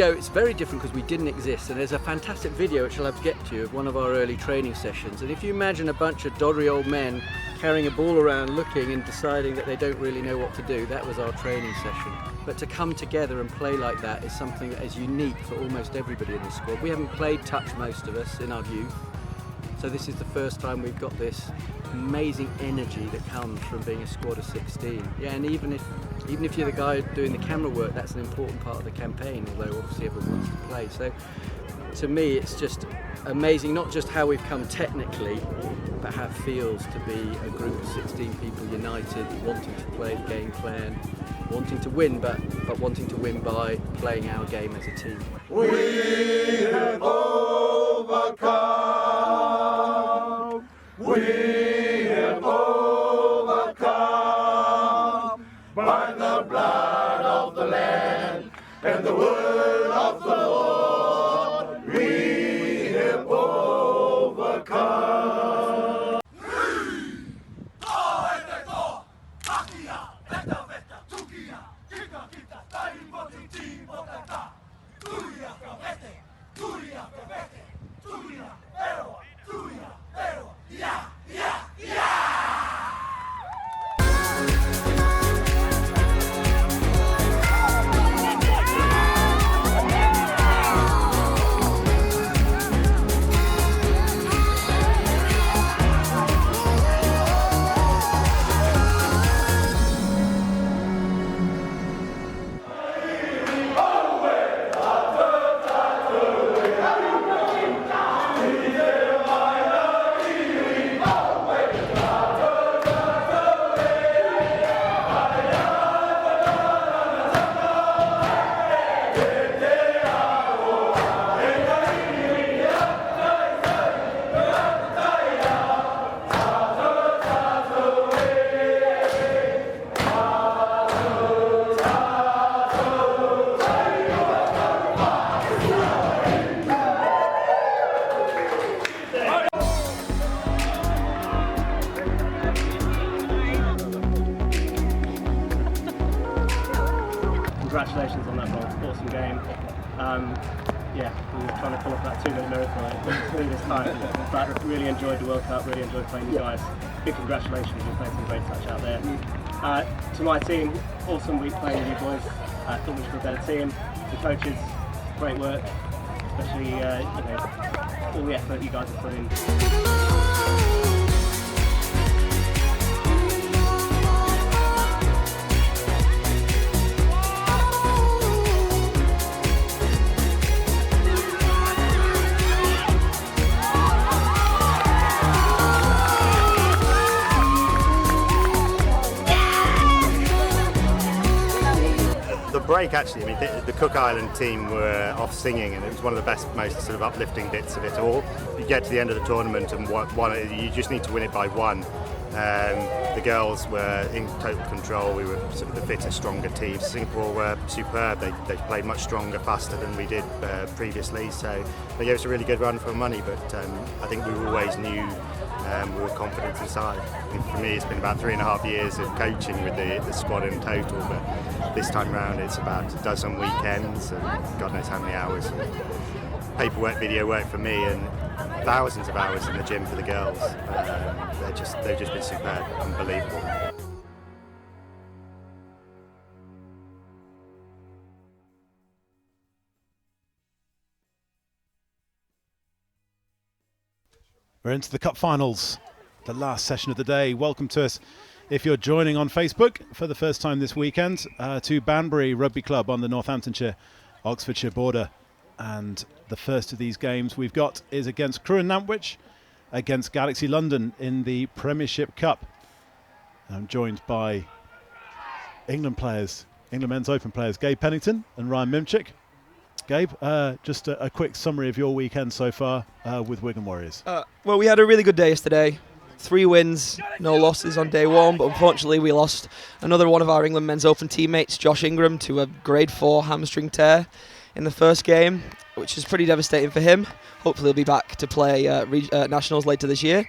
go, it's very different because we didn't exist, and there's a fantastic video which I'll have to get to of one of our early training sessions. And if you imagine a bunch of doddery old men carrying a ball around looking and deciding that they don't really know what to do, that was our training session. But to come together and play like that is something that is unique for almost everybody in the squad. We haven't played touch, most of us, in our youth. So this is the first time we've got this amazing energy that comes from being a squad of 16. Yeah, and even if you're the guy doing the camera work, that's an important part of the campaign, although obviously everyone wants to play. So to me, it's just amazing, not just how we've come technically, but how it feels to be a group of 16 people united, wanting to play the game plan, wanting to win, but wanting to win by playing our game as a team. We have overcome. We have overcome by the blood of the Lamb and the word of the Lord. We have overcome. Congratulations on that goal, awesome game. Yeah, we were trying to pull off that 2-minute miracle this time, but really enjoyed the World Cup, really enjoyed playing you guys. Big congratulations, you played some great touch out there. To my team, awesome week playing with you boys. I thought we were a better team. The coaches, great work, especially all the effort you guys have put in. The break actually, I mean, the Cook Island team were off singing, and it was one of the best, most sort of uplifting bits of it all. You get to the end of the tournament and you just need to win it by one. The girls were in total control. We were sort of the fitter, stronger team. Singapore were superb. They played much stronger, faster than we did previously, so they gave us a really good run for money, but I think we always knew we were confident inside. For me, it's been about 3.5 years of coaching with the squad in total, but this time round it's about a dozen weekends and God knows how many hours. Paperwork, video work for me, and thousands of hours in the gym for the girls. They've just been superb, unbelievable. We're into the Cup Finals, the last session of the day. Welcome to us, if you're joining on Facebook for the first time this weekend, to Banbury Rugby Club on the Northamptonshire-Oxfordshire border. And the first of these games we've got is against Crewe and Nantwich, against Galaxy London in the Premiership Cup. I'm joined by England Men's Open players, Gabe Pennington and Ryan Mimchik. Gabe, just a quick summary of your weekend so far with Wigan Warriors. Well, we had a really good day yesterday. 3 wins, no losses on day one, but unfortunately we lost another one of our England Men's Open teammates, Josh Ingram, to a grade 4 hamstring tear in the first game, which is pretty devastating for him. Hopefully he'll be back to play Nationals later this year.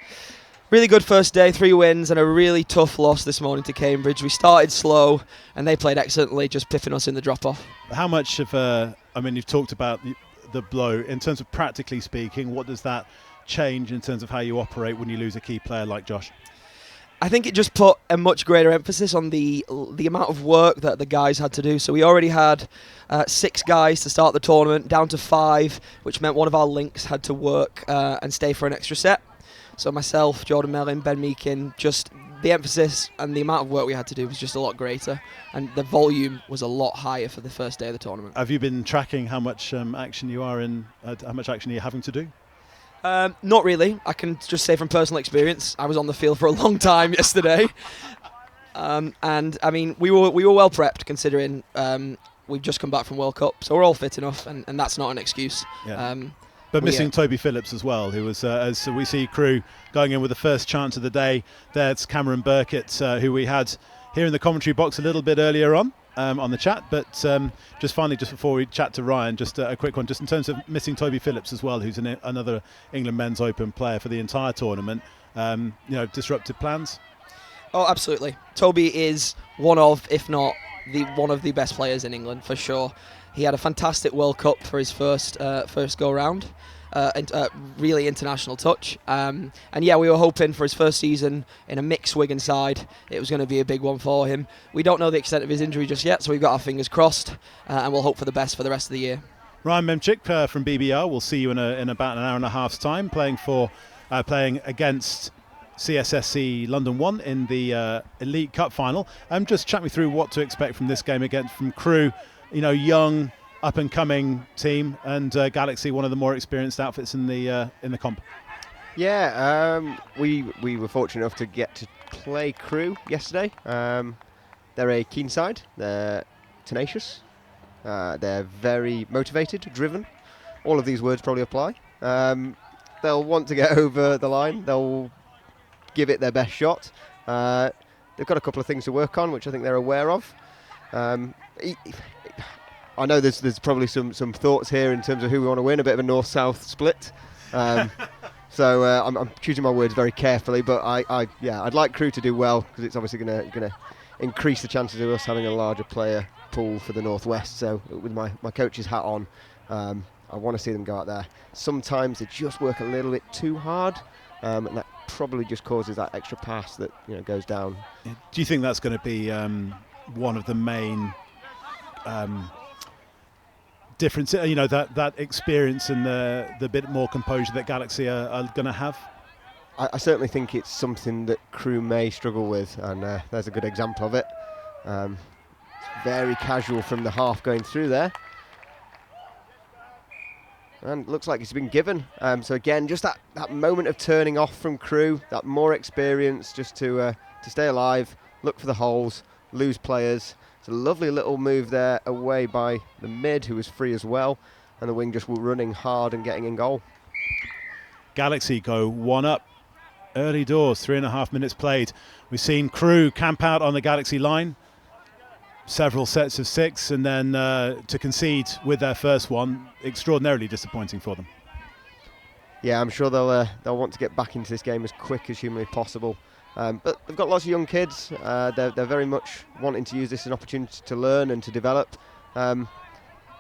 Really good first day, 3 wins, and a really tough loss this morning to Cambridge. We started slow and they played excellently, just piffing us in the drop-off. How much of a I mean, you've talked about the blow. In terms of practically speaking, what does that change in terms of how you operate when you lose a key player like Josh? I think it just put a much greater emphasis on the amount of work that the guys had to do. So we already had 6 guys to start the tournament, down to 5, which meant one of our links had to work and stay for an extra set. So myself, Jordan Mellin, Ben Meakin, just the emphasis and the amount of work we had to do was just a lot greater, and the volume was a lot higher for the first day of the tournament. Have you been tracking how much action you are in, how much action you're having to do? Not really. I can just say from personal experience, I was on the field for a long time yesterday, and I mean we were well prepped considering we've just come back from World Cup, so we're all fit enough, and that's not an excuse. Yeah. But missing Toby Phillips as well, who was, as we see Crewe going in with the first chance of the day. There's Cameron Burkett, who we had here in the commentary box a little bit earlier on the chat. But just finally, just before we chat to Ryan, just a quick one, just in terms of missing Toby Phillips as well, who's another England Men's Open player for the entire tournament. Disrupted plans? Oh, absolutely. Toby is one of, if not one of the best players in England, for sure. He had a fantastic World Cup for his first go-round, really international touch. And yeah, we were hoping for his first season in a mixed Wigan side, it was going to be a big one for him. We don't know the extent of his injury just yet, so we've got our fingers crossed, and we'll hope for the best for the rest of the year. Ryan Memchik from BBR, we'll see you in about an hour and a half's time, playing against CSSC London 1 in the Elite Cup final. Just chat me through what to expect from this game from Crewe. Young, up-and-coming team, and Galaxy, one of the more experienced outfits in the comp. Yeah, we were fortunate enough to get to play Crewe yesterday. They're a keen side. They're tenacious. They're very motivated, driven. All of these words probably apply. They'll want to get over the line. They'll give it their best shot. They've got a couple of things to work on, which I think they're aware of. I know there's probably some thoughts here in terms of who we want to win, a bit of a north-south split. So I'm choosing my words very carefully, but I'd like Crewe to do well, because it's obviously going to increase the chances of us having a larger player pool for the northwest. So with my coach's hat on, I want to see them go out there. Sometimes they just work a little bit too hard, and that probably just causes that extra pass that goes down. Do you think that's going to be one of the main difference, that experience and the bit more composure that Galaxy are going to have? I certainly think it's something that Crewe may struggle with, and there's a good example of it. Very casual from the half going through there, and looks like it's been given. So again, just that moment of turning off from Crewe, that more experience just to stay alive, look for the holes, lose players. It's a lovely little move there away by the mid, who was free as well, and the wing just running hard and getting in goal. Galaxy go 1-up early doors, 3.5 minutes played. We've seen Crewe camp out on the Galaxy line, several sets of 6, and then to concede with their first one, extraordinarily disappointing for them. Yeah, I'm sure they'll want to get back into this game as quick as humanly possible. But they've got lots of young kids. They're very much wanting to use this as an opportunity to learn and to develop.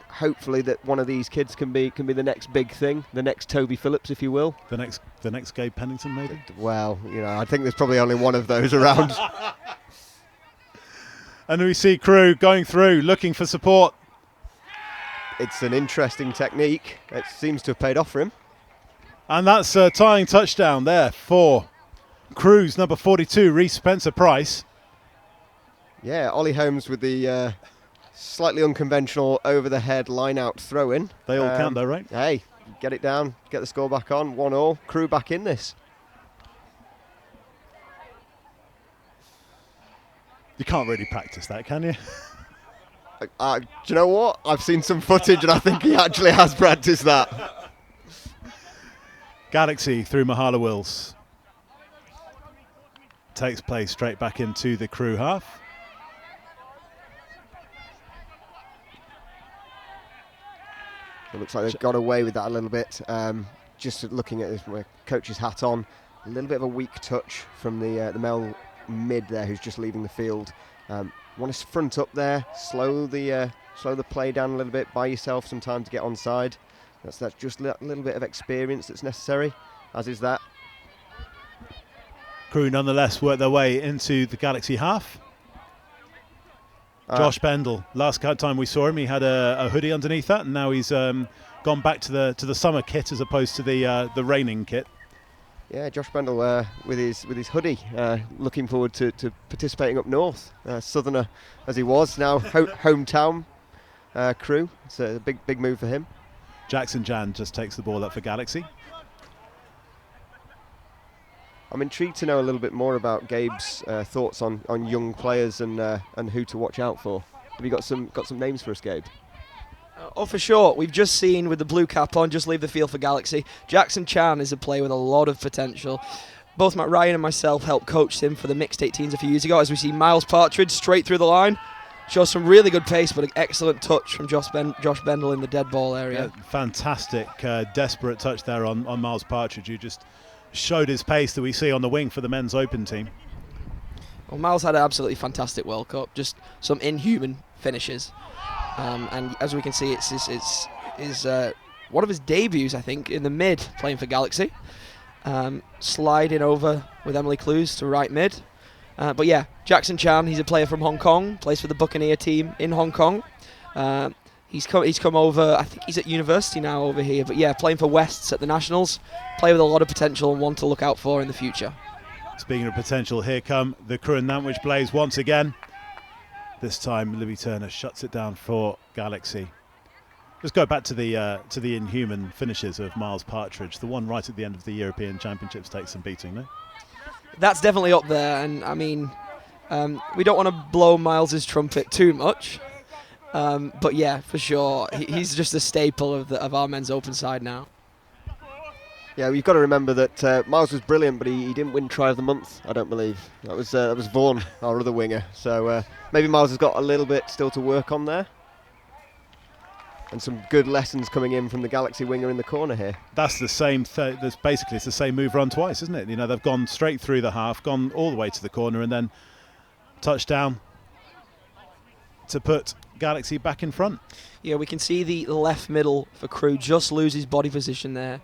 Hopefully that one of these kids can be the next big thing, the next Toby Phillips, if you will. The next Gabe Pennington, maybe? Well, I think there's probably only one of those around. And we see Crewe going through, looking for support. It's an interesting technique. It seems to have paid off for him. And that's a tying touchdown there for Crewe's number 42, Reece Spencer-Price. Yeah, Ollie Holmes with the slightly unconventional over-the-head line-out throw-in. They all count though, right? Hey, get it down, get the score back on, 1-1, Crewe back in this. You can't really practice that, can you? Do you know what? I've seen some footage and I think he actually has practiced that. Galaxy through Mahala Wills. Takes place straight back into the Crewe half. It looks like they've got away with that a little bit. Just looking at this, my coach's hat on, a little bit of a weak touch from the male mid there, who's just leaving the field. Want to front up there, slow the slow the play down a little bit, buy yourself some time to get onside. That's just a little bit of experience that's necessary, as is that. Crewe nonetheless work their way into the Galaxy half. Josh Bendel, last time we saw him, he had a hoodie underneath that, and now he's gone back to the summer kit as opposed to the raining kit. Yeah, Josh Bendel with his hoodie, looking forward to participating up north. Southerner as he was, now hometown Crewe. It's a big move for him. Jackson Jan just takes the ball up for Galaxy. I'm intrigued to know a little bit more about Gabe's thoughts on young players and who to watch out for. Have you got some names for us, Gabe? Oh, for sure. We've just seen with the blue cap on, just leave the field for Galaxy. Jackson Chan is a player with a lot of potential. Both Matt Ryan and myself helped coach him for the mixed 18s a few years ago. As we see Miles Partridge straight through the line. Shows some really good pace, but an excellent touch from Josh Bendel in the dead ball area. Yeah, fantastic, desperate touch there on Miles Partridge, who just showed his pace that we see on the wing for the men's open team. Well, Miles had an absolutely fantastic World Cup, just some inhuman finishes. And as we can see, it's one of his debuts, I think, in the mid, playing for Galaxy. Sliding over with Emily Clues to right mid. But yeah, Jackson Chan, he's a player from Hong Kong, plays for the Buccaneer team in Hong Kong. He's come over, I think he's at university now over here, but yeah, playing for Wests at the Nationals. Player with a lot of potential and one to look out for in the future. Speaking of potential, here come the Crewe and Nantwich Blaze once again. This time, Libby Turner shuts it down for Galaxy. Just go back to the inhuman finishes of Miles Partridge. The one right at the end of the European Championships takes some beating, no? That's definitely up there, and I mean, we don't want to blow Miles's trumpet too much, but yeah, for sure, he's just a staple of our men's open side now. Yeah, you've got to remember that Miles was brilliant, but he didn't win Try of the Month, I don't believe. That was Vaughan, our other winger. So maybe Miles has got a little bit still to work on there. And some good lessons coming in from the Galaxy winger in the corner here. That's the same. It's the same move run twice, isn't it? You know, they've gone straight through the half, gone all the way to the corner, and then touchdown to put Galaxy back in front. Yeah, we can see the left middle for Crewe just lose his body position there.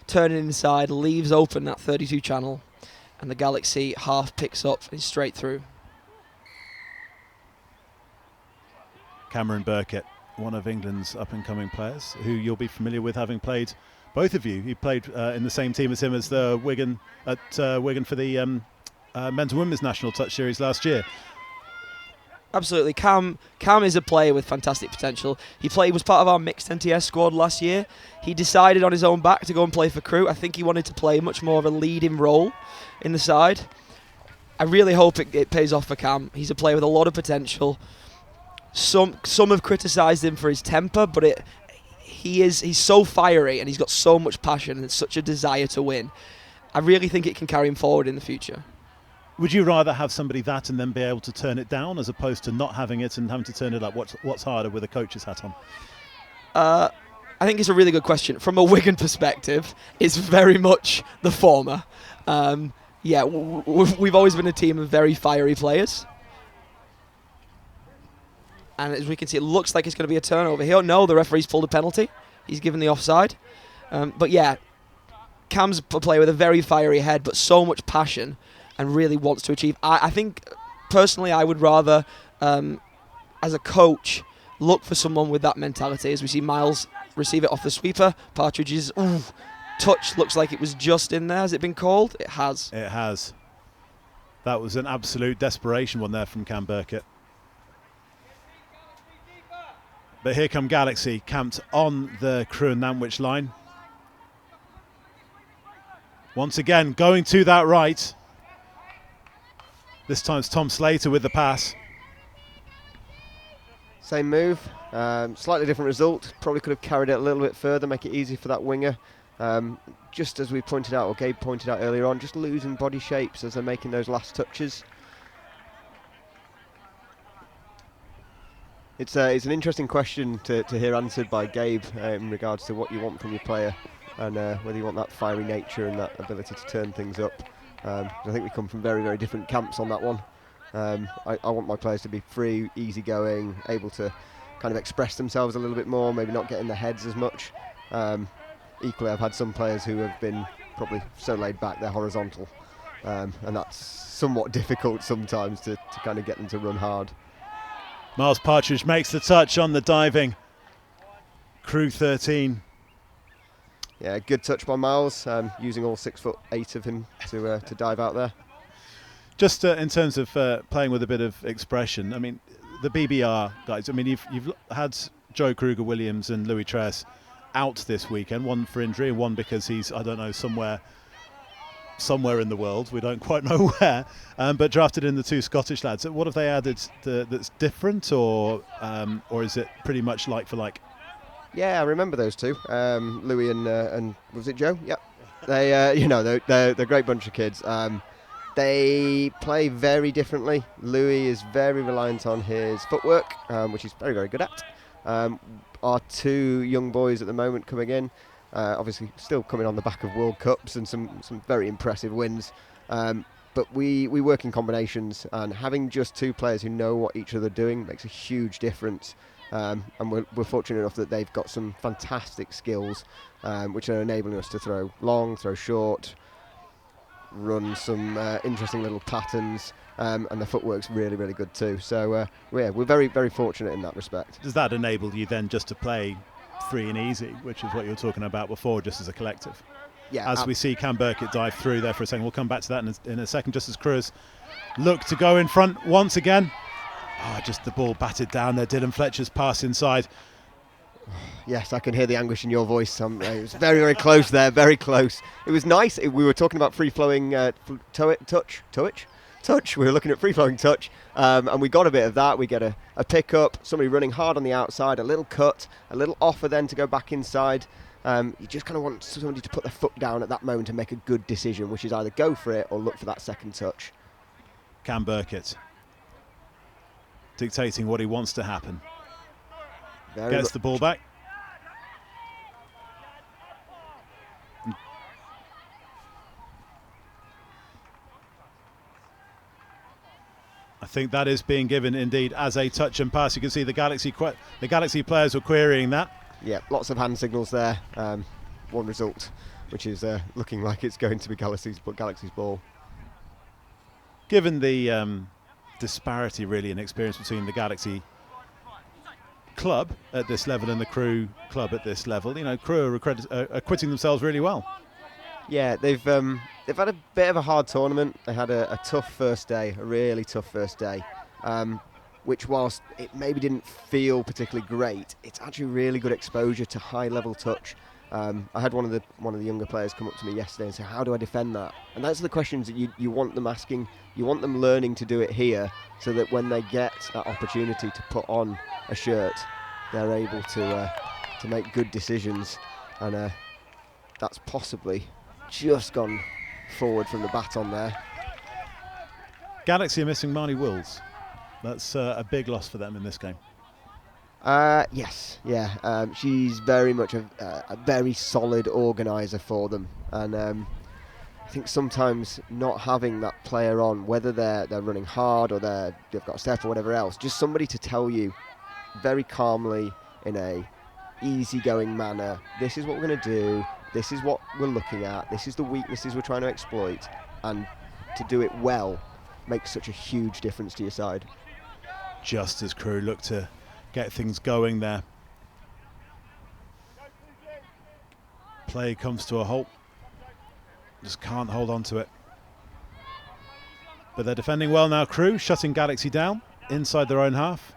Turning inside, leaves open that 32 channel, and the Galaxy half picks up and straight through. Cameron Burkett, one of England's up-and-coming players, who you'll be familiar with, having played, both of you. He played in the same team as him as the Wigan for the men's and women's national touch series last year. Absolutely, Cam is a player with fantastic potential. He was part of our mixed NTS squad last year. He decided on his own back to go and play for Crewe. I think he wanted to play much more of a leading role in the side. I really hope it pays off for Cam. He's a player with a lot of potential. Some have criticised him for his temper, but he's so fiery and he's got so much passion and such a desire to win. I really think it can carry him forward in the future. Would you rather have somebody that and then be able to turn it down, as opposed to not having it and having to turn it up? What's harder with a coach's hat on? I think it's a really good question. From a Wigan perspective, it's very much the former. Yeah, we've always been a team of very fiery players. And as we can see, it looks like it's going to be a turnover here. No, the referee's pulled a penalty. He's given the offside. But yeah, Cam's a player with a very fiery head, but so much passion and really wants to achieve. I think, personally, I would rather, as a coach, look for someone with that mentality. As we see Miles receive it off the sweeper. Partridge's touch looks like it was just in there. Has it been called? It has. It has. That was an absolute desperation one there from Cam Burkett. But here come Galaxy, camped on the Crewe and Nantwich line. Once again, going to that right. This time it's Tom Slater with the pass. Same move, slightly different result. Probably could have carried it a little bit further, make it easy for that winger. Just as we pointed out, or Gabe pointed out earlier on, just losing body shapes as they're making those last touches. It's an interesting question to hear answered by Gabe in regards to what you want from your player and whether you want that fiery nature and that ability to turn things up. I think we come from very, very different camps on that one. I want my players to be free, easygoing, able to kind of express themselves a little bit more, maybe not get in their heads as much. Equally, I've had some players who have been probably so laid back they're horizontal, and that's somewhat difficult sometimes to kind of get them to run hard. Miles Partridge makes the touch on the diving. Crewe 13. Yeah, good touch by Miles, using all 6'8" of him to dive out there. Just in terms of playing with a bit of expression, I mean, the BBR guys, I mean, you've had Joe Kruger-Williams and Louis Tress out this weekend, one for injury and one because he's, I don't know, somewhere in the world, we don't quite know where, but drafted in the 2 Scottish lads. What have they added that's different, or is it pretty much like for like? Yeah, I remember those two, Louis and was it Joe? Yep. They, they're a great bunch of kids. They play very differently. Louis is very reliant on his footwork, which he's very, very good at. Our 2 young boys at the moment coming in, obviously still coming on the back of World Cups and some very impressive wins. But we work in combinations, and having just 2 players who know what each other are doing makes a huge difference. And we're fortunate enough that they've got some fantastic skills, which are enabling us to throw long, throw short, run some interesting little patterns, and the footwork's really, really good too. So we're very, very fortunate in that respect. Does that enable you then just to play free and easy, which is what you were talking about before, just as a collective? Yeah. As we see Cam Burkett dive through there for a second, we'll come back to that in a second, just as Crewe's look to go in front once again. Just the ball batted down there. Dylan Fletcher's pass inside. Yes, I can hear the anguish in your voice. It was very, very close there, very close. It was nice. We were talking about free-flowing touch. We were looking at free-flowing touch, and we got a bit of that. We get a pick-up, somebody running hard on the outside, a little cut, a little offer then to go back inside. You just kind of want somebody to put their foot down at that moment and make a good decision, which is either go for it or look for that second touch. Cam Burkett dictating what he wants to happen. Gets the ball back. I think that is being given indeed as a touch and pass. You can see the Galaxy players were querying that. Yeah, lots of hand signals there. One result, which is looking like it's going to be Galaxy's ball. Given the disparity really in experience between the Galaxy club at this level and the Crewe club at this level, Crewe are acquitting themselves really well. Yeah, they've had a bit of a hard tournament. They had a tough first day, a really tough first day, which whilst it maybe didn't feel particularly great, it's actually really good exposure to high level touch. I had one of the younger players come up to me yesterday and say, how do I defend that? And that's the questions that you want them asking. You want them learning to do it here, so that when they get that opportunity to put on a shirt, they're able to make good decisions. And that's possibly just gone forward from the baton there. Galaxy are missing Marnie Wills. That's a big loss for them in this game. Yes, yeah. She's very much a very solid organiser for them, and I think sometimes not having that player on, whether they're running hard or they've got a step or whatever else, just somebody to tell you very calmly in a easygoing manner, this is what we're going to do, this is what we're looking at, this is the weaknesses we're trying to exploit, and to do it well makes such a huge difference to your side. Just as Crewe look to get things going there. Play comes to a halt. Just can't hold on to it. But they're defending well now, Crewe, shutting Galaxy down inside their own half.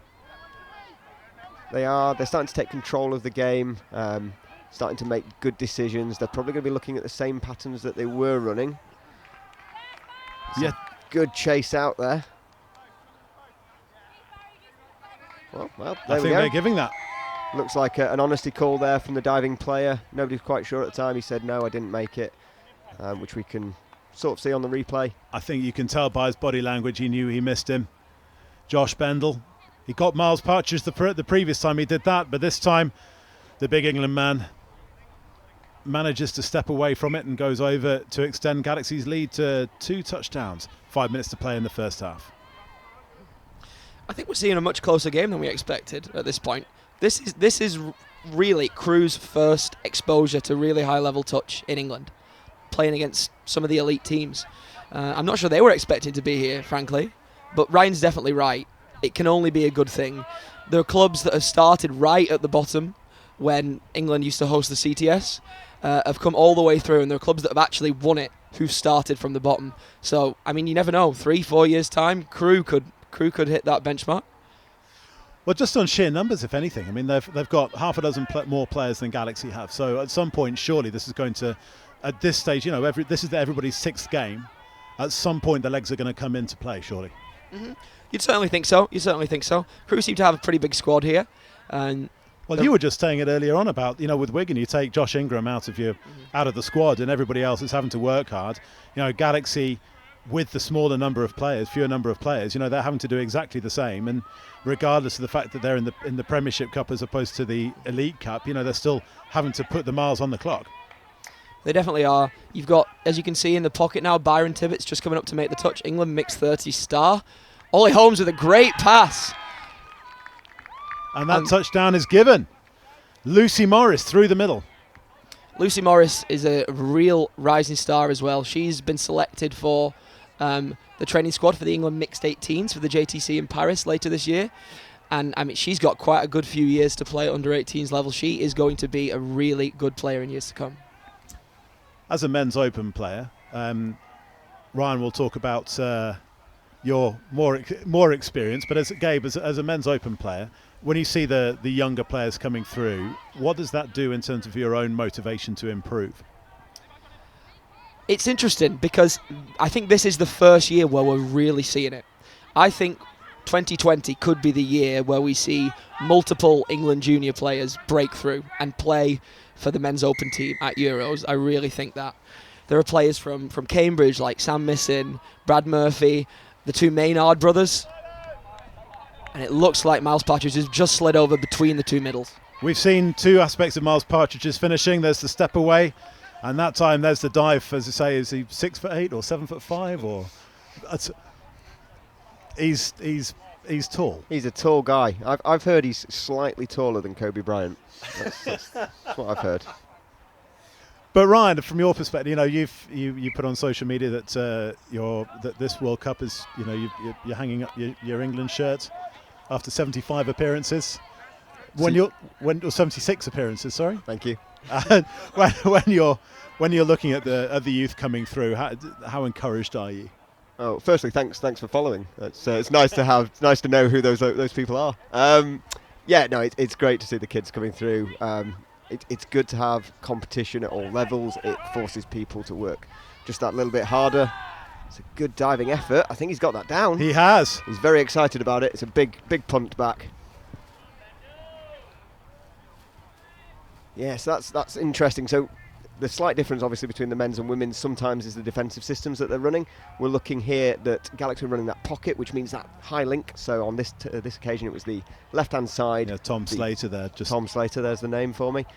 They're starting to take control of the game, starting to make good decisions. They're probably going to be looking at the same patterns that they were running. Yeah, good chase out there. Well, there I think they're giving that. Looks like an honesty call there from the diving player. Nobody's quite sure at the time. He said, no, I didn't make it, which we can sort of see on the replay. I think you can tell by his body language he knew he missed him. Josh Bendel. He got Miles Partridge the previous time he did that, but this time the big England man manages to step away from it and goes over to extend Galaxy's lead to 2 touchdowns. 5 minutes to play in the first half. I think we're seeing a much closer game than we expected at this point. This is really Crewe's first exposure to really high-level touch in England, playing against some of the elite teams. I'm not sure they were expecting to be here, frankly, but Ryan's definitely right. It can only be a good thing. There are clubs that have started right at the bottom when England used to host the CTS, have come all the way through, and there are clubs that have actually won it who've started from the bottom. So, I mean, you never know. 3-4 years' time, Crewe could hit that benchmark. Well, just on sheer numbers, if anything. I mean, they've got half a dozen more players than Galaxy have. So at some point, surely this is going to, at this stage, this is everybody's 6th game. At some point, the legs are going to come into play, surely. Mm-hmm. You'd certainly think so. Crewe seem to have a pretty big squad here. And well, you were just saying it earlier on about, with Wigan, you take Josh Ingram out of the squad, and everybody else is having to work hard. Galaxy, with the fewer number of players, they're having to do exactly the same. And regardless of the fact that they're in the Premiership Cup as opposed to the Elite Cup, they're still having to put the miles on the clock. They definitely are. You've got, as you can see in the pocket now, Byron Tibbetts just coming up to make the touch. England mixed 30 star. Ollie Holmes with a great pass. And that touchdown is given. Lucy Morris through the middle. Lucy Morris is a real rising star as well. She's been selected for the training squad for the England Mixed 18s for the JTC in Paris later this year. And I mean, she's got quite a good few years to play at under 18s level. She is going to be a really good player in years to come. As a men's open player, Ryan will talk about your more experience, but as Gabe, as a men's open player, when you see the younger players coming through, what does that do in terms of your own motivation to improve? It's interesting because I think this is the first year where we're really seeing it. I think 2020 could be the year where we see multiple England junior players break through and play for the men's open team at Euros. I really think that. There are players from Cambridge like Sam Missin, Brad Murphy, the two Maynard brothers, and it looks like Miles Partridge has just slid over between the two middles. We've seen two aspects of Miles Partridge's finishing. There's the step away, and that time there's the dive. As I say, is he 6'8" or 7'5" or? He's tall. He's a tall guy. I've heard he's slightly taller than Kobe Bryant. That's what I've heard. But Ryan, from your perspective, you put on social media that that this World Cup is, you're hanging up your England shirt after 75 appearances. When 76 appearances, sorry. Thank you. when you're looking at the youth coming through, how encouraged are you? Oh, firstly, thanks for following. It's nice to know who those people are. It's great to see the kids coming through. It's good to have competition at all levels. It forces people to work just that little bit harder. It's a good diving effort. I think he's got that down. He has. He's very excited about it. It's a big punt back. Yes, that's interesting. So the slight difference, obviously, between the men's and women's sometimes is the defensive systems that they're running. We're looking here that Galaxy are running that pocket, which means that high link. So on this occasion, it was the left-hand side. Yeah, Tom Slater there. Tom Slater, there's the name for me.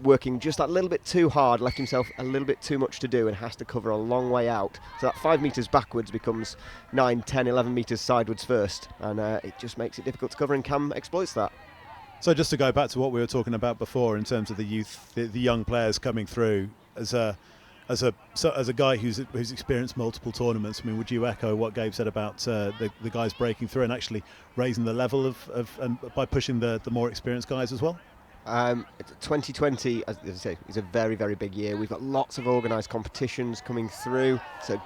Working just that little bit too hard, left himself a little bit too much to do and has to cover a long way out. So that 5 metres backwards becomes 9, 10, 11 metres sidewards first. And it just makes it difficult to cover, and Cam exploits that. So just to go back to what we were talking about before in terms of the youth, the young players coming through, as a guy who's experienced multiple tournaments, I mean, would you echo what Gabe said about the guys breaking through and actually raising the level of and by pushing the more experienced guys as well? 2020, as I say, is a very, very big year. We've got lots of organised competitions coming through. So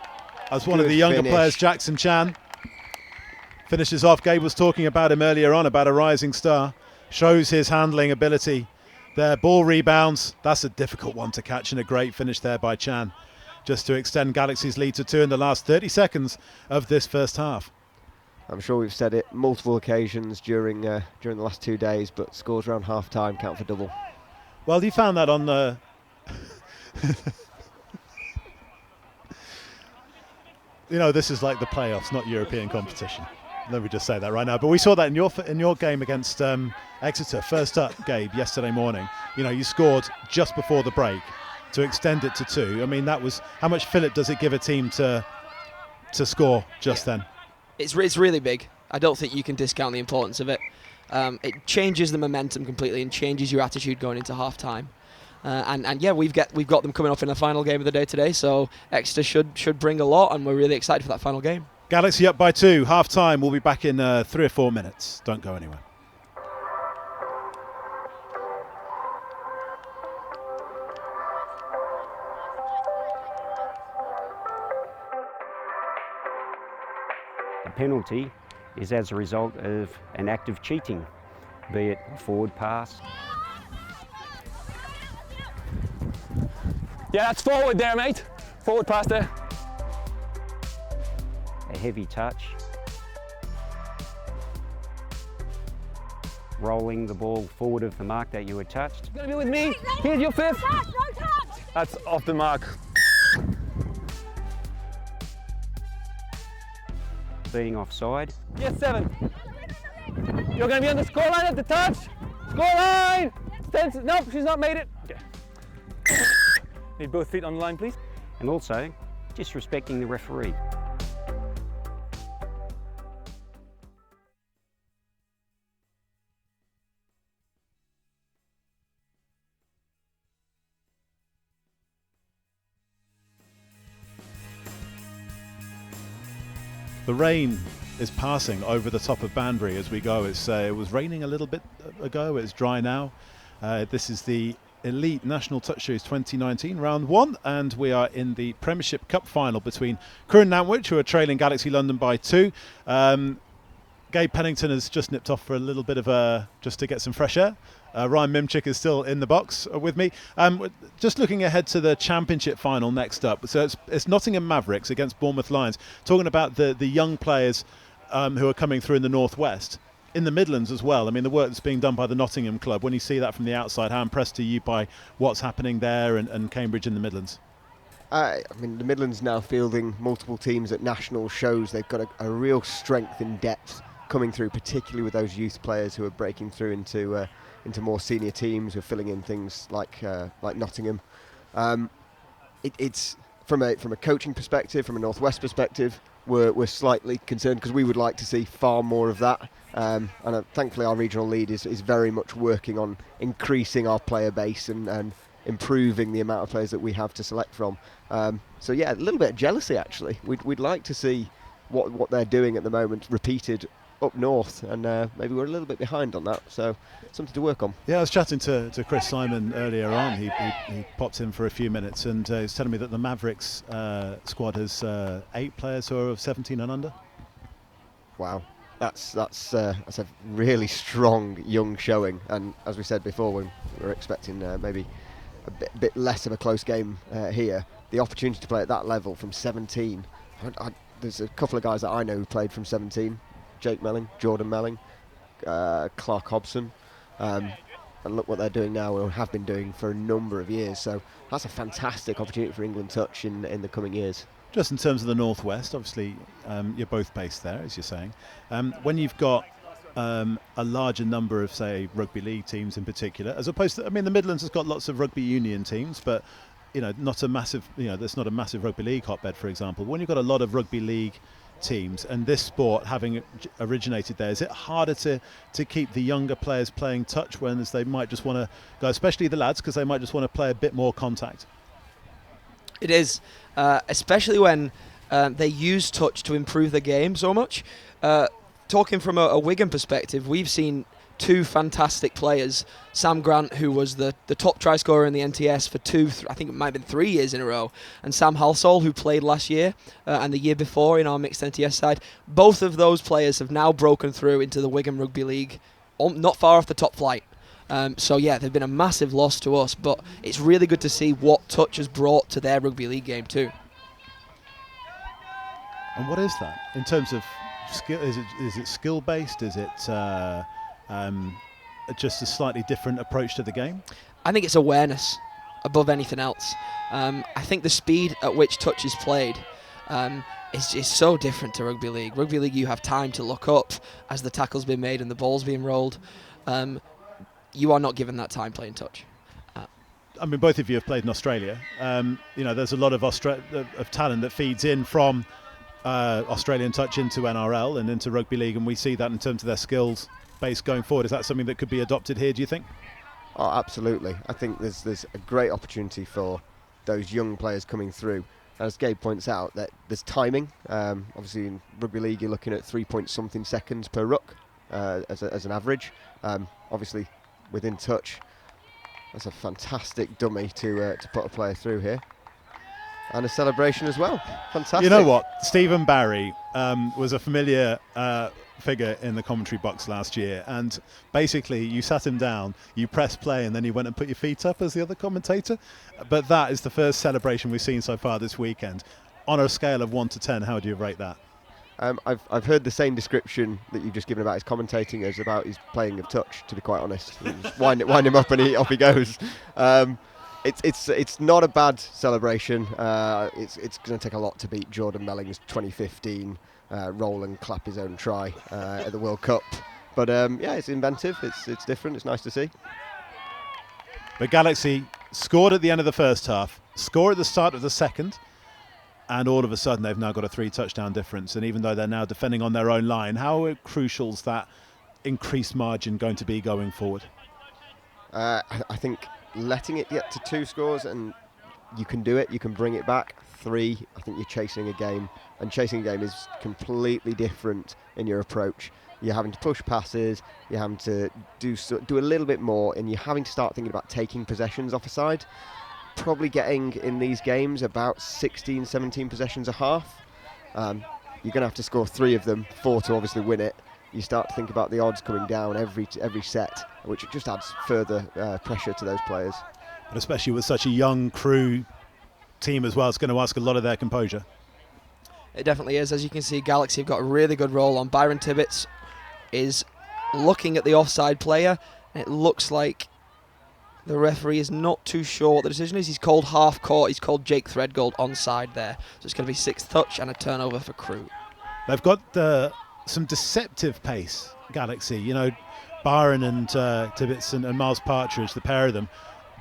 as one of the younger players, Jackson Chan finishes off. Gabe was talking about him earlier on, about a rising star. Shows his handling ability there. Ball rebounds. That's a difficult one to catch, and a great finish there by Chan, just to extend Galaxy's lead to 2 in the last 30 seconds of this first half. I'm sure we've said it multiple occasions during the last 2 days, but scores around half time count for double. Well, you found that on the this is like the playoffs, not European competition. Let me just say that right now. But we saw that in your game against Exeter, first up, Gabe, yesterday morning. You scored just before the break to extend it to 2. I mean, that was how much fillip does it give a team to score just then? It's really big. I don't think you can discount the importance of it. It changes the momentum completely and changes your attitude going into half-time. And yeah, we've got them coming up in the final game of the day today, so Exeter should bring a lot, and we're really excited for that final game. Galaxy up by 2, half-time. We'll be back in 3 or 4 minutes. Don't go anywhere. The penalty is as a result of an act of cheating, be it a forward pass. Yeah, that's forward there, mate. Forward pass there. A heavy touch. Rolling the ball forward of the mark that you had touched. You're gonna be with me. Here's your fifth. That's off the mark. Being offside. Yes, 7. You're going to be on the scoreline at the touch. Scoreline! Nope, she's not made it. Okay. Need both feet on the line, please. And also, disrespecting the referee. The rain is passing over the top of Banbury as we go. It was raining a little bit ago. It's dry now. This is the Elite National Touch Series 2019 round 1, and we are in the Premiership Cup final between Crewe and Nantwich, who are trailing Galaxy London by 2. Gabe Pennington has just nipped off for a little bit of just to get some fresh air. Ryan Mimchick is still in the box with me. Just looking ahead to the Championship final next up. So it's Nottingham Mavericks against Bournemouth Lions. Talking about the young players who are coming through in the Northwest. In the Midlands as well. I mean, the work that's being done by the Nottingham club, when you see that from the outside, how impressed are you by what's happening there and Cambridge in the Midlands? I mean, the Midlands now fielding multiple teams at national shows. They've got a real strength in depth coming through, particularly with those youth players who are breaking through into more senior teams, who are filling in things like Nottingham. It's from a coaching perspective, from a Northwest perspective, we're slightly concerned because we would like to see far more of that. And thankfully, our regional lead is very much working on increasing our player base and improving the amount of players that we have to select from. So yeah, a little bit of jealousy actually. We'd like to see what they're doing at the moment repeated up north, and maybe we're a little bit behind on that, so something to work on. Yeah, I was chatting to Chris Simon earlier on. He popped in for a few minutes, and he was telling me that the Mavericks squad has 8 players who are of 17 and under. Wow, that's a really strong young showing, and as we said before, when we're expecting maybe a bit less of a close game here, the opportunity to play at that level from 17. There's a couple of guys that I know who played from 17. Jake Melling, Jordan Melling, Clark Hobson, and look what they're doing now, or have been doing for a number of years. So that's a fantastic opportunity for England Touch in the coming years. Just in terms of the Northwest, obviously you're both based there, as you're saying. When you've got a larger number of, say, rugby league teams in particular, as opposed to, I mean, the Midlands has got lots of rugby union teams, but not a massive, there's not a massive rugby league hotbed, for example. When you've got a lot of rugby league teams and this sport having originated there, is it harder to keep the younger players playing touch when they might just want to go, especially the lads, because they might just want to play a bit more contact? It is, especially when they use touch to improve the game so much. Talking from a Wigan perspective, we've seen 2 fantastic players. Sam Grant, who was the top try scorer in the NTS for I think it might have been 3 years in a row, and Sam Halsall, who played last year and the year before in our mixed NTS side. Both of those players have now broken through into the Wigan Rugby League, not far off the top flight. So yeah, they've been a massive loss to us, but it's really good to see what touch has brought to their rugby league game too. And what is that in terms of skill? Is it skill based? Is it just a slightly different approach to the game? I think it's awareness above anything else. I think the speed at which touch is played is so different to rugby league. Rugby league, you have time to look up as the tackle's been made and the ball's being rolled. You are not given that time playing touch. I mean, both of you have played in Australia. There's a lot of talent that feeds in from Australian touch into NRL and into rugby league, and we see that in terms of their skills base going forward. Is that something that could be adopted here, do you think? Oh, absolutely. I think there's a great opportunity for those young players coming through. As Gabe points out, that there's timing. Obviously in rugby league you're looking at 3-point-something seconds per ruck as an average. Obviously within touch, that's a fantastic dummy to put a player through here. And a celebration as well. Fantastic. You know what? Stephen Barry was a familiar figure in the commentary box last year, and basically you sat him down, you pressed play, and then you went and put your feet up as the other commentator. But that is the first celebration we've seen so far this weekend. On a scale of 1 to 10, how do you rate that? I've heard the same description that you've just given about his commentating as about his playing of touch, to be quite honest. Just wind him up and off he goes. It's not a bad celebration. It's going to take a lot to beat Jordan Melling's 2015 roll and clap his own try at the World Cup. But yeah, it's inventive. It's different. It's nice to see. But Galaxy scored at the end of the first half, scored at the start of the second, and all of a sudden they've now got a 3-touchdown difference. And even though they're now defending on their own line, how crucial is that increased margin going to be going forward? I think letting it get to 2 scores, and you can do it, you can bring it back. 3, I think you're chasing a game, and chasing a game is completely different in your approach. You're having to push passes, you're having to do a little bit more, and you're having to start thinking about taking possessions off a side. Probably getting in these games about 16, 17 possessions a half. You're going to have to score 3 of them, 4 to obviously win it. You start to think about the odds coming down every set, which just adds further pressure to those players. But especially with such a young Crewe team as well, it's going to ask a lot of their composure. It definitely is. As you can see, Galaxy have got a really good roll on. Byron Tibbetts is looking at the offside player, and it looks like the referee is not too sure what the decision is. He's called half court. He's called Jake Threadgold onside there. So it's going to be 6th touch and a turnover for Crewe. They've got some deceptive pace, Galaxy. You know, Byron and Tibbetts and Miles Partridge, the pair of them,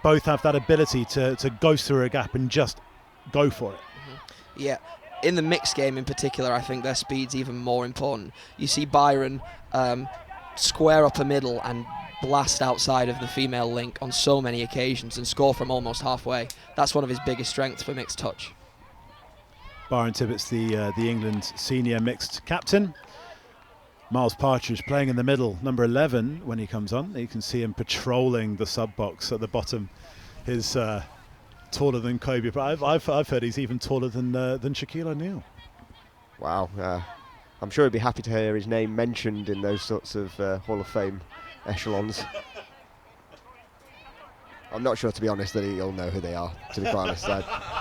both have that ability to go through a gap and just go for it. Mm-hmm. Yeah. In the mixed game in particular, I think their speed's even more important. You see Byron square up a middle and blast outside of the female link on so many occasions and score from almost halfway. That's one of his biggest strengths for mixed touch. Byron Tibbetts, the England senior mixed captain. Miles Partridge playing in the middle, number 11 when he comes on. You can see him patrolling the sub box at the bottom. His taller than Kobe, but I've heard he's even taller than Shaquille O'Neal. Wow, I'm sure he'd be happy to hear his name mentioned in those sorts of Hall of Fame echelons. I'm not sure, to be honest, that he'll know who they are, to be quite honest.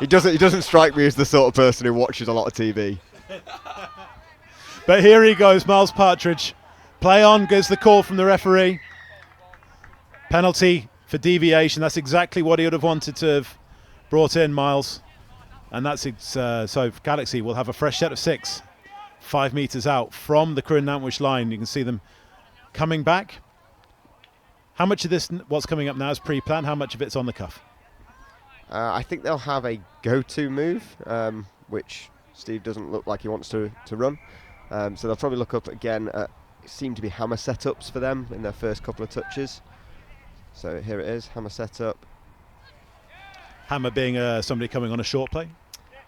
He doesn't strike me as the sort of person who watches a lot of TV. But here he goes, Miles Partridge. Play on, goes the call from the referee. Penalty for deviation. That's exactly what he would have wanted to have brought in, Miles. And that's so Galaxy will have a fresh set of 6, 5 metres out from the Crewe and Nantwich line. You can see them coming back. How much of this, what's coming up now, is pre-planned? How much of it's on the cuff? I think they'll have a go-to move, which Steve doesn't look like he wants to run. So they'll probably look up again at, seem to be hammer setups for them in their first couple of touches. So here it is, hammer setup. Hammer being somebody coming on a short play?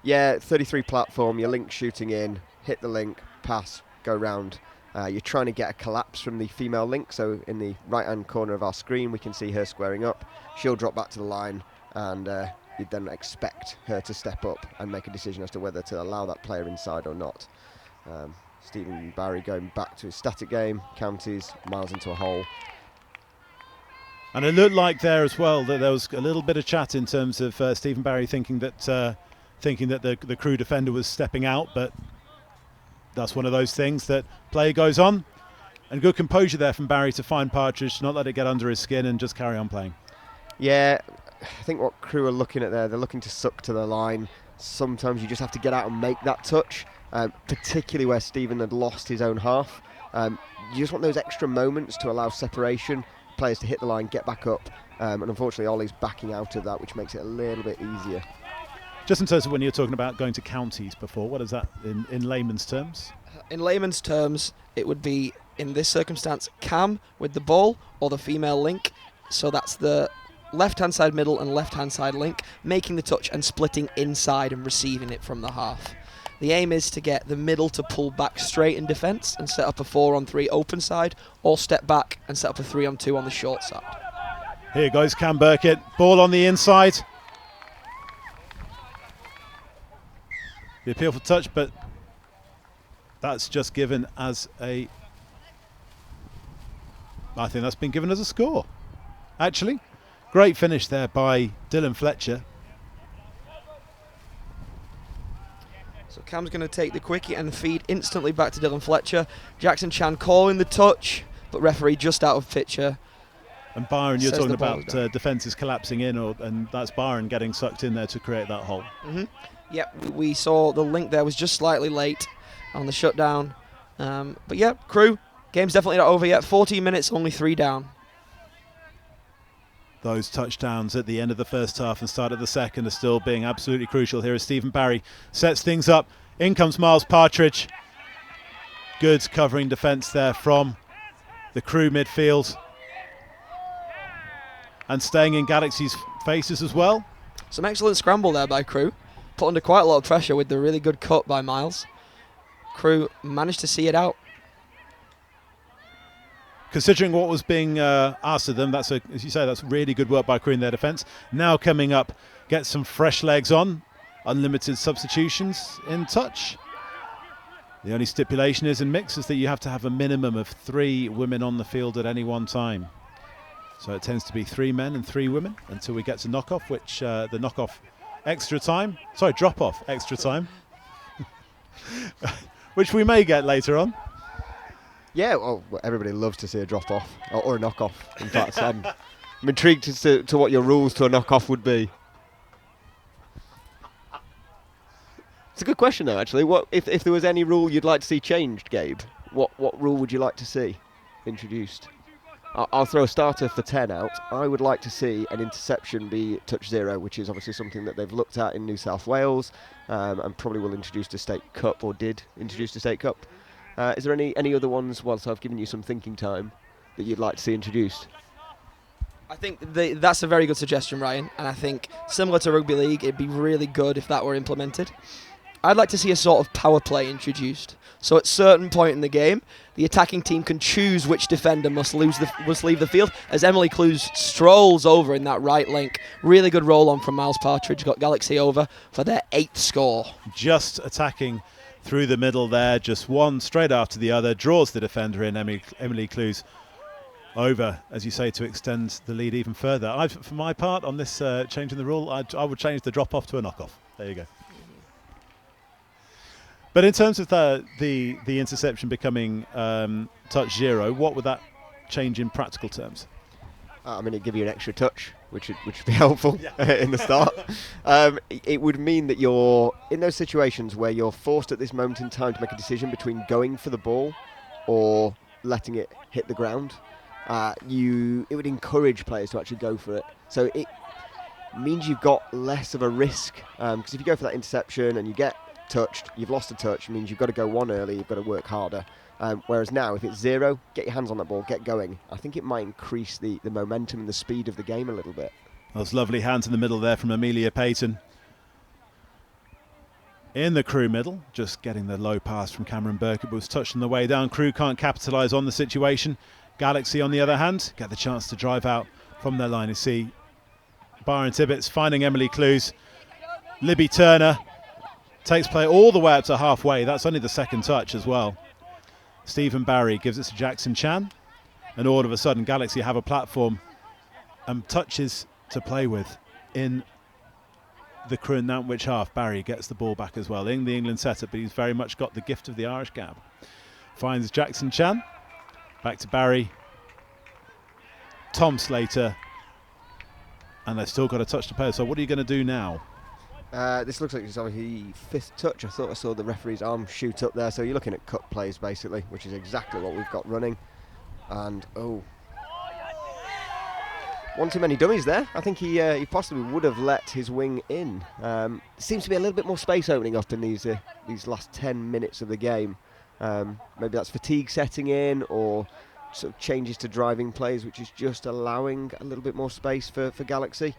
Yeah, 33 platform, your link shooting in, hit the link, pass, go round. You're trying to get a collapse from the female link, so in the right-hand corner of our screen we can see her squaring up. She'll drop back to the line, and you'd then expect her to step up and make a decision as to whether to allow that player inside or not. Stephen Barry going back to his static game, counties, Miles into a hole. And it looked like there as well that there was a little bit of chat in terms of Stephen Barry thinking that the Crewe defender was stepping out, but that's one of those things that play goes on. And good composure there from Barry to find Partridge, to not let it get under his skin and just carry on playing. Yeah, I think what Crewe are looking at there, they're looking to suck to the line. Sometimes you just have to get out and make that touch, particularly where Stephen had lost his own half. You just want those extra moments to allow separation, players to hit the line, get back up. And unfortunately, Ollie's backing out of that, which makes it a little bit easier. Just in terms of when you're talking about going to counties before, what is that in layman's terms? In layman's terms, it would be, in this circumstance, cam with the ball or the female link. So that's the left-hand side middle and left-hand side link, making the touch and splitting inside and receiving it from the half. The aim is to get the middle to pull back straight in defence and set up a 4-on-3 open side, or step back and set up a 3-on-2 on the short side. Here goes Cam Burkett, ball on the inside. The appeal for touch, but that's just given as a... I think that's been given as a score, actually. Great finish there by Dylan Fletcher. So Cam's going to take the quickie and feed instantly back to Dylan Fletcher. Jackson Chan calling the touch, but referee just out of picture. And Byron, you're Says talking the ball about is down. defences collapsing in, and that's Byron getting sucked in there to create that hole. Yep, we saw the link there was just slightly late on the shutdown. But yeah, Crewe, game's definitely not over yet. 14 minutes, only 3 down. Those touchdowns at the end of the first half and start of the second are still being absolutely crucial. Here is Stephen Barry, sets things up. In comes Miles Partridge. Good covering defence there from the Crewe midfield. And staying in Galaxy's faces as well. Some excellent scramble there by Crewe. Put under quite a lot of pressure with the really good cut by Miles. Crewe managed to see it out. Considering what was being asked of them, as you say, that's really good work by Crewe in their defence. Now coming up, get some fresh legs on. Unlimited substitutions in touch. The only stipulation is in mix is that you have to have a minimum of 3 women on the field at any one time. So it tends to be 3 men and 3 women until we get to knockoff, which the knockoff extra time, drop-off extra time, which we may get later on. Yeah, well, everybody loves to see a drop-off, or a knock-off. In fact, I'm intrigued as to what your rules to a knock-off would be. It's a good question, though, actually. What if there was any rule you'd like to see changed, Gabe? What rule would you like to see introduced? I'll throw a starter for 10 out. I would like to see an interception be touch 0, which is obviously something that they've looked at in New South Wales, and probably will introduce to State Cup, or did introduce to State Cup. Is there any other ones, whilst I've given you some thinking time, that you'd like to see introduced? I think that's a very good suggestion, Ryan, and I think similar to Rugby League, it'd be really good if that were implemented. I'd like to see a sort of power play introduced. So at a certain point in the game, the attacking team can choose which defender must leave the field, as Emily Clues strolls over in that right link. Really good roll on from Miles Partridge, got Galaxy over for their 8th score. Just attacking through the middle there, just one straight after the other, draws the defender in, Emily Clues over, as you say, to extend the lead even further. For my part, on this changing the rule, I would change the drop-off to a knock-off. There you go. But in terms of the interception becoming touch 0, what would that change in practical terms? I mean, it'd give you an extra touch, which would be helpful in the start. It would mean that you're in those situations where you're forced at this moment in time to make a decision between going for the ball or letting it hit the ground. It would encourage players to actually go for it. So it means you've got less of a risk, because if you go for that interception and you get touched, you've lost a touch, means you've got to go one early, you've got to work harder. Whereas now, if it's 0, get your hands on that ball, get going. I think it might increase the momentum and the speed of the game a little bit. Those lovely hands in the middle there from Amelia Payton. In the Crewe middle, just getting the low pass from Cameron Burkett, but was touched on the way down. Crewe can't capitalise on the situation. Galaxy, on the other hand, get the chance to drive out from their line. You see Byron Tibbetts finding Emily Clues. Libby Turner takes play all the way up to halfway. That's only the second touch as well. Stephen Barry gives it to Jackson Chan, and all of a sudden Galaxy have a platform and touches to play with in the Crewe and Nantwich half. Barry gets the ball back as well in the England setup, but he's very much got the gift of the Irish gab. Finds Jackson Chan, back to Barry, Tom Slater, and they've still got a touch to play. So what are you going to do now? This looks like it's obviously 5th touch. I thought I saw the referee's arm shoot up there. So you're looking at cut plays, basically, which is exactly what we've got running. And, one too many dummies there. I think he possibly would have let his wing in. Seems to be a little bit more space opening up in these last 10 minutes of the game. Maybe that's fatigue setting in, or sort of changes to driving plays, which is just allowing a little bit more space for Galaxy.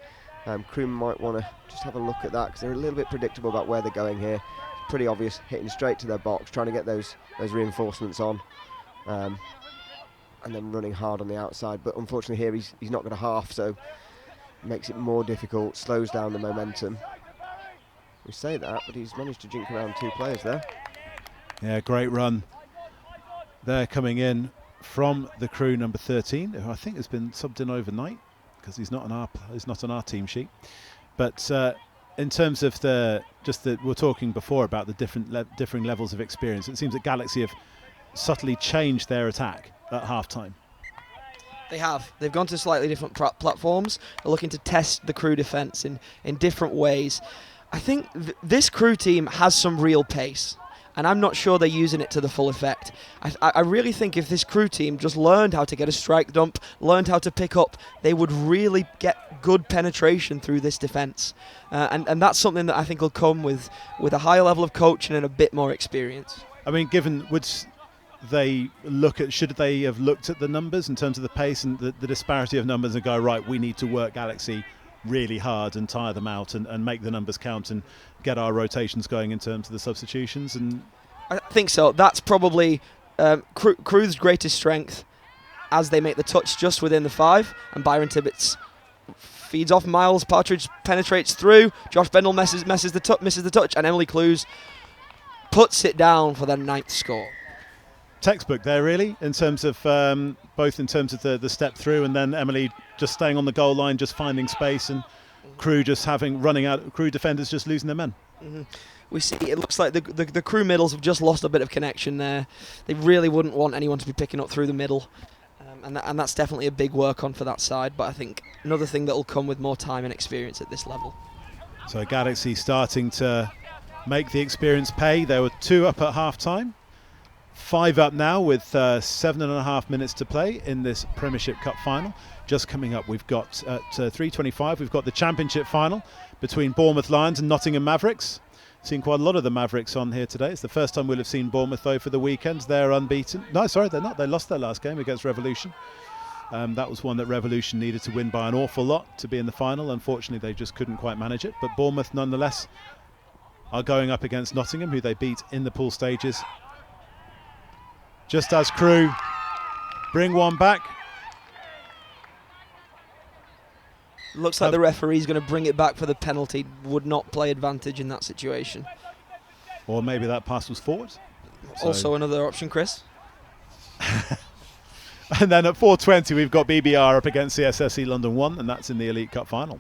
Crewe might want to just have a look at that, because they're a little bit predictable about where they're going here. It's pretty obvious, hitting straight to their box, trying to get those reinforcements on, and then running hard on the outside. But unfortunately here he's not going to half, so it makes it more difficult, slows down the momentum. We say that, but he's managed to jink around 2 players there. Yeah, great run. They're coming in from the Crewe number 13, who I think has been subbed in overnight, because he's not on our team sheet. But in terms of we're talking before about the differing levels of experience. It seems that Galaxy have subtly changed their attack at half-time. They have. They've gone to slightly different platforms. They're looking to test the Crewe defence in different ways. I think this Crewe team has some real pace, and I'm not sure they're using it to the full effect. I really think if this Crewe team just learned how to get a strike dump, learned how to pick up, they would really get good penetration through this defence. And that's something that I think will come with a higher level of coaching and a bit more experience. I mean, should they have looked at the numbers in terms of the pace and the disparity of numbers and go, right, we need to work Galaxy really hard and tire them out and make the numbers count and get our rotations going in terms of the substitutions? And I think so. That's probably Crewe's greatest strength, as they make the touch just within the 5, and Byron Tibbetts feeds off Miles. Partridge penetrates through. Josh Bendel misses the touch, and Emily Clues puts it down for their 9th score. Textbook there, really, in terms of both in terms of the step through, and then Emily just staying on the goal line, just finding space, and Crewe just running out. Crewe defenders just losing their men. Mm-hmm. We see it looks like the Crewe middles have just lost a bit of connection there. They really wouldn't want anyone to be picking up through the middle, and that's definitely a big work on for that side. But I think another thing that will come with more time and experience at this level. So Galaxy starting to make the experience pay. There were 2 up at half-time. 5 up now with 7.5 minutes to play in this Premiership Cup final. Just coming up, we've got at 3:25, we've got the Championship final between Bournemouth Lions and Nottingham Mavericks. Seen quite a lot of the Mavericks on here today. It's the first time we'll have seen Bournemouth though for the weekend. They're unbeaten. No, sorry, they're not. They lost their last game against Revolution. That was one that Revolution needed to win by an awful lot to be in the final. Unfortunately, they just couldn't quite manage it. But Bournemouth, nonetheless, are going up against Nottingham, who they beat in the pool stages. Just as Crewe bring one back. Looks like the referee's going to bring it back for the penalty. Would not play advantage in that situation. Or maybe that pass was forward. Also another option, Chris. And then at 4:20 we've got BBR up against CSSE London 1, and that's in the Elite Cup final.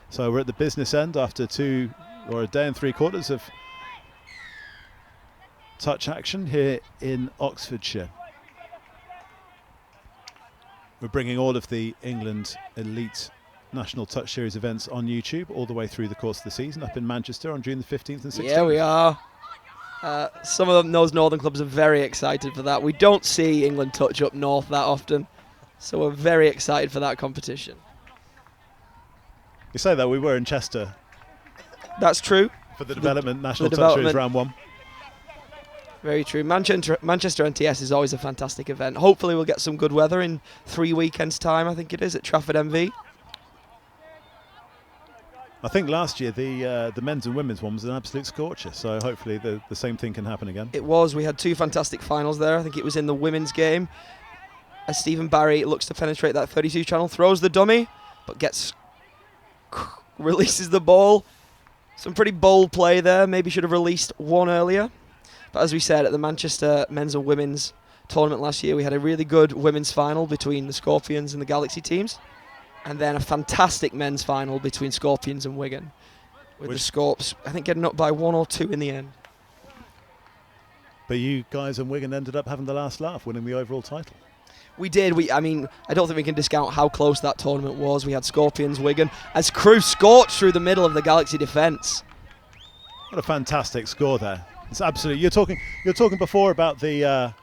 So we're at the business end after a day and 3/4 of touch action here in Oxfordshire. We're bringing all of the England Elite National Touch Series events on YouTube all the way through the course of the season, up in Manchester on June the 15th and 16th. Yeah, we are. Some of those northern clubs are very excited for that. We don't see England Touch up north that often, so we're very excited for that competition. You say that, we were in Chester. That's true. For the Development National Touch Series Round 1. Very true. Manchester NTS is always a fantastic event. Hopefully we'll get some good weather in 3 weekends' time, I think it is, at Trafford MV. I think last year the men's and women's one was an absolute scorcher, so hopefully the same thing can happen again. It was. We had 2 fantastic finals there. I think it was in the women's game, as Stephen Barry looks to penetrate that 32 channel, throws the dummy, but releases the ball. Some pretty bold play there. Maybe should have released one earlier. But as we said, at the Manchester men's and women's tournament last year, we had a really good women's final between the Scorpions and the Galaxy teams. And then a fantastic men's final between Scorpions and Wigan, with the Scorps, I think, getting up by 1 or 2 in the end. But you guys and Wigan ended up having the last laugh, winning the overall title. We did. I don't think we can discount how close that tournament was. We had Scorpions, Wigan, as Crewe scorched through the middle of the Galaxy defence. What a fantastic score there! It's absolutely. You're talking before about the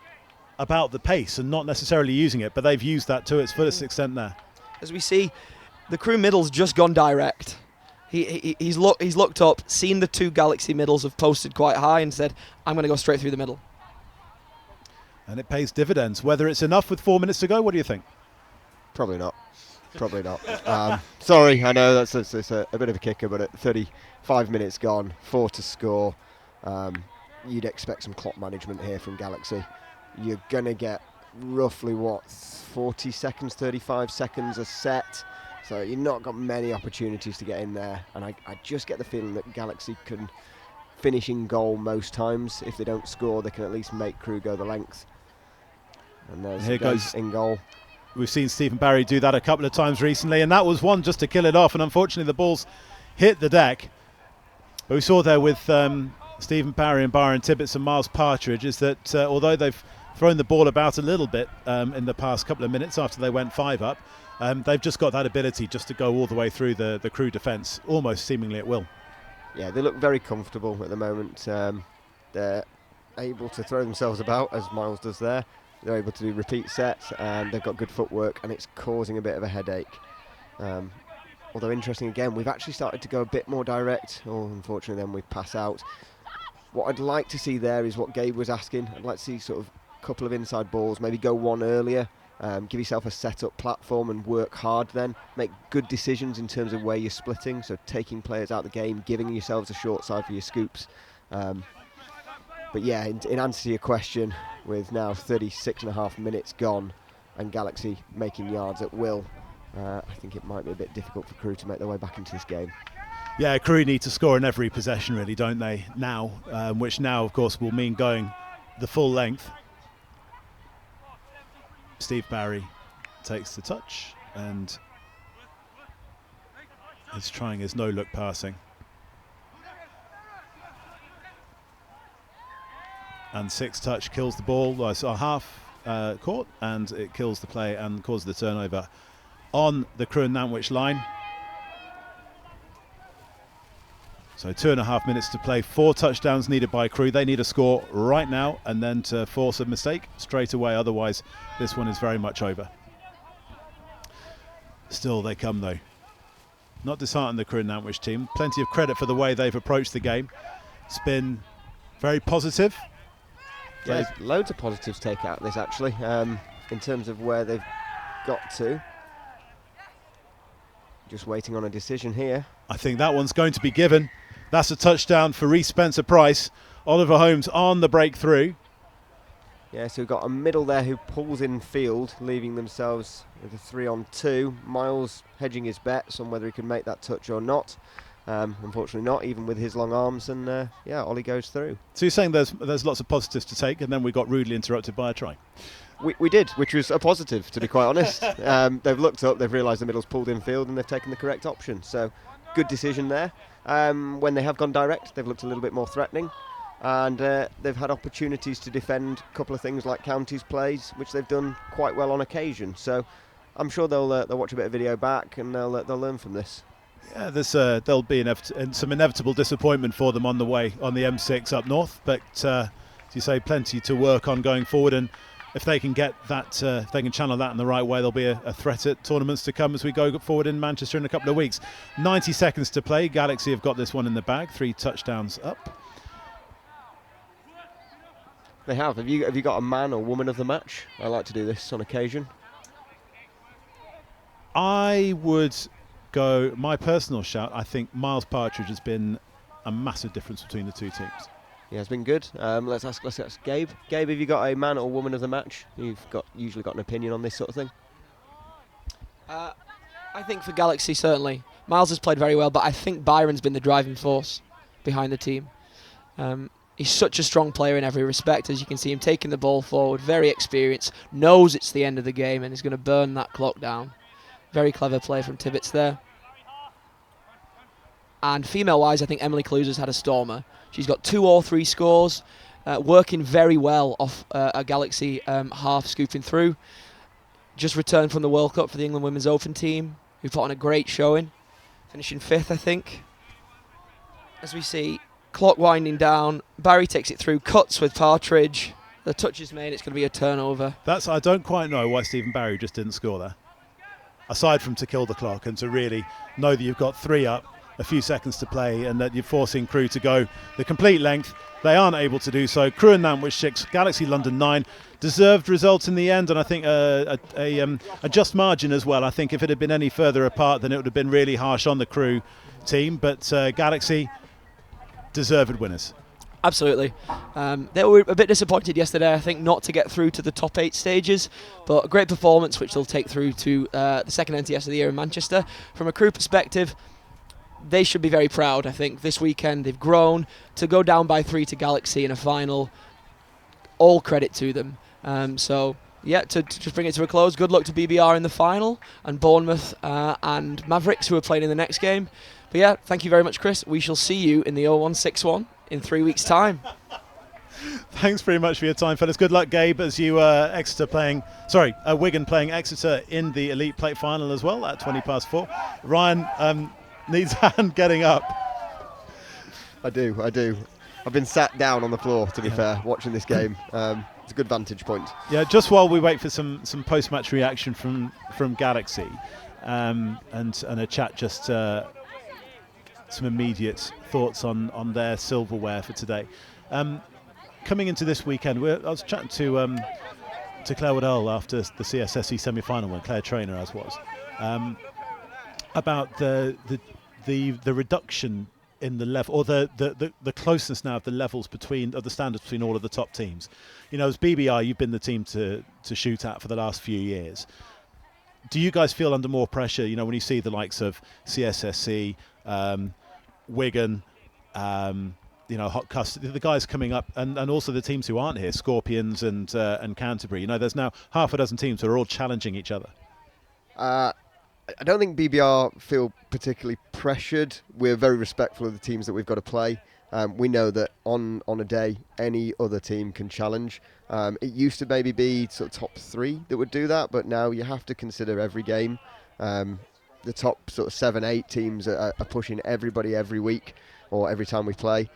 pace and not necessarily using it, but they've used that to its fullest extent there. As we see, The Crewe middle's just gone direct. He's looked up, seen the 2 Galaxy middles have posted quite high and said, I'm going to go straight through the middle. And it pays dividends. Whether it's enough with 4 minutes to go, what do you think? Probably not. Probably not. Sorry, I know that's a bit of a kicker, but at 35 minutes gone, 4 to score, you'd expect some clock management here from Galaxy. You're going to get roughly, 40 seconds, 35 seconds a set. So you've not got many opportunities to get in there. And I just get the feeling that Galaxy can finish in goal most times. If they don't score, they can at least make Crewe go the length. And there's Here goes in goal. We've seen Stephen Barry do that a couple of times recently, and that was one just to kill it off, and unfortunately the ball's hit the deck. But we saw there with Stephen Barry and Byron Tibbetts and Miles Partridge is that although they've thrown the ball about a little bit in the past couple of minutes after they went 5 up, they've just got that ability just to go all the way through the Crewe defence, almost seemingly at will. Yeah, they look very comfortable at the moment. They're able to throw themselves about, as Miles does there. They're able to do repeat sets, and they've got good footwork, and it's causing a bit of a headache. Although interesting again, we've actually started to go a bit more direct. Unfortunately then we pass out. What I'd like to see there is what Gabe was asking. I'd like to see sort of a couple of inside balls, maybe go one earlier, give yourself a set-up platform and work hard then. Make good decisions in terms of where you're splitting, so taking players out of the game, giving yourselves a short side for your scoops. But yeah, in answer to your question, with now 36.5 minutes gone and Galaxy making yards at will, I think it might be a bit difficult for Crewe to make their way back into this game. Yeah, Crewe need to score in every possession really, don't they, now, which now of course will mean going the full length. Steve Barry takes the touch and is trying his no-look passing. And 6 touch kills the ball, half court, and it kills the play and causes the turnover on the Crewe and Nantwich line. So 2.5 minutes to play, 4 touchdowns needed by Crewe. They need a score right now and then to force a mistake straight away, otherwise this one is very much over. Still they come though. Not disheartened, the Crewe and Nantwich team. Plenty of credit for the way they've approached the game. It's been very positive. Yeah, there's loads of positives to take out of this actually, in terms of where they've got to. Just waiting on a decision here. I think that one's going to be given. That's a touchdown for Reece Spencer-Price. Oliver Holmes on the breakthrough. Yeah, so we've got a middle there who pulls in field, leaving themselves with a 3-on-2. Miles hedging his bets on whether he can make that touch or not. Unfortunately not, even with his long arms, and yeah, Ollie goes through. So you're saying there's lots of positives to take, and then we got rudely interrupted by a try? We did, which was a positive, to be quite honest. They've looked up, they've realised the middle's pulled in field, and they've taken the correct option. So, good decision there. When they have gone direct, they've looked a little bit more threatening, and they've had opportunities to defend a couple of things like County's plays, which they've done quite well on occasion. So, I'm sure they'll watch a bit of video back, and they'll learn from this. Yeah, there'll be some inevitable disappointment for them on the way on the M6 up north, but as you say, plenty to work on going forward, and if they can get that, if they can channel that in the right way, there'll be a threat at tournaments to come as we go forward in Manchester in a couple of weeks. 90 seconds to play. Galaxy have got this one in the bag. 3 touchdowns up. They have. Have you got a man or woman of the match? I like to do this on occasion. I would go, my personal shout, I think Miles Partridge has been a massive difference between the two teams. Yeah, it's been good. Let's ask Gabe. Gabe, have you got a man or woman of the match? You've usually got an opinion on this sort of thing. I think for Galaxy, certainly. Miles has played very well, but I think Byron's been the driving force behind the team. He's such a strong player in every respect, as you can see him taking the ball forward, very experienced, knows it's the end of the game and is going to burn that clock down. Very clever play from Tibbetts there. And female-wise, I think Emily Clouser's had a stormer. She's got 2 or 3 scores, working very well off a Galaxy half scooping through. Just returned from the World Cup for the England Women's Open team, who put on a great showing, finishing 5th, I think. As we see, clock winding down, Barry takes it through, cuts with Partridge. The touch is made, it's going to be a turnover. I don't quite know why Stephen Barry just didn't score there. aside from to kill the clock and to really know that you've got 3 up, a few seconds to play, and that you're forcing Crewe to go the complete length. They aren't able to do so. Crewe and Nantwich 6, Galaxy London 9. Deserved results in the end, and I think a just margin as well. I think if it had been any further apart, then it would have been really harsh on the Crewe team. But Galaxy, deserved winners. Absolutely. They were a bit disappointed yesterday, I think, not to get through to the top 8 stages, but a great performance which they'll take through to the second NTS of the year in Manchester. From a Crewe perspective, they should be very proud. I think this weekend they've grown to go down by 3 to Galaxy in a final. All credit to them. So yeah, to just bring it to a close, good luck to BBR in the final, and Bournemouth and Mavericks, who are playing in the next game. But yeah, thank you very much, Chris. We shall see you in the 0161 in 3 weeks' time. Thanks very much for your time, fellas. Good luck, Gabe, as you Wigan playing Exeter in the Elite Plate final as well at 4:20. Ryan needs a hand getting up. I do. I've been sat down on the floor, to be fair, watching this game. It's a good vantage point. Yeah, just while we wait for some post-match reaction from Galaxy, and a chat, just some immediate thoughts on their silverware for today. Coming into this weekend, I was chatting to Claire Waddell after the CSSE semi-final, when Claire Traynor as was, about the reduction in the level, or the closeness now of the levels of the standards between all of the top teams. You know, as BBR, you've been the team to shoot at for the last few years. Do you guys feel under more pressure, you know, when you see the likes of CSSC, Wigan, Hot Custard, the guys coming up, and also the teams who aren't here, Scorpions and Canterbury? You know, there's now half a dozen teams who are all challenging each other. I don't think BBR feel particularly pressured. We're very respectful of the teams that we've got to play. We know that on a day, any other team can challenge. It used to maybe be sort of top 3 that would do that, but now you have to consider every game. The top sort of 7, 8 teams are pushing everybody every week or every time we play.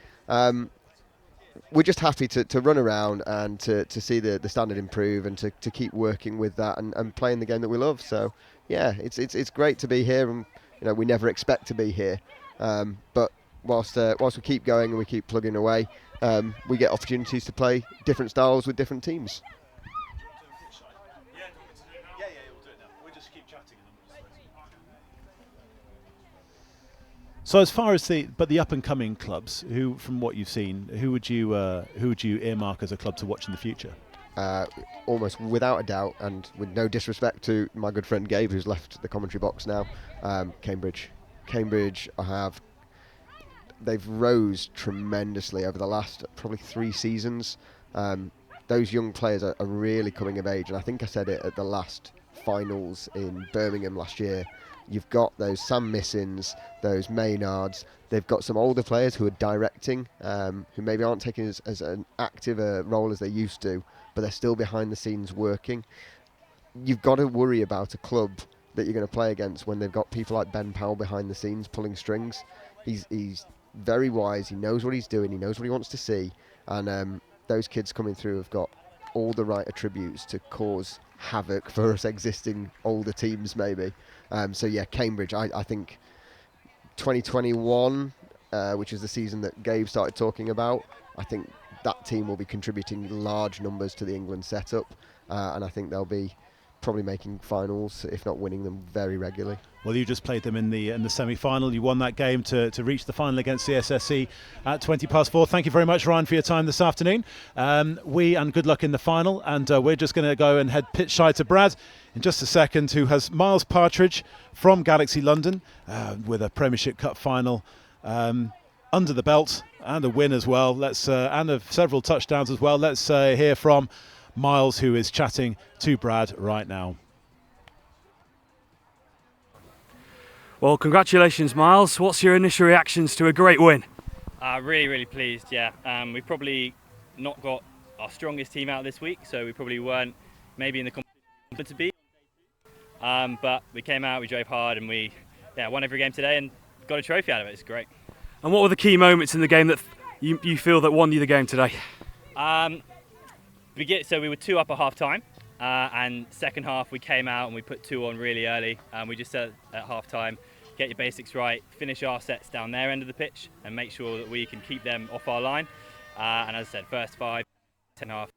We're just happy to run around and to see the standard improve, and to keep working with that and playing the game that we love. So yeah, it's great to be here, and you know, we never expect to be here, but whilst we keep going and we keep plugging away, we get opportunities to play different styles with different teams. So as far as the up and coming clubs, who, from what you've seen, who would you earmark as a club to watch in the future? Almost without a doubt, and with no disrespect to my good friend Gabe, who's left the commentary box now, Cambridge. They've rose tremendously over the last probably 3 seasons. Those young players are really coming of age, and I think I said it at the last finals in Birmingham last year. You've got those Sam Missins, those Maynards. They've got some older players who are directing, who maybe aren't taking as an active a role as they used to, but they're still behind the scenes working. You've got to worry about a club that you're going to play against when they've got people like Ben Powell behind the scenes pulling strings. He's very wise. He knows what he's doing. He knows what he wants to see. And those kids coming through have got all the right attributes to cause havoc for us existing older teams, maybe. So yeah, Cambridge, I think 2021, which is the season that Gabe started talking about, I think that team will be contributing large numbers to the England setup, and I think they'll be probably making finals, if not winning them very regularly. Well, you just played them in the semi-final. You won that game to reach the final against CSSC at 4:20. Thank you very much, Ryan, for your time this afternoon. And good luck in the final. And we're just going to go and head pitch side to Brad in just a second, who has Miles Partridge from Galaxy London with a Premiership Cup final under the belt, and a win as well. And several touchdowns as well. Let's hear from Miles, who is chatting to Brad right now. Well, congratulations, Miles. What's your initial reactions to a great win? Really, really pleased, yeah. We've probably not got our strongest team out this week, so we probably weren't maybe in the competition to be. But we came out, we drove hard, and we won every game today and got a trophy out of it. It's great. And what were the key moments in the game that you feel that won you the game today? So we were 2 up at half time, and second half we came out and we put 2 on really early. We just said at half time, get your basics right, finish our sets down their end of the pitch and make sure that we can keep them off our line. And as I said, first 5, 10 half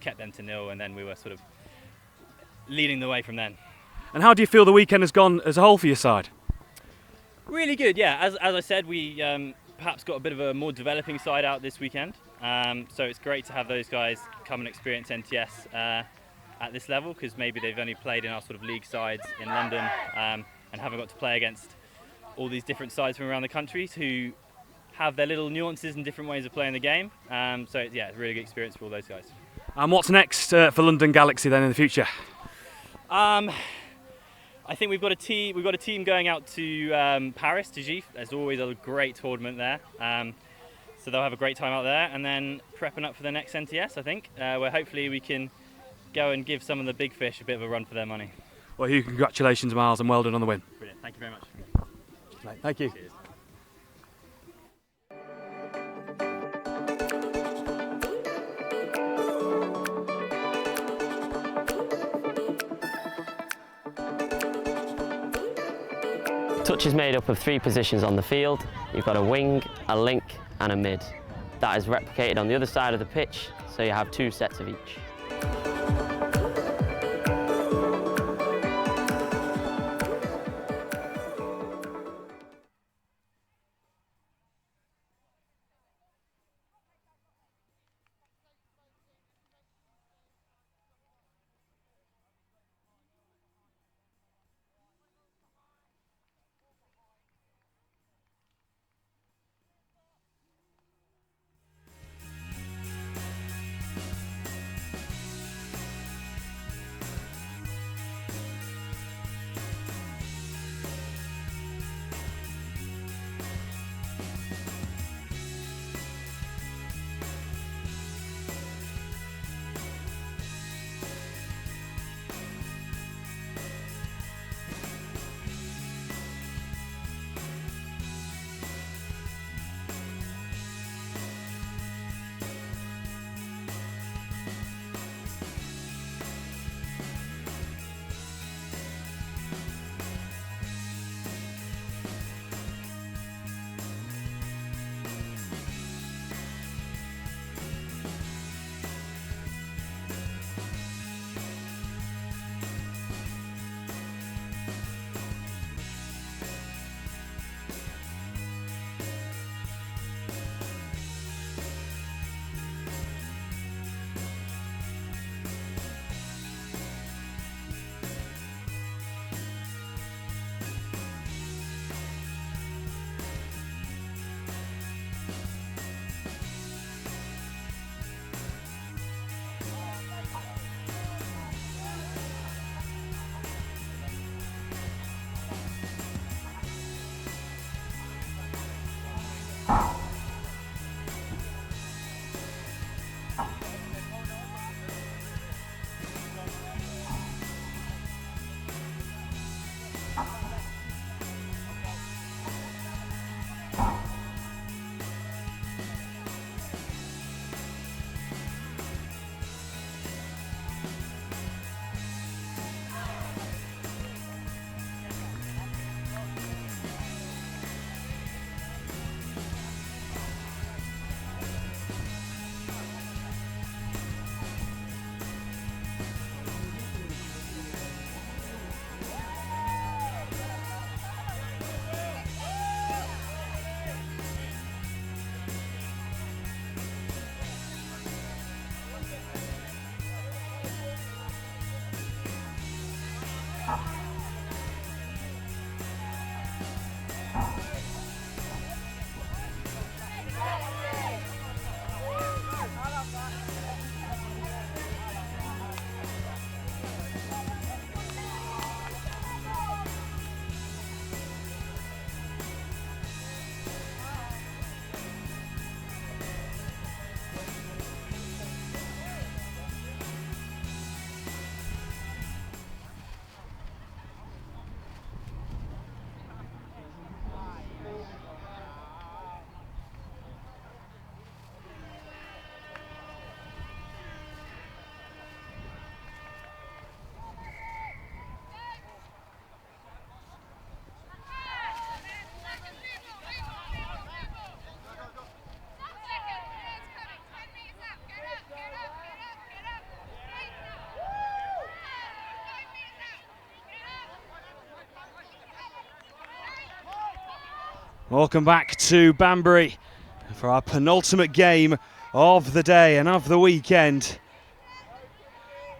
kept them to 0, and then we were sort of leading the way from then. And how do you feel the weekend has gone as a whole for your side? Really good, yeah. As I said, we perhaps got a bit of a more developing side out this weekend. So it's great to have those guys come and experience NTS at this level, because maybe they've only played in our sort of league sides in London and haven't got to play against all these different sides from around the country who have their little nuances and different ways of playing the game. So yeah, it's a really good experience for all those guys. And what's next for London Galaxy then in the future? I think we've got a team going out to Paris, to Gif. There's always a great tournament there. So they'll have a great time out there, and then prepping up for the next NTS, I think, where hopefully we can go and give some of the big fish a bit of a run for their money. Well, Hugh, congratulations, Miles, and well done on the win. Brilliant. Thank you very much. Thank you. Cheers. Touch is made up of 3 positions on the field. You've got a wing, a link and a mid. That is replicated on the other side of the pitch, so you have 2 sets of each. Welcome back to Banbury for our penultimate game of the day and of the weekend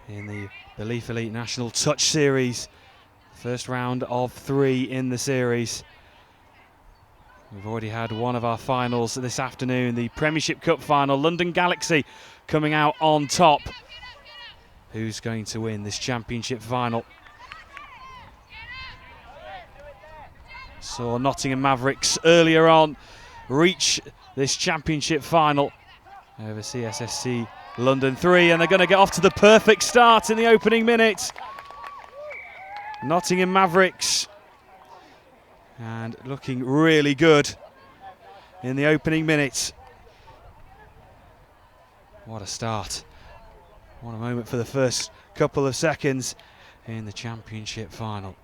in the Belief Elite National Touch Series. First round of 3 in the series. We've already had one of our finals this afternoon, the Premiership Cup final, London Galaxy coming out on top. Who's going to win this championship final? Saw Nottingham Mavericks earlier on reach this championship final over CSSC London 3, and they're going to get off to the perfect start in the opening minute. Nottingham Mavericks, and looking really good in the opening minute. What a start. What a moment for the first couple of seconds in the championship final.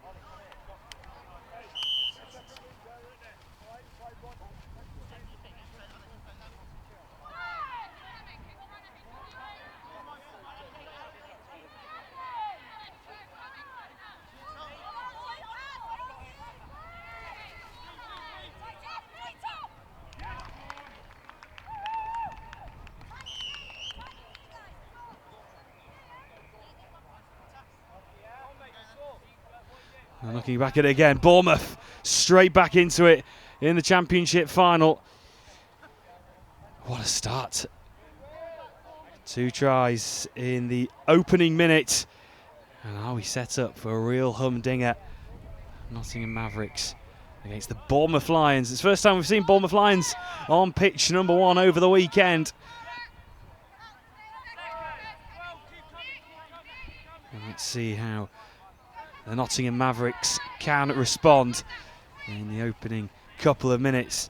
And looking back at it again, Bournemouth straight back into it in the championship final. What a start. 2 tries in the opening minute. And are we set up for a real humdinger? Nottingham Mavericks against the Bournemouth Lions. It's the first time we've seen Bournemouth Lions on pitch number 1 over the weekend. And let's see how the Nottingham Mavericks can respond in the opening couple of minutes.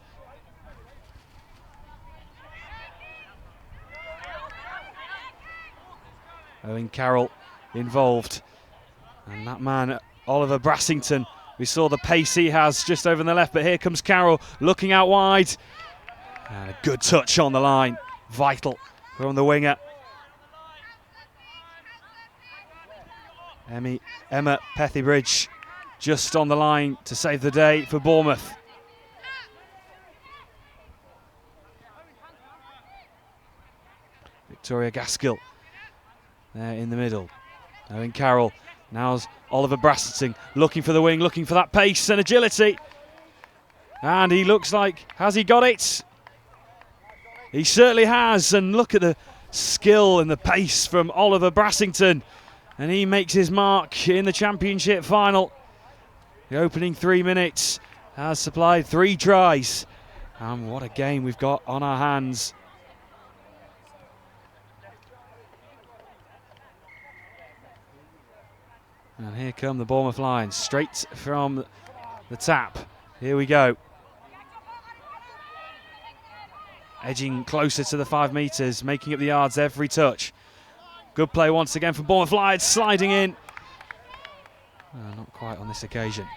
Owen Carroll involved, and that man Oliver Brassington, we saw the pace he has just over on the left, but here comes Carroll looking out wide, and a good touch on the line, vital from the winger. Emma Pethybridge just on the line to save the day for Bournemouth. Victoria Gaskill there in the middle. Owen Carroll, now's Oliver Brassington looking for the wing, looking for that pace and agility. And he looks like, has he got it? He certainly has, and look at the skill and the pace from Oliver Brassington. And he makes his mark in the championship final. The opening 3 minutes has supplied 3 tries. And what a game we've got on our hands. And here come the Bournemouth Lions, straight from the tap. Here we go. Edging closer to the 5 metres, making up the yards every touch. Good play once again from Bournemouth Lions, sliding in. Not quite on this occasion.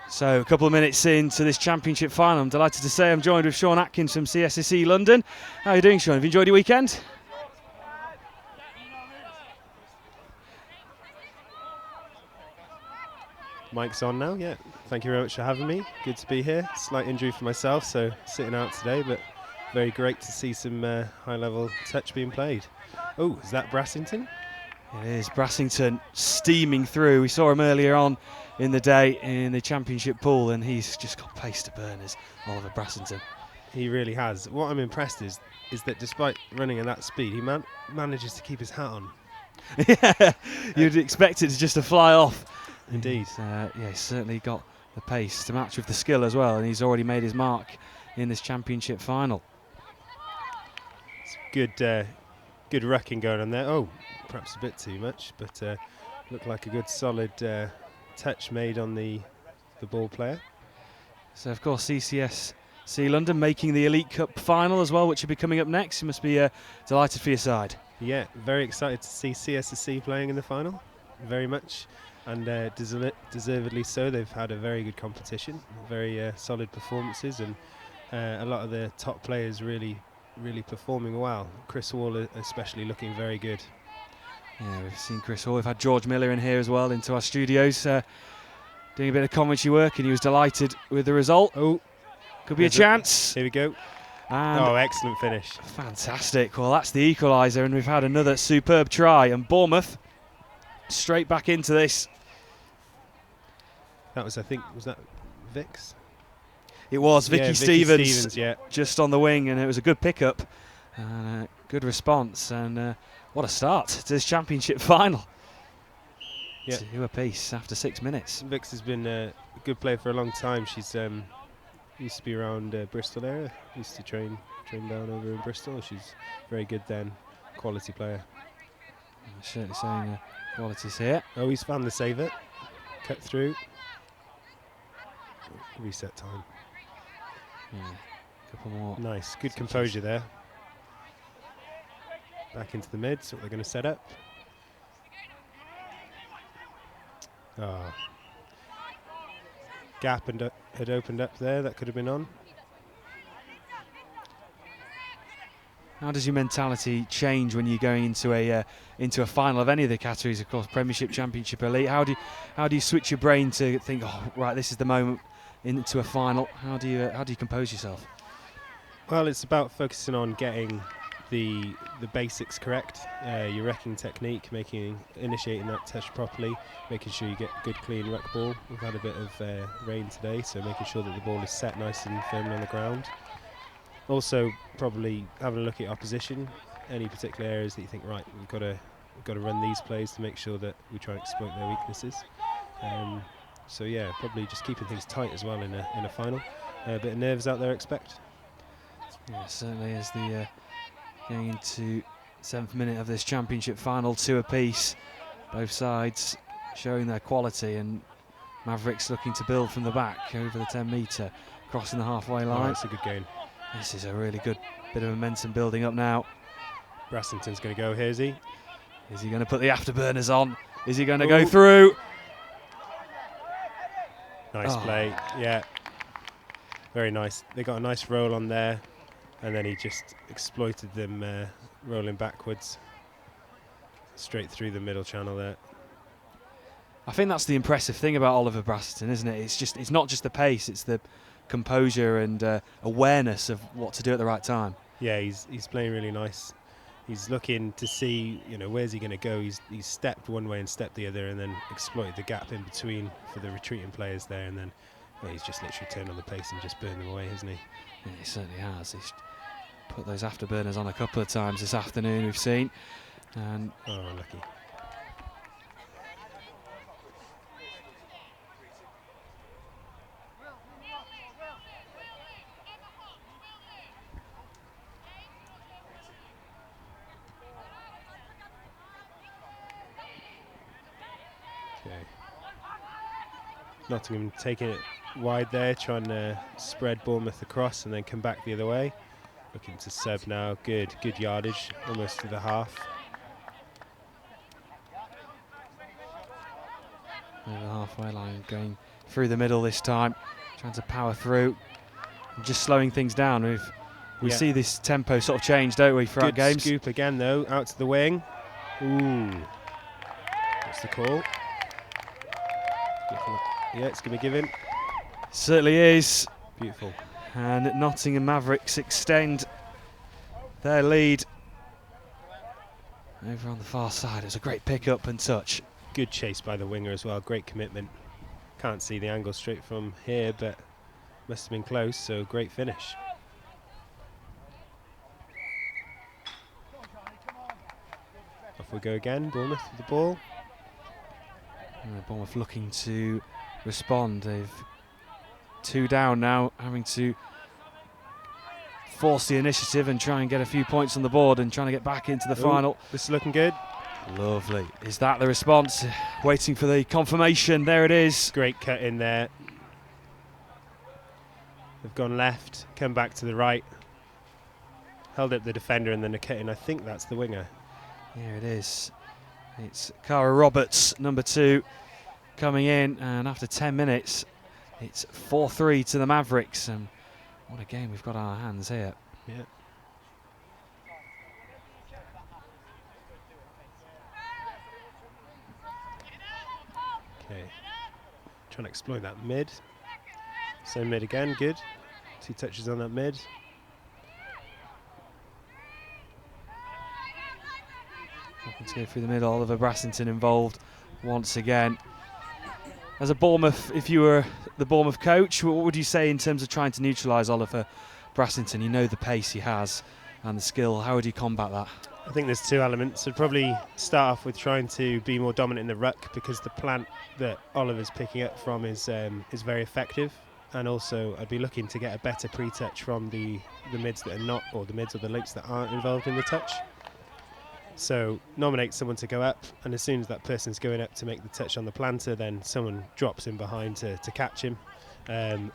So a couple of minutes into this championship final, I'm delighted to say I'm joined with Sean Atkins from CSSC London. How are you doing, Sean? Have you enjoyed your weekend? Mic's on now, yeah. Thank you very much for having me. Good to be here. Slight injury for myself, so sitting out today, but very great to see some high-level touch being played. Oh, is that Brassington? It is Brassington steaming through. We saw him earlier on in the day in the championship pool, and he's just got pace to burn as Oliver Brassington. He really has. What I'm impressed is that despite running at that speed, he manages to keep his hat on. Yeah, you'd expect it just to fly off. Indeed. Yeah, he's certainly got the pace to match with the skill as well, and he's already made his mark in this championship final. It's good wrecking going on there. Oh, perhaps a bit too much, but looked like a good solid touch made on the ball player. So of course CSSC See London making the Elite Cup final as well, which will be coming up next. You must be delighted for your side. Yeah, very excited to see CSSC playing in the final, very much, and deservedly so. They've had a very good competition, very solid performances, and a lot of the top players really performing well. Chris Wall especially looking very good. Yeah, we've seen Chris Hall. We've had George Miller in here as well into our studios doing a bit of commentary work, and he was delighted with the result. Oh, could be a chance. Here we go. And oh, excellent finish. Fantastic. Well, that's the equaliser, and we've had another superb try, and Bournemouth straight back into this. That was, I think, was that Vix? It was Vicky Stevens, yeah, just on the wing, and it was a good pickup and a good response, and what a start to this championship final. Yeah, 2 apiece after 6 minutes. Vix has been a good player for a long time. She's used to be around Bristol area. Used to train down over in Bristol. She's very good then, quality player. Certainly saying qualities here. Oh, he's found the saver, cut through. Reset time. Yeah, couple more. Nice, good composure there. Back into the mid, so what they're going to set up. Oh. Gap had opened up there, that could have been on. How does your mentality change when you're going into a final of any of the categories, of course, Premiership, Championship, Elite? How do you switch your brain to think, oh, right, this is the moment into a final? How do you compose yourself? Well, it's about focusing on getting the basics correct, your wrecking technique, initiating that touch properly, making sure you get good clean ruck ball. We've had a bit of rain today, so making sure that the ball is set nice and firmly on the ground. Also, probably having a look at opposition, any particular areas that you think, right, we've got to run these plays to make sure that we try and exploit their weaknesses. So yeah, probably just keeping things tight as well in a final. A bit of nerves out there, expect. Yeah, certainly as the going into 7th minute of this championship final, 2 apiece, both sides showing their quality, and Mavericks looking to build from the back over the 10 metre, crossing the halfway line. Oh, it's a good game. This is a really good bit of momentum building up now. Brassington's going to go here, is he? Is he going to put the afterburners on? Is he going to go through? Nice play, yeah. Very nice. They got a nice roll on there, and then he just exploited them rolling backwards. Straight through the middle channel there. I think that's the impressive thing about Oliver Brassington, isn't it? It's not just the pace, it's the composure and awareness of what to do at the right time. Yeah, he's playing really nice. He's looking to see, where's he going to go. He's stepped one way and stepped the other, and then exploited the gap in between for the retreating players there, and then he's just literally turned on the pace and just burned them away, hasn't he? Yeah, he certainly has. He's put those afterburners on a couple of times this afternoon, we've seen. And lucky. Nottingham taking it wide there, trying to spread Bournemouth across and then come back the other way. Looking to sub now, good yardage, almost to the half. Over the halfway line, going through the middle this time, trying to power through, and just slowing things down. We see this tempo sort of change, don't we, throughout games? Good scoop again though, out to the wing. Ooh, what's the call? Yeah, it's going to be given. Certainly is. Beautiful. And Nottingham Mavericks extend their lead over on the far side. It was a great pick-up and touch. Good chase by the winger as well, great commitment. Can't see the angle straight from here, but must have been close, so great finish. Off we go again, Bournemouth with the ball. Bournemouth looking to respond. They've 2 down now, having to force the initiative and try and get a few points on the board and trying to get back into the final. This is looking good. Lovely. Is that the response? Waiting for the confirmation. There it is. Great cut in there. They've gone left, come back to the right, held up the defender and then a cut in. I think that's the winger. Here it is. It's Cara Roberts, number 2, coming in, and after 10 minutes, it's 4-3 to the Mavericks. And what a game we've got on our hands here. Yeah. Okay. Trying to exploit that mid. Same mid again, good. 2 touches on that mid. Looking to go through the middle. Oliver Brassington involved once again. As a Bournemouth, if you were the Bournemouth coach, what would you say in terms of trying to neutralise Oliver Brassington? You know the pace he has and the skill. How would you combat that? I think there's 2 elements. I'd probably start off with trying to be more dominant in the ruck, because the plant that Oliver's picking up from is very effective. And also I'd be looking to get a better pre-touch from the mids that are not, or the mids or the links that aren't involved in the touch. So nominate someone to go up, and as soon as that person's going up to make the touch on the planter, then someone drops in behind to catch him, and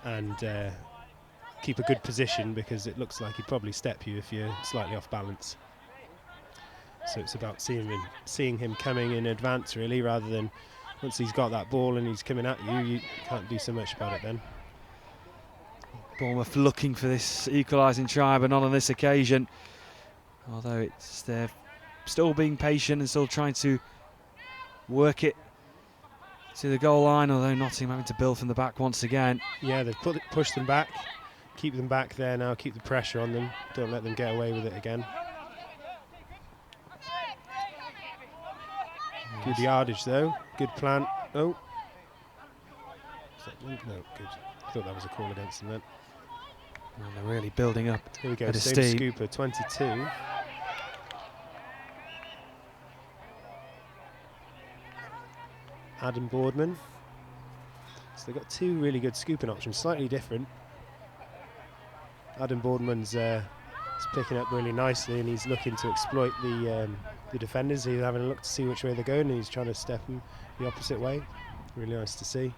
keep a good position, because it looks like he'd probably step you if you're slightly off balance. So it's about seeing him coming in advance, really, rather than once he's got that ball and he's coming at you, you can't do so much about it then. Bournemouth looking for this equalising try, but not on this occasion. Although they're still being patient and still trying to work it to the goal line, although Nottingham having to build from the back once again. Yeah, they've pushed them back, keep them back there now, keep the pressure on them, don't let them get away with it again. Good yardage though, good plant. Oh, no, good. I thought that was a call against them then. And they're really building up. Here we go, at a same steam. Scooper, 22. Adam Boardman. So they've got 2 really good scooping options, slightly different. Adam Boardman's is picking up really nicely, and he's looking to exploit the defenders. He's having a look to see which way they're going, and he's trying to step them the opposite way. Really nice to see.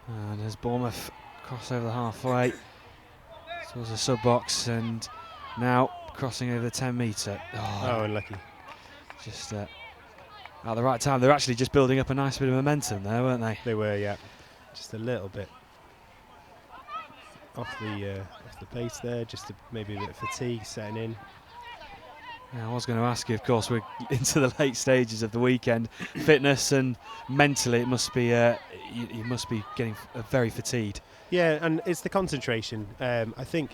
And as Bournemouth cross over the halfway towards the sub-box, and now crossing over the 10 metre. Oh, unlucky. Just at the right time. They're actually just building up a nice bit of momentum there, weren't they? They were, yeah. Just a little bit off the pace there, just maybe a bit of fatigue setting in. Yeah, I was going to ask you, of course, we're into the late stages of the weekend. Fitness and mentally, it must be you must be getting very fatigued. Yeah, and it's the concentration. I think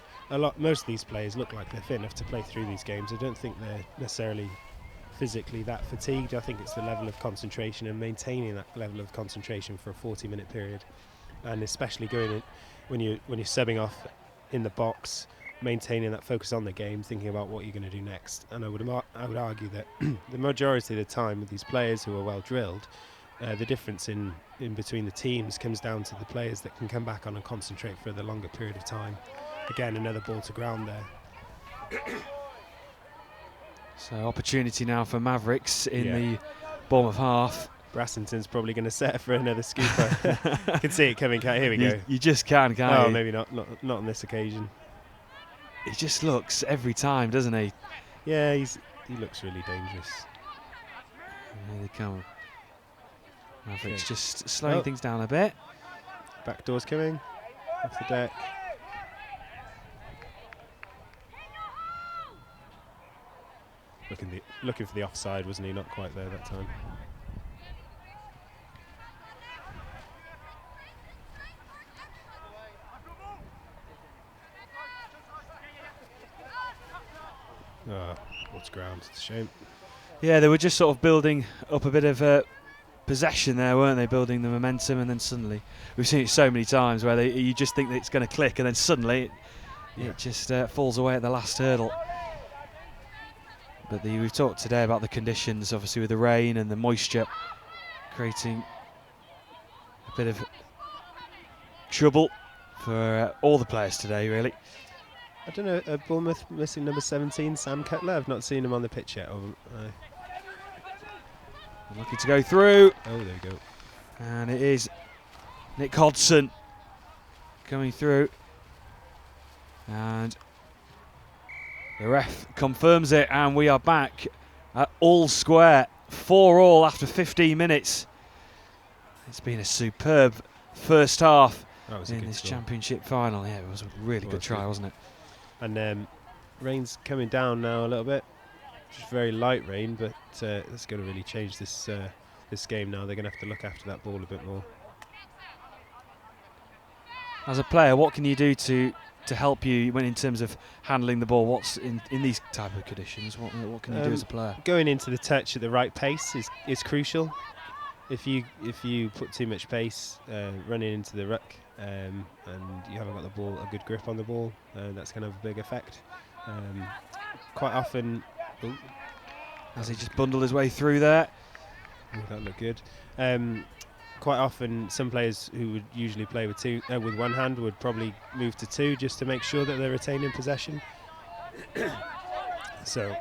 most of these players look like they're fit enough to play through these games. I don't think they're necessarily physically that fatigued. I think it's the level of concentration and maintaining that level of concentration for a 40-minute period, and especially going in when you're subbing off in the box, maintaining that focus on the game, thinking about what you're going to do next. And I would argue that the majority of the time with these players who are well drilled, the difference in between the teams comes down to the players that can come back on and concentrate for the longer period of time. Again, another ball to ground there. So opportunity now for Mavericks in the Bournemouth half. Brassington's probably going to set for another scooper. I can see it coming. Here we go. You just can't you? Oh, maybe not on this occasion. He just looks every time, doesn't he? Yeah, he looks really dangerous. Here they come. Mavericks just slowing things down a bit. Back door's coming off the deck. Looking for the offside, wasn't he? Not quite there that time. What's ground? It's a shame. Yeah, they were just sort of building up a bit of possession there, weren't they? Building the momentum, and then suddenly, we've seen it so many times where you just think that it's going to click, and then suddenly it just falls away at the last hurdle. But we've talked today about the conditions, obviously with the rain and the moisture, creating a bit of trouble for all the players today, really. I don't know, Bournemouth missing number 17, Sam Cutler. I've not seen him on the pitch yet. Lucky to go through. Oh, there you go. And it is Nick Hodson coming through. And the ref confirms it, and we are back at all square. 4-all after 15 minutes. It's been a superb first half in this championship final. Yeah, it was a really good try, wasn't it? And rain's coming down now a little bit. Just very light rain, but that's going to really change this this game now. They're going to have to look after that ball a bit more. As a player, what can you do to help you when in terms of handling the ball? What's in these type of conditions? What can you do as a player? Going into the touch at the right pace is crucial. If you put too much pace running into the ruck and you haven't got the ball, a good grip on the ball, that's going to have a big effect. Quite often, as he just bundled his way through there. That looked good. Quite often, some players who would usually play with one hand would probably move to two just to make sure that they're retaining possession. So,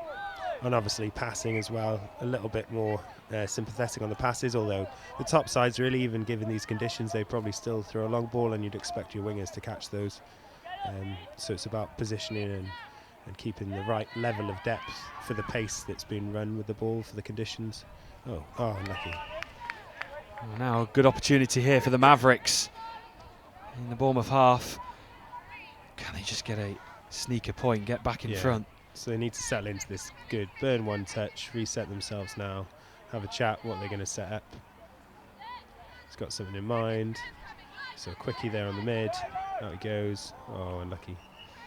and obviously passing as well, a little bit more sympathetic on the passes, although the top sides really, even given these conditions, they probably still throw a long ball and you'd expect your wingers to catch those. So it's about positioning and keeping the right level of depth for the pace that's been run with the ball for the conditions. Oh, unlucky. Well, now a good opportunity here for the Mavericks in the Bournemouth half. Can they just get a sneaker point, get back in front? So they need to settle into this good, burn one touch, reset themselves now, have a chat what they're going to set up. He's got something in mind. So a quickie there on the mid, out he goes. Oh, unlucky.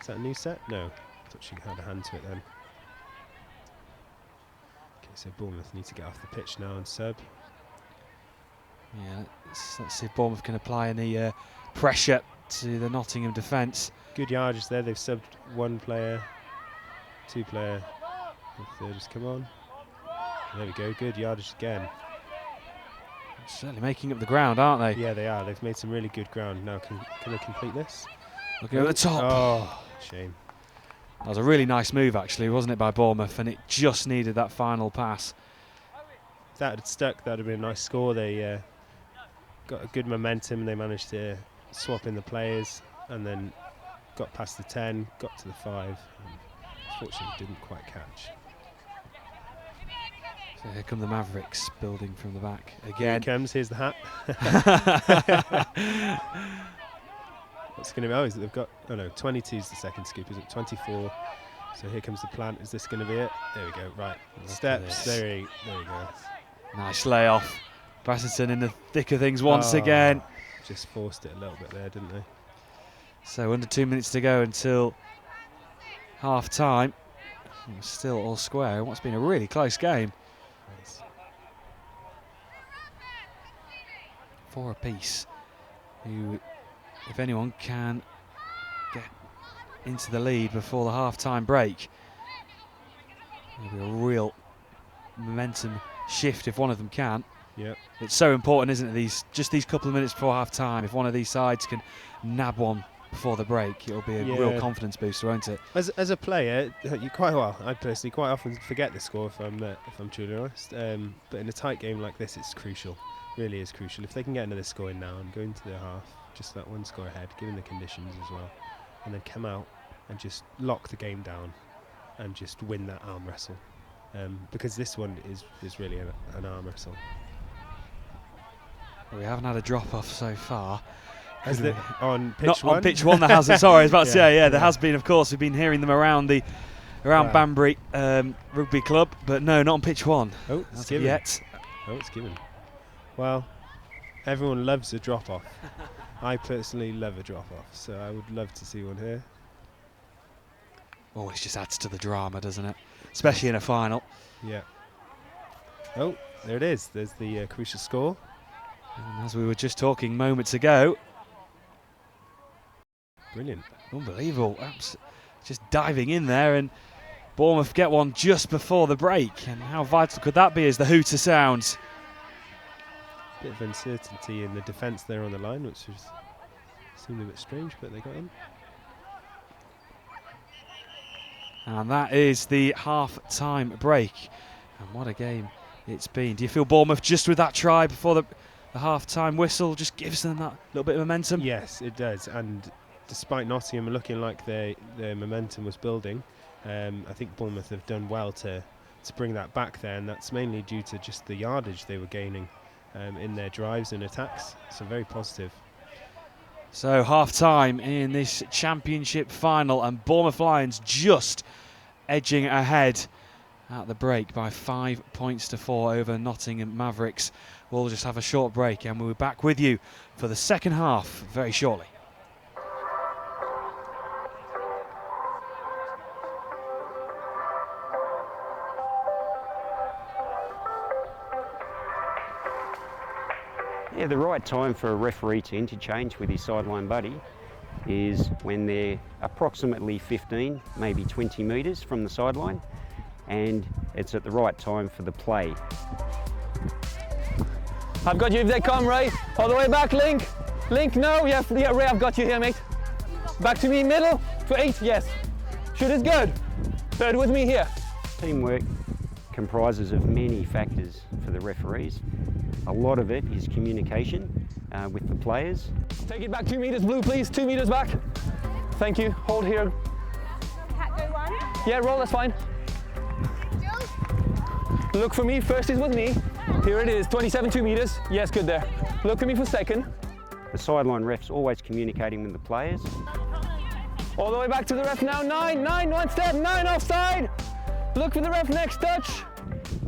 Is that a new set? No, I thought she had a hand to it then. Okay, so Bournemouth need to get off the pitch now and sub. Yeah, let's see if Bournemouth can apply any pressure to the Nottingham defence. Good yardage there. They've subbed one player, two player, the third has come on. There we go. Good yardage again. Certainly making up the ground, aren't they? Yeah, they are. They've made some really good ground. Now, can they complete this? Looking at the top. Oh, shame. That was a really nice move, actually, wasn't it, by Bournemouth? And it just needed that final pass. If that had stuck, that would have been a nice score. They got a good momentum. They managed to swap in the players and then got past the 10, got to the 5. And unfortunately, didn't quite catch. So here come the Mavericks, building from the back again. Here it comes. Here's the hat. What's going to be? Oh, is it they've got? Oh no, 22 is the second scoop. Is it 24? So here comes the plant. Is this going to be it? There we go. Right, steps. There you go. Nice layoff. Brassington in the thick of things once again. Just forced it a little bit there, didn't they? So under 2 minutes to go until half time. Still all square. What's been a really close game. Nice. 4 apiece. Who, if anyone, can get into the lead before the half-time break. There'll be a real momentum shift if one of them can. Yep. It's so important, isn't it? These couple of minutes before half-time. If one of these sides can nab one before the break, it'll be a real confidence booster, won't it? As a player, I personally quite often forget the score if I'm truly honest. But in a tight game like this, it's crucial. Really is crucial. If they can get another score in now and go into the half, just that one score ahead, given the conditions as well, and then come out and just lock the game down and just win that arm wrestle. Because this one is really an arm wrestle. We haven't had a drop-off so far. Has there on pitch Not one? on pitch one, there hasn't. Sorry, I was about to say, there has been, of course. We've been hearing them around Banbury Rugby Club, but no, not on pitch one. Oh, it's given. Yet. Oh, it's given. Well, everyone loves a drop-off. I personally love a drop-off, so I would love to see one here. Always just adds to the drama, doesn't it? Especially in a final. Yeah. Oh, there it is. There's the crucial score. And as we were just talking moments ago. Brilliant. Unbelievable. Just diving in there, and Bournemouth get one just before the break. And how vital could that be as the hooter sounds? Bit of uncertainty in the defence there on the line, which seemed a bit strange, but they got in. And that is the half-time break. And what a game it's been. Do you feel Bournemouth just with that try before the half-time whistle just gives them that little bit of momentum. Yes, it does. And despite Nottingham looking like their momentum was building, I think Bournemouth have done well to bring that back there, and that's mainly due to just the yardage they were gaining in their drives and attacks. So very positive. So half-time in this Championship final, and Bournemouth Lions just edging ahead at the break by 5 points to 4 over Nottingham Mavericks. We'll just have a short break and we'll be back with you for the second half very shortly. Yeah, the right time for a referee to interchange with his sideline buddy is when they're approximately 15, maybe 20 metres from the sideline, and it's at the right time for the play. I've got you if they come, Ray. All the way back, Link. Link, no. Yeah, Ray, I've got you here, mate. Back to me, middle. To 8, yes. Shoot is good. Third with me here. Teamwork comprises of many factors for the referees. A lot of it is communication with the players. Take it back 2 meters, blue, please. 2 meters back. Thank you. Hold here. Cat go 1. Yeah, roll, that's fine. Look for me. First is with me. Here it is. 27, 2 meters. Yes, good there. Look for me for second. The sideline ref's always communicating with the players. All the way back to the ref now. 9, 9, 1 step. 9 offside. Look for the ref next touch.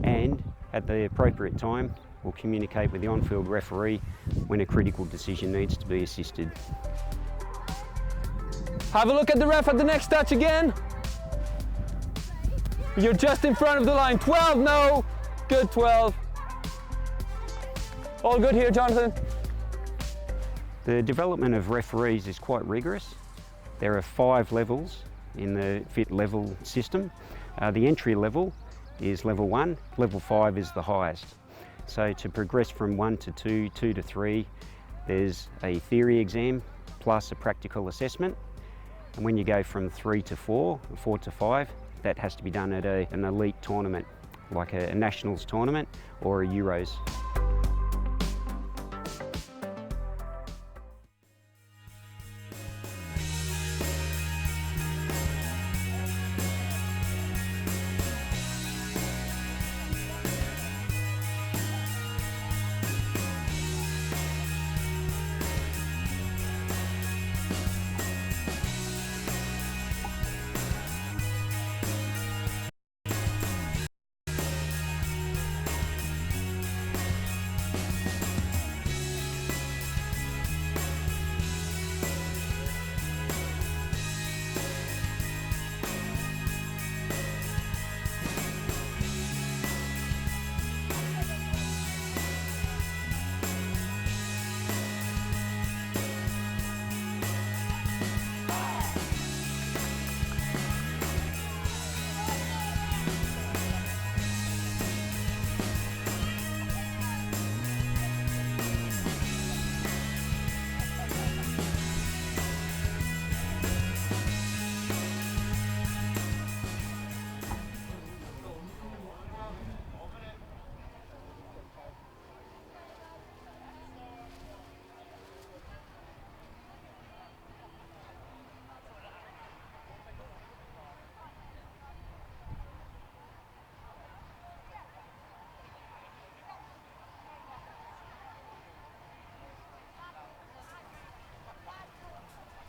And at the appropriate time, we'll communicate with the on-field referee when a critical decision needs to be assisted. Have a look at the ref at the next touch again. You're just in front of the line. 12, no. Good, 12. All good here, Jonathan. The development of referees is quite rigorous. There are 5 levels in the fit level system. The entry level is level 1, level 5 is the highest. So to progress from 1 to 2, 2 to 3, there's a theory exam plus a practical assessment. And when you go from 3 to 4, 4 to 5, that has to be done at an elite tournament, like a Nationals tournament or a Euros.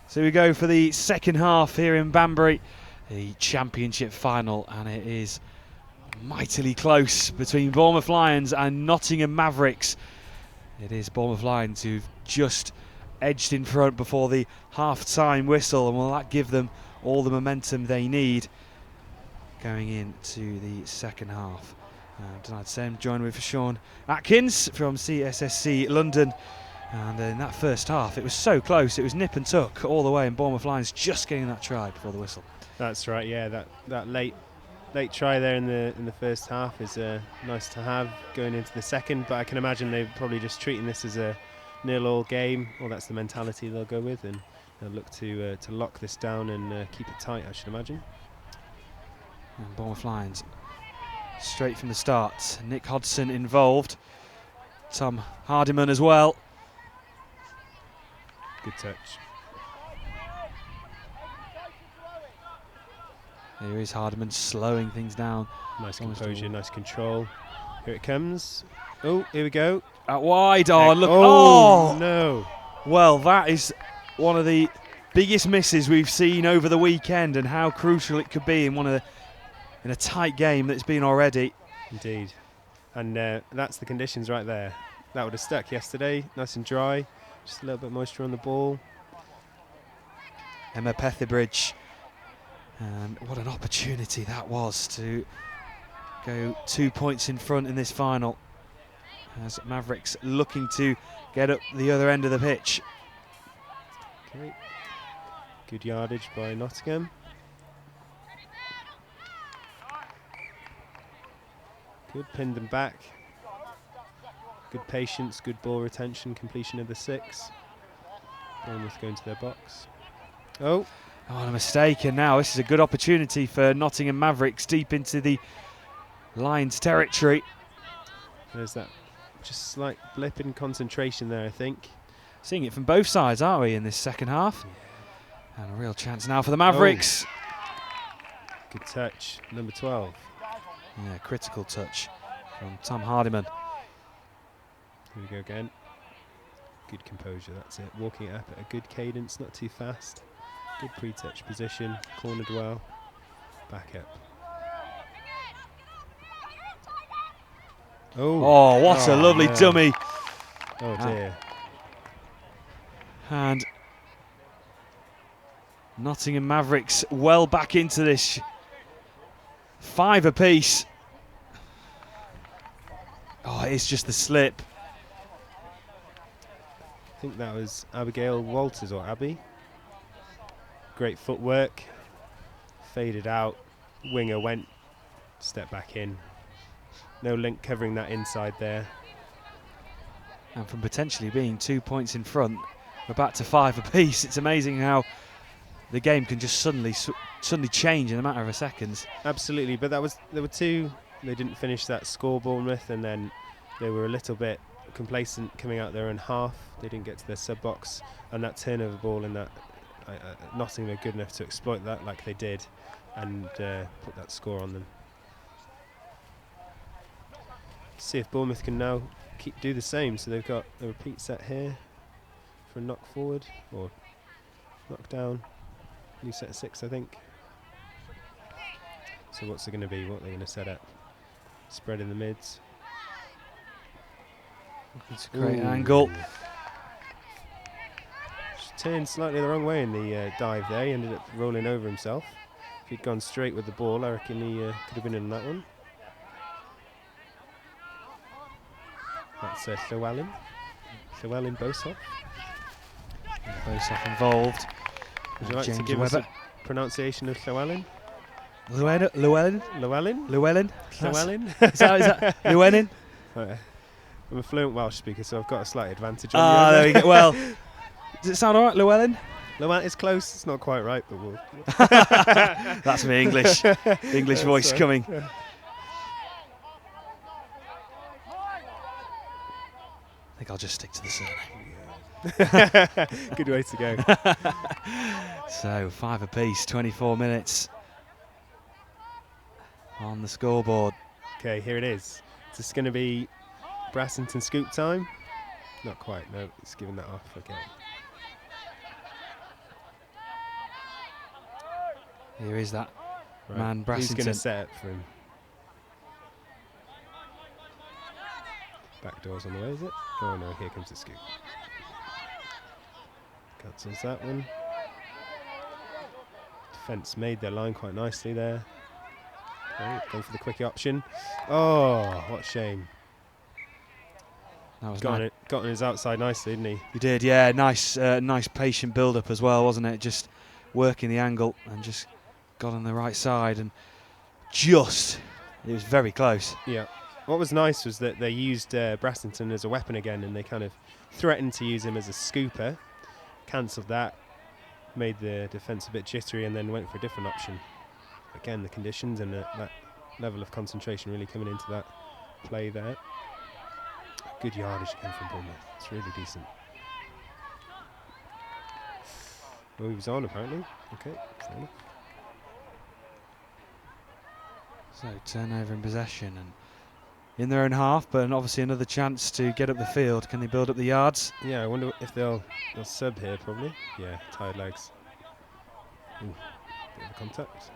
So we go for the second half here in Banbury, the Championship final, and it is mightily close between Bournemouth Lions and Nottingham Mavericks. It is Bournemouth Lions who've just edged in front before the half-time whistle, and will that give them all the momentum they need going into the second half. Tonight, Sam joined with Sean Atkins from CSSC London. And in that first half, it was so close. It was nip and tuck all the way, and Bournemouth Lions just getting that try before the whistle. That's right. Yeah, that late try there in the first half is nice to have going into the second. But I can imagine they're probably just treating this as a 0-0 game. Well, that's the mentality they'll go with, and they'll look to lock this down and keep it tight, I should imagine. And Bournemouth Lions straight from the start. Nick Hodgson involved. Tom Hardiman as well. Good touch. Here is Hardiman slowing things down. Nice composure, nice control. Here it comes. Oh, here we go. Out wide. Oh, look. Oh, no. Well, that is one of the biggest misses we've seen over the weekend, and how crucial it could be in in a tight game that's been already. Indeed. And that's the conditions right there. That would have stuck yesterday. Nice and dry. Just a little bit moisture on the ball. Emma Petherbridge. And what an opportunity that was to go 2 points in front in this final, as Mavericks looking to get up the other end of the pitch. Okay. Good yardage by Nottingham. Good, pinned them back. Good patience, good ball retention, completion of the 6. Bournemouth going to their box. Oh, and a mistake, and now this is a good opportunity for Nottingham Mavericks deep into the Lions territory. There's that just slight blip in concentration there, I think. Seeing it from both sides, aren't we, in this second half? Yeah. And a real chance now for the Mavericks. Oh. Good touch, number 12. Yeah, critical touch from Tom Hardiman. Here we go again. Good composure, that's it. Walking it up at a good cadence, not too fast. Good pre-touch position, cornered well. Back up. Oh, what a lovely dummy. Oh dear. And Nottingham Mavericks well back into this. 5 apiece. Oh, it's just the slip. I think that was Abigail Walters, or Abby. Great footwork. Faded out. Winger went. Step back in. No link covering that inside there. And from potentially being 2 points in front, we're back to 5 apiece. It's amazing how the game can just suddenly change in a matter of seconds. Absolutely, but there were 2. They didn't finish that score, Bournemouth, and then they were a little bit complacent coming out their own half. They didn't get to their sub box, and that turnover ball in that Nottingham are good enough to exploit that like they did, and put that score on them. See if Bournemouth can now do the same. So they've got a repeat set here for a knock forward or knock down. New set of 6, I think. So what's it going to be? What are they going to set up? Spread in the mids. It's a great angle. Just turned slightly the wrong way in the dive there. He ended up rolling over himself. If he'd gone straight with the ball, I reckon he could have been in that one. That's Llewellyn. Llewellyn Bosoff. Bosoff involved. Would you like to give us a pronunciation of Llewellyn? Llewellyn? Llewellyn? Llewellyn? Llewellyn? Is that Llewellyn? I'm a fluent Welsh speaker, so I've got a slight advantage on you. There we go. Well, does it sound all right, Llewellyn? Llewellyn is close. It's not quite right, but we'll... That's me, English voice coming. Yeah. I think I'll just stick to the surname. Good way to go. So 5 apiece, 24 minutes on the scoreboard. Okay, here it is. Is this going to be Brassington scoop time? Not quite, no, it's giving that off, okay. Here is that right. man, Brassington. Who's going to set up for him? Back doors on the way, is it? Oh no, here comes the scoop. Cancels that one. Defence made their line quite nicely there. Okay, going for the quick option. Oh, what a shame. That was got on his outside nicely, didn't he? He did, yeah. Nice patient build-up as well, wasn't it? Just working the angle and just got on the right side, and it was very close. Yeah. What was nice was that they used Brassington as a weapon again, and they kind of threatened to use him as a scooper. Cancelled that, made the defence a bit jittery, and then went for a different option. Again, the conditions and that level of concentration really coming into that play there. Good yardage again from Bournemouth. It's really decent. Oh, he was on apparently. Okay, fair enough. So turnover in possession and in their own half, but obviously another chance to get up the field. Can they build up the yards? Yeah, I wonder if they'll sub here probably. Yeah, tired legs. Ooh, bit of contact.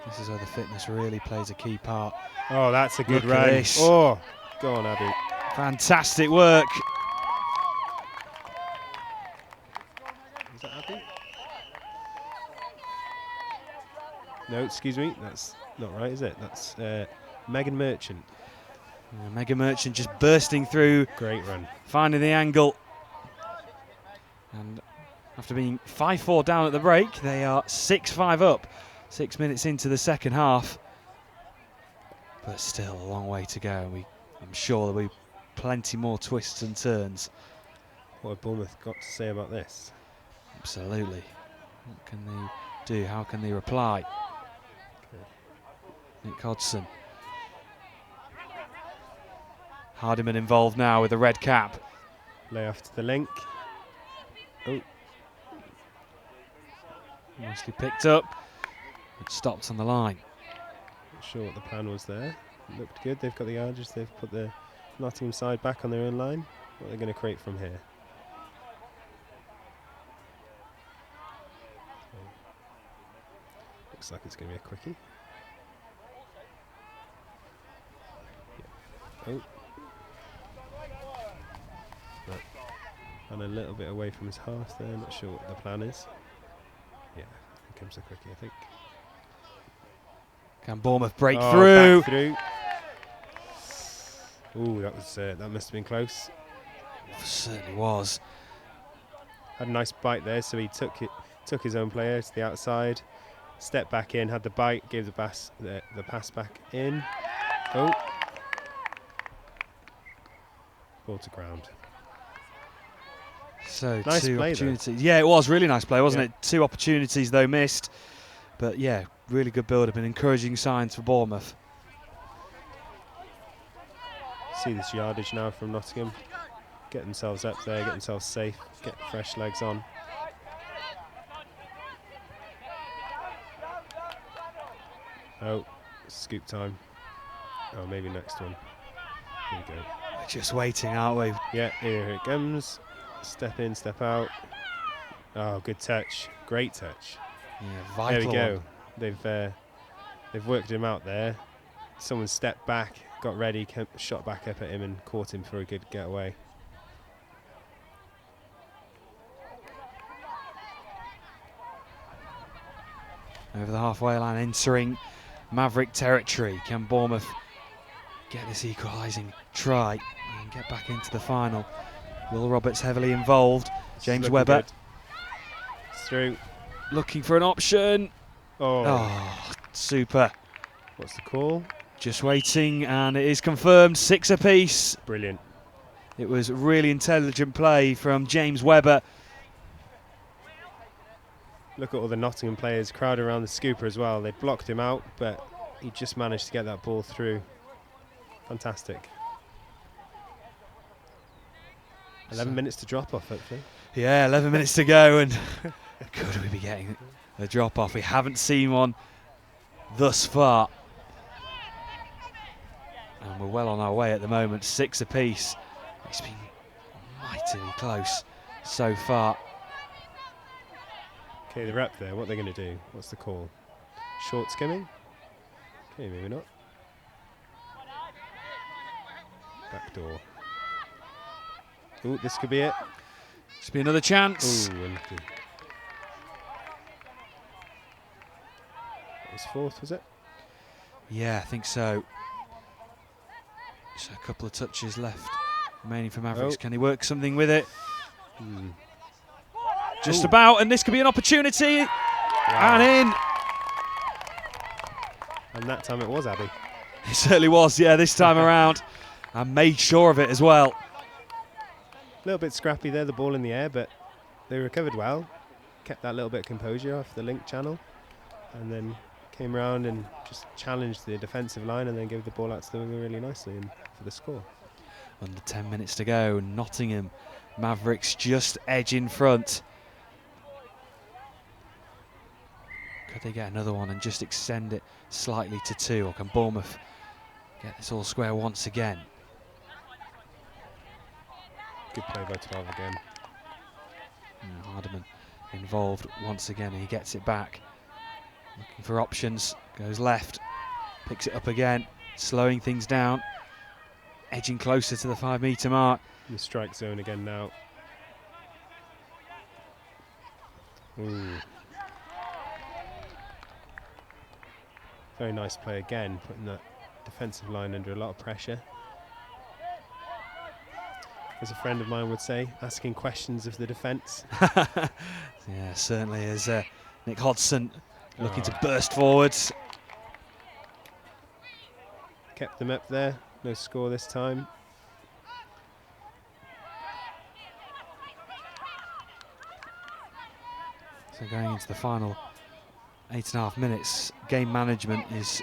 This is where the fitness really plays a key part. Oh, that's a good Look at run. this. Oh, go on, Abby. Fantastic work. Is that Abby? No, excuse me. That's not right, is it? That's Megan Merchant. Megan Merchant just bursting through. Great run. Finding the angle. And after being 5-4 down at the break, they are 6-5 up. 6 minutes into the second half. But still a long way to go. I'm sure there'll be plenty more twists and turns. What have Bournemouth got to say about this? Absolutely. What can they do? How can they reply? Okay. Nick Hodgson. Hardiman involved now with a red cap. Lay off to the link. Oh. Nicely picked up. But stopped on the line. Not sure what the plan was there. It looked good. They've got the yardage. They've put the Nottingham side back on their own line. What are they going to create from here? Okay. Looks like it's going to be a quickie. Yeah. Oh. Right. And a little bit away from his half there. Not sure what the plan is. Yeah, here comes the quickie, I think. Can Bournemouth break through? Back through. Ooh, that must have been close. It certainly was. Had a nice bite there, so he took his own player to the outside, stepped back in, had the bite, gave the pass back in. Oh, ball to ground. So nice two play opportunities. though. Yeah, it was really nice play, wasn't Yeah. it? 2 opportunities though missed, but yeah, really good build-up and encouraging signs for Bournemouth. See this yardage now from Nottingham. Get themselves up there, get themselves safe, get fresh legs on. Oh, scoop time. Oh, maybe next one. Here we go. We're just waiting, aren't we? Yeah, here it comes. Step in, step out. Oh, good touch. Great touch. Yeah, there vital. we go. They've worked him out there. Someone stepped back, got ready, shot back up at him and caught him for a good getaway. Over the halfway line, entering Maverick territory. Can Bournemouth get this equalising try and get back into the final? Will Roberts heavily involved. James Webber. Good. It's through. Looking for an option. Oh, super. What's the call? Just waiting, and it is confirmed. 6 apiece. Brilliant. It was really intelligent play from James Webber. Look at all the Nottingham players crowded around the scooper as well. They blocked him out, but he just managed to get that ball through. Fantastic. 11 minutes to drop off, hopefully. Yeah, 11 minutes to go, and could we be getting a drop off? We haven't seen one thus far. And we're well on our way at the moment. 6 apiece. It's been mightily close so far. Okay, they're up there. What are they going to do? What's the call? Short skimming? Okay, maybe not. Back door. Ooh, this could be it. This could be another chance. Ooh, unlucky. That was 4th, was it? Yeah, I think so. Just a couple of touches left remaining for Mavericks. Oh. Can he work something with it? Just about, and this could be an opportunity. Wow. And in. And that time it was Abby. It certainly was, yeah, this time around. And made sure of it as well. A little bit scrappy there, the ball in the air, but they recovered well. Kept that little bit of composure off the link channel. And then came around and just challenged the defensive line and then gave the ball out to the winger really nicely and for the score. Under 10 minutes to go. Nottingham Mavericks just edge in front. Could they get another one and just extend it slightly to 2, or can Bournemouth get this all square once again? Good play by 12 again. Hardiman involved once again, and he gets it back. Looking for options, goes left, picks it up again, slowing things down, edging closer to the 5 metre mark. In the strike zone again now. Ooh. Very nice play again, putting that defensive line under a lot of pressure. As a friend of mine would say, asking questions of the defence. Yeah, certainly is. Nick Hodgson looking to burst forwards. Kept them up there, no score this time. So going into the final 8.5 minutes, game management is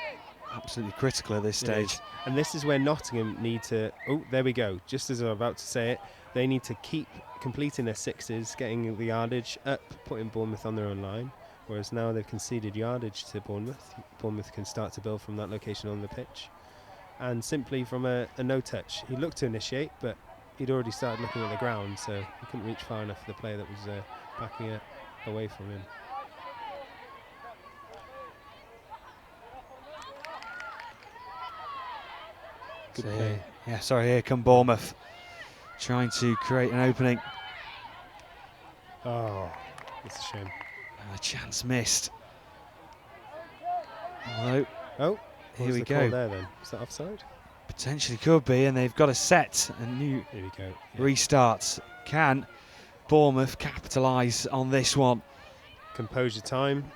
absolutely critical at this stage. And this is where Nottingham need to, oh, there we go, just as I'm about to say it, they need to keep completing their sixes, getting the yardage up, putting Bournemouth on their own line, whereas now they've conceded yardage to Bournemouth. Bournemouth can start to build from that location on the pitch. And simply from a no-touch, he looked to initiate, but he'd already started looking at the ground, so he couldn't reach far enough for the player that was backing it away from him. So here come Bournemouth, trying to create an opening. Oh, it's a shame. A chance missed. Although, here we the go. call there then? Is that offside? Potentially could be, and they've got to set a new restart. Can Bournemouth capitalise on this one? Composure time.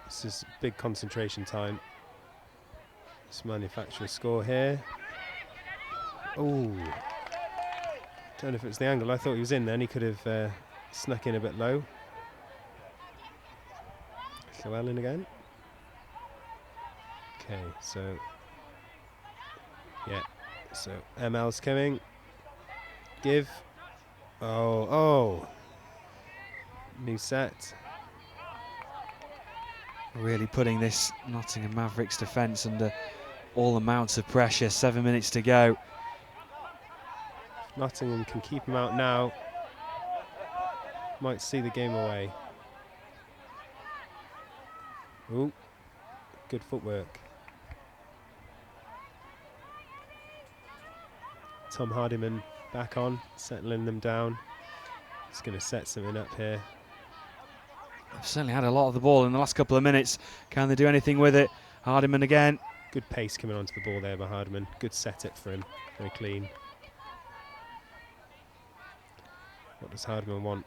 This is big concentration time. Let's manufacture a score here. Oh, don't know if it was the angle. I thought he was in then. He could have snuck in a bit low. Llewellyn again. Okay, so so ML's coming. Give. Oh, new set. Really putting this Nottingham Mavericks defence under all amounts of pressure. 7 minutes to go. Nottingham can keep him out now. Might see the game away. Ooh, good footwork. Tom Hardiman back on, settling them down. He's going to set something up here. They've certainly had a lot of the ball in the last couple of minutes. Can they do anything with it? Hardiman again. Good pace coming onto the ball there by Hardiman. Good setup for him. Very clean. What does Hardiman want?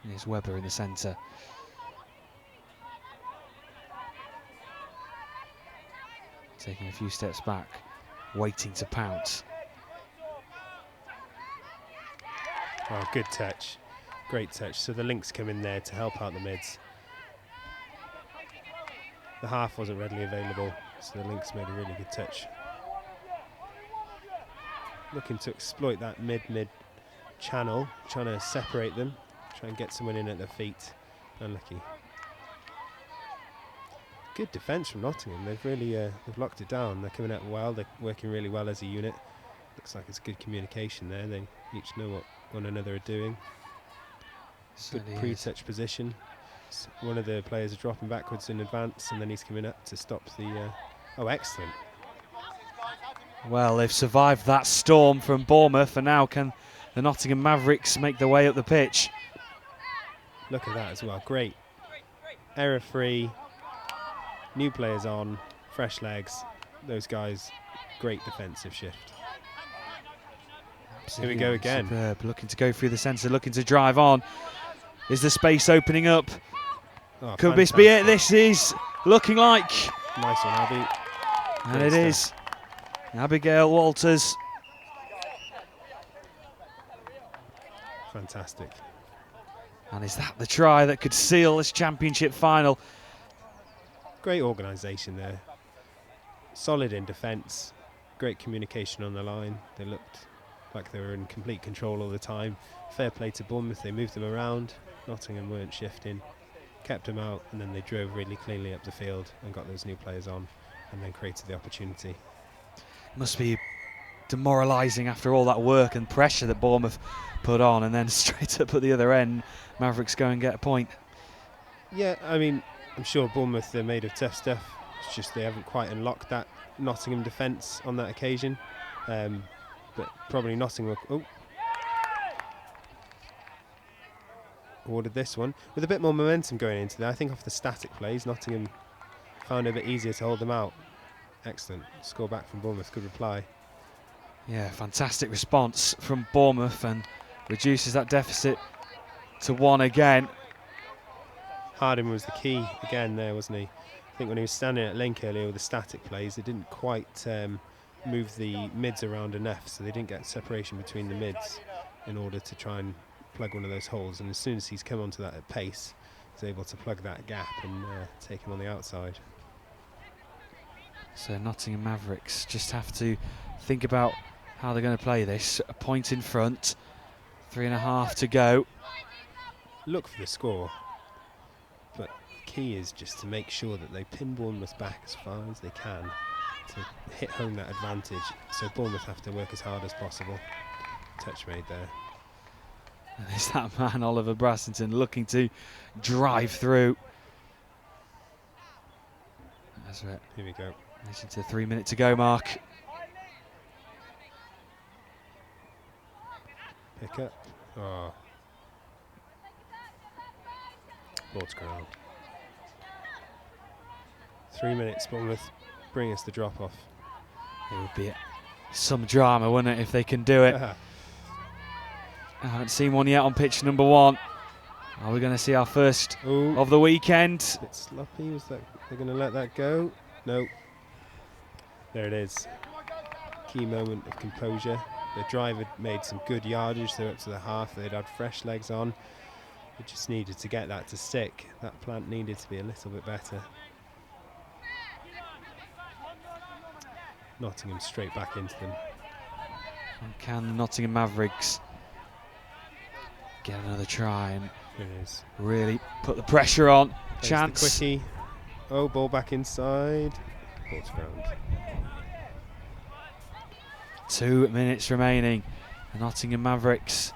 Here's Webber in the centre. Taking a few steps back, waiting to pounce. Oh, good touch. Great touch. So the links come in there to help out the mids. The half wasn't readily available, so the links made a really good touch. Looking to exploit that mid channel, trying to separate them, try and get someone in at their feet. Unlucky. Good defence from Nottingham. They've really they've locked it down. They're coming out well. They're working really well as a unit. Looks like it's good communication there. They each know what one another are doing. Good pre-touch position. One of the players is dropping backwards in advance, and then he's coming up to stop the. Oh, excellent! Well, they've survived that storm from Bournemouth, and now can the Nottingham Mavericks make their way up the pitch? Look at that as well. Great, error-free. New players on, fresh legs. Those guys, great defensive shift. Here we go again. Superb. Looking to go through the centre, looking to drive on. Is the space opening up? Oh, could this be it? This is looking like. Nice one, Abby. And Great it stuff. is. Abigail Walters. Fantastic. And is that the try that could seal this championship final? Great organisation there. Solid in defence. great communication on the line. They looked like they were in complete control all the time. Fair play to Bournemouth, they moved them around. Nottingham weren't shifting, kept them out, and then they drove really cleanly up the field and got those new players on and then created the opportunity. Must be demoralising after all that work and pressure that Bournemouth put on, and then straight up at the other end, Mavericks go and get a point. Yeah, I mean, I'm sure Bournemouth, they're made of tough stuff. It's just they haven't quite unlocked that Nottingham defence on that occasion. But probably Nottingham awarded this one with a bit more momentum going into there. I think off the static plays, Nottingham found it a bit easier to hold them out. Excellent score back from Bournemouth. Good reply. Yeah, fantastic response from Bournemouth and reduces that deficit to 1 again. Harding was the key again there, wasn't he? I think when he was standing at link earlier with the static plays, they didn't quite move the mids around enough, so they didn't get separation between the mids in order to try and plug one of those holes. And as soon as he's come onto that at pace, he's able to plug that gap and take him on the outside. So Nottingham Mavericks just have to think about how they're going to play this. A point in front, 3.5 to go. Look for the score, but key is just to make sure that they pin Bournemouth back as far as they can to hit home that advantage. So Bournemouth have to work as hard as possible. Touch made there. And there's that man, Oliver Brassington, looking to drive through. That's right. Here we go. It's into 3 minutes to go mark. Pick up. Oh. Ball to ground. 3 minutes, Bournemouth bring us the drop off. It would be some drama, wouldn't it, if they can do it. I haven't seen one yet on pitch number 1. Are we going to see our first of the weekend? Bit sloppy. Was that? They're going to let that go? No. There it is. Key moment of composure. The drive had made some good yardage. They're up to the half. They'd had fresh legs on. They just needed to get that to stick. That plant needed to be a little bit better. Nottingham straight back into them. And can the Nottingham Mavericks get another try and really put the pressure on? Plays Chance. the quickie. Oh, ball back inside. Ball to ground. 2 minutes remaining. The Nottingham Mavericks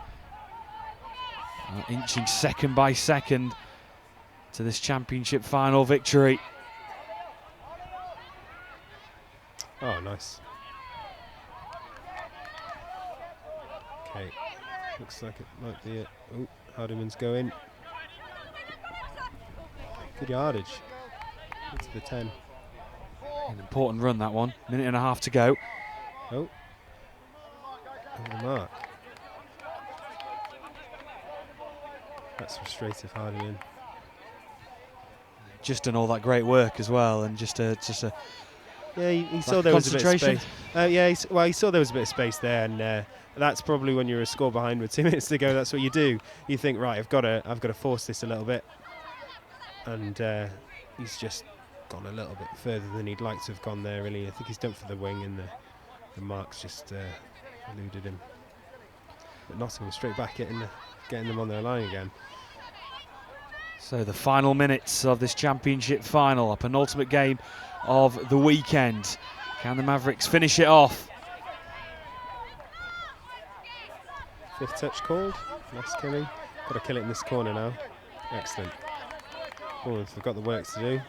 are inching second by second to this championship final victory. Oh, nice. Okay, looks like it might be it. Oh, Hardiman's going. Good yardage. Into the 10. An important run, that one. 1.5 minutes to go. Oh. Over the mark. That's frustrating, Hardiman. Just done all that great work as well, and just a yeah, he saw there was a bit of space. He saw there was a bit of space there, and that's probably when you're a score behind with 2 minutes to go. That's what you do. You think, right, I've got to force this a little bit, and he's just gone a little bit further than he'd like to have gone there. Really, I think he's done for the wing, and the marks just eluded him. But Nottingham straight back getting them on their line again. So the final minutes of this championship final, a penultimate game of the weekend. Can the Mavericks finish it off? 5th touch called. Last killing. Got to kill it in this corner now. Excellent. Bournemouth have got the work to do.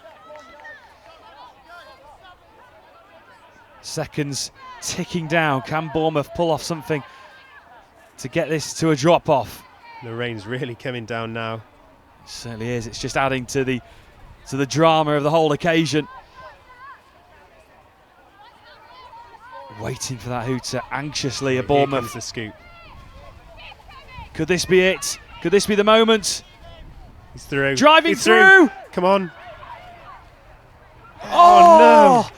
Seconds ticking down. Can Bournemouth pull off something to get this to a drop off? The rain's really coming down now. It certainly is. It's just adding to the drama of the whole occasion. Waiting for that hooter anxiously at Bournemouth. Here comes the scoop. Could this be it? Could this be the moment? He's through. Driving He's through. Come on. Oh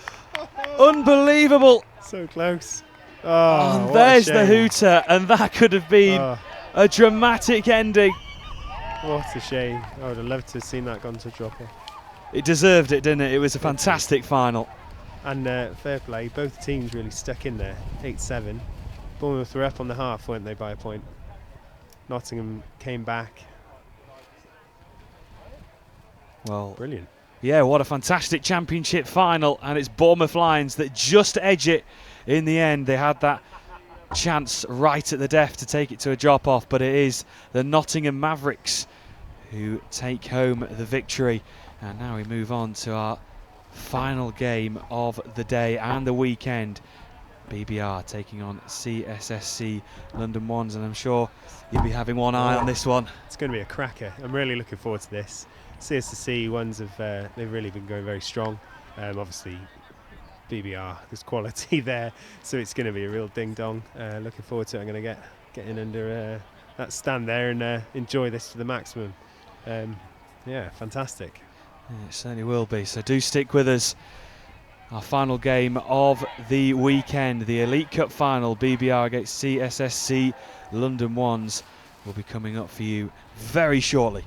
no! Unbelievable. So close. Oh, and there's the hooter, and that could have been a dramatic ending. What a shame. I would have loved to have seen that gone to drop off. It deserved it, didn't it? It was a fantastic final. And fair play, both teams really stuck in there, 8-7. Bournemouth were up on the half, weren't they, by a point? Nottingham came back. Well, brilliant. Yeah, what a fantastic championship final, and it's Bournemouth Lions that just edge it in the end. They had that chance right at the death to take it to a drop-off, but it is the Nottingham Mavericks who take home the victory. And now we move on to our final game of the day and the weekend. BBR taking on CSSC London Wands, and I'm sure you'll be having one eye on this one. It's going to be a cracker. I'm really looking forward to this. CSSC ones they've really been going very strong. Obviously BBR, there's quality there, so it's going to be a real ding dong. Looking forward to it. I'm going to get in under that stand there and enjoy this to the maximum. Yeah, fantastic. Yeah, it certainly will be, so do stick with us. Our final game of the weekend, the Elite Cup final, BBR against CSSC London Wands, will be coming up for you very shortly.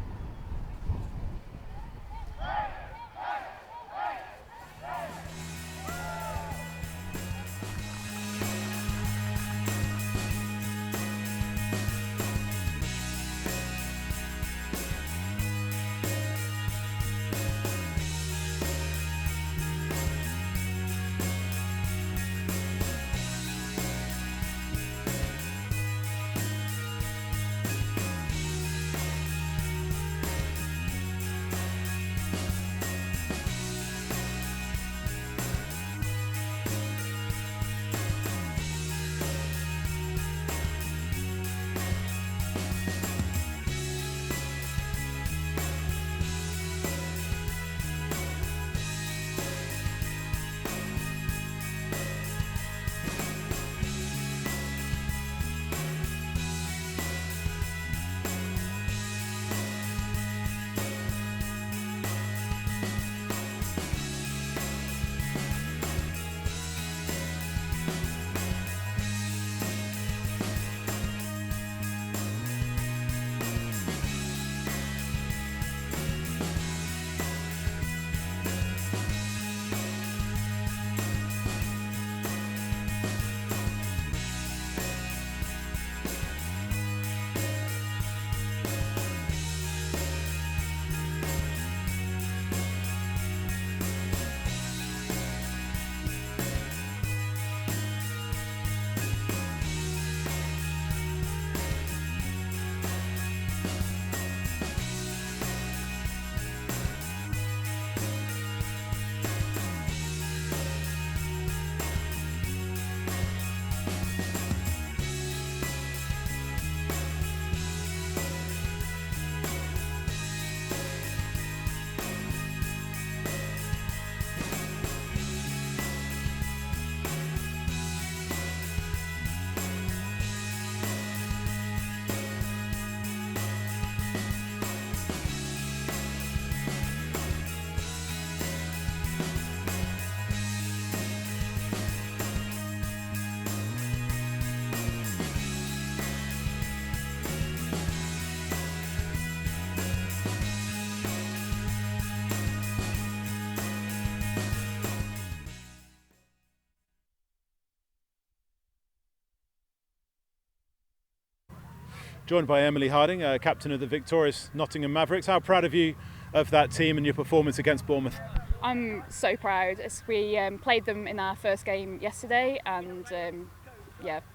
Joined by Emily Harding, captain of the victorious Nottingham Mavericks. How proud of you of that team and your performance against Bournemouth? I'm so proud. As we played them in our first game yesterday and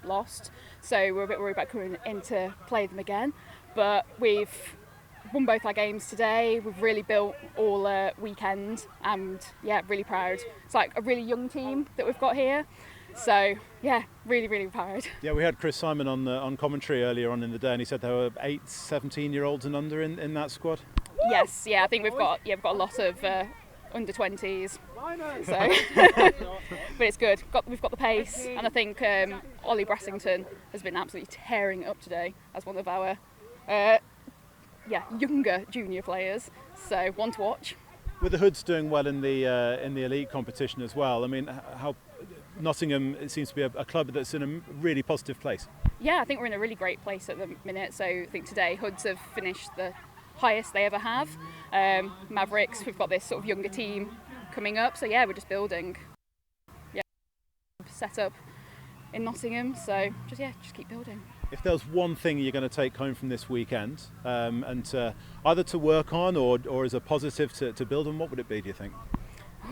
lost. So we're a bit worried about coming in to play them again. But we've won both our games today. We've really built all weekend and really proud. It's like a really young team that we've got here. So yeah, really, really proud. Yeah, we had Chris Simon on commentary earlier on in the day, and he said there were 8 17-year-olds and under in that squad. Yes, yeah, I think we've got a lot of under 20s. So, but it's good. We've got the pace, and I think Ollie Brassington has been absolutely tearing it up today as one of our younger junior players. So one to watch. With the Hoods doing well in the elite competition as well, I mean, how Nottingham, it seems to be a club that's in a really positive place. Yeah, I think we're in a really great place at the minute. So I think today Hoods have finished the highest they ever have. Mavericks, we've got this sort of younger team coming up. So yeah, we're just building. set up in Nottingham. So just keep building. If there's one thing you're going to take home from this weekend, and either to work on or as a positive to build on, what would it be, do you think? I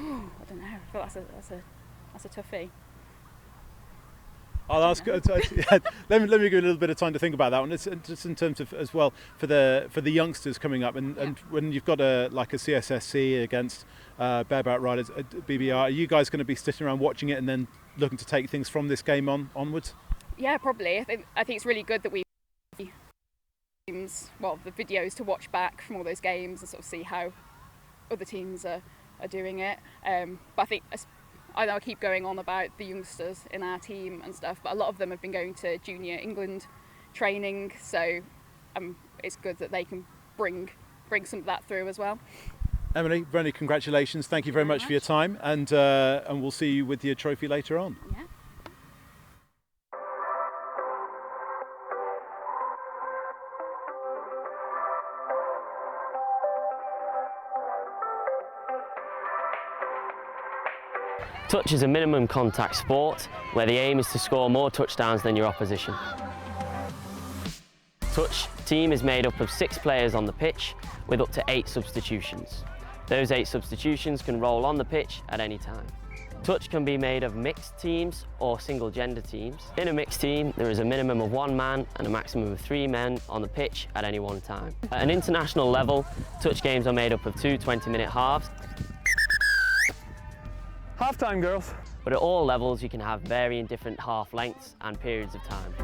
don't know. I feel that's a toughie. I'll ask. Let me give you a little bit of time to think about that one. It's just in terms of as well for the youngsters coming up, and when you've got a CSSC against bareback riders at BBR, are you guys going to be sitting around watching it and then looking to take things from this game onwards? Yeah, probably. I think it's really good that we the videos to watch back from all those games and sort of see how other teams are doing it. But I think. I know I keep going on about the youngsters in our team and stuff, but a lot of them have been going to Junior England training, so it's good that they can bring some of that through as well. Emily, Brenny, congratulations. Thank you very much for your time, and we'll see you with your trophy later on. Yeah. Touch is a minimum contact sport where the aim is to score more touchdowns than your opposition. Touch team is made up of 6 players on the pitch with up to 8 substitutions. Those 8 substitutions can roll on the pitch at any time. Touch can be made of mixed teams or single gender teams. In a mixed team, there is a minimum of 1 man and a maximum of 3 men on the pitch at any one time. At an international level, touch games are made up of 2 20-minute halves. Half time, girls. But at all levels, you can have varying different half lengths and periods of time.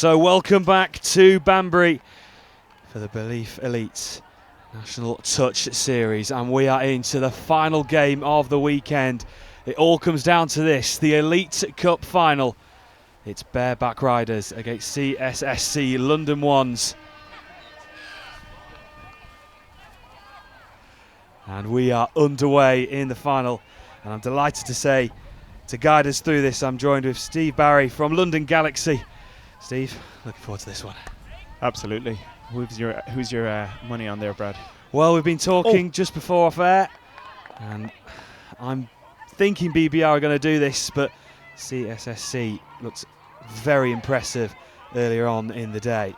So welcome back to Banbury for the Belief Elites National Touch Series, and we are into the final game of the weekend. It all comes down to this, the Elite Cup final. It's bareback riders against CSSC London Ones. And we are underway in the final, and I'm delighted to say, to guide us through this, I'm joined with Steve Barry from London Galaxy Steve, looking forward to this one. Absolutely. Who's your money on there, Brad? Well, we've been talking just before off air, and I'm thinking BBR are going to do this, but CSSC looks very impressive earlier on in the day.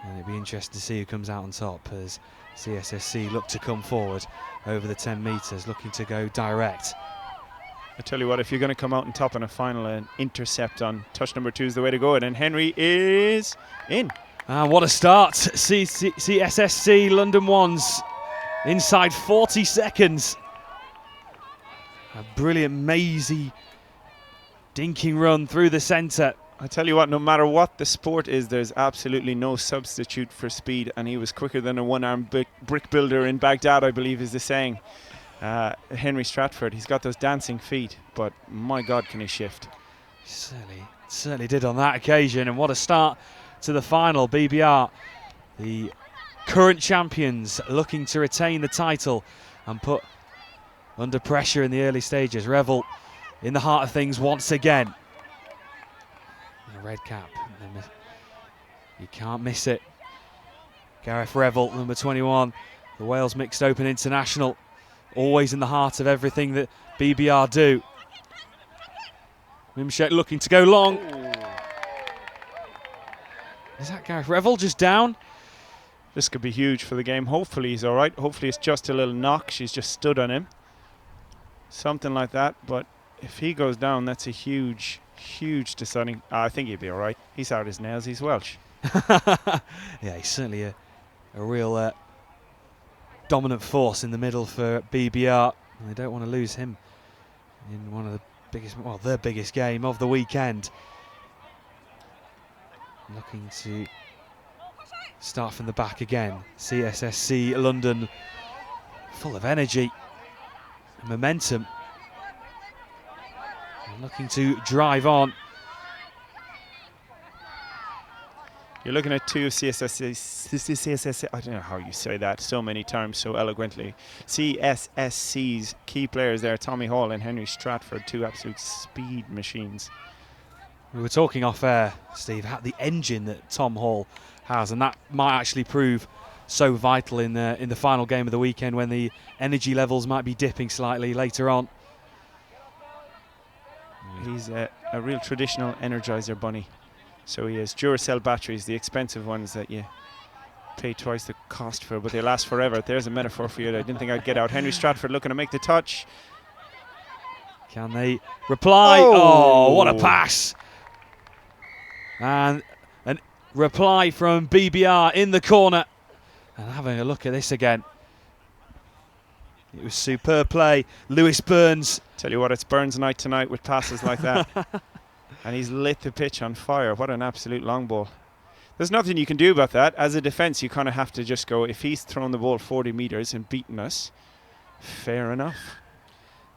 And it'd be interesting to see who comes out on top as CSSC look to come forward over the 10 metres, looking to go direct. I tell you what, if you're going to come out on top in a final, an intercept on touch number 2 is the way to go. And Henry is in. And what a start. CSSC London Ones inside 40 seconds. A brilliant, mazy, dinking run through the centre. I tell you what, no matter what the sport is, there's absolutely no substitute for speed, and he was quicker than a one-armed brick builder in Baghdad, I believe is the saying. Henry Stratford, he's got those dancing feet, but my God, can he shift. Certainly did on that occasion, and what a start to the final. BBR, the current champions, looking to retain the title and put under pressure in the early stages. Revel in the heart of things once again. A red cap, you can't miss it. Gareth Revel, number 21, the Wales Mixed Open International, always in the heart of everything that BBR do. Mimshek looking to go long. Is that Gareth Revel just down? This could be huge for the game. Hopefully he's all right. Hopefully it's just a little knock. She's just stood on him. Something like that. But if he goes down, that's a huge deciding. I think he'd be all right. He's out his nails. He's Welsh. Yeah, he's certainly a real dominant force in the middle for BBR. And they don't want to lose him in one of the biggest, well, the biggest game of the weekend. Looking to start from the back again. CSSC London, full of energy and momentum. And looking to drive on. You're looking at two of CSSC, I don't know how you say that so many times so eloquently. CSSC's key players there, Tommy Hall and Henry Stratford, two absolute speed machines. We were talking off air, Steve, about the engine that Tom Hall has, and that might actually prove so vital in the final game of the weekend when the energy levels might be dipping slightly later on. He's a real traditional energizer bunny. So he has Duracell batteries, the expensive ones that you pay twice the cost for, but they last forever. There's a metaphor for you that I didn't think I'd get out. Henry Stratford looking to make the touch. Can they reply? Oh, what a pass! And a reply from BBR in the corner. And having a look at this again. It was superb play. Lewis Burns. Tell you what, it's Burns night tonight with passes like that. And he's lit the pitch on fire. What an absolute long ball. There's nothing you can do about that. As a defence, you kind of have to just go, if he's thrown the ball 40 metres and beaten us, fair enough.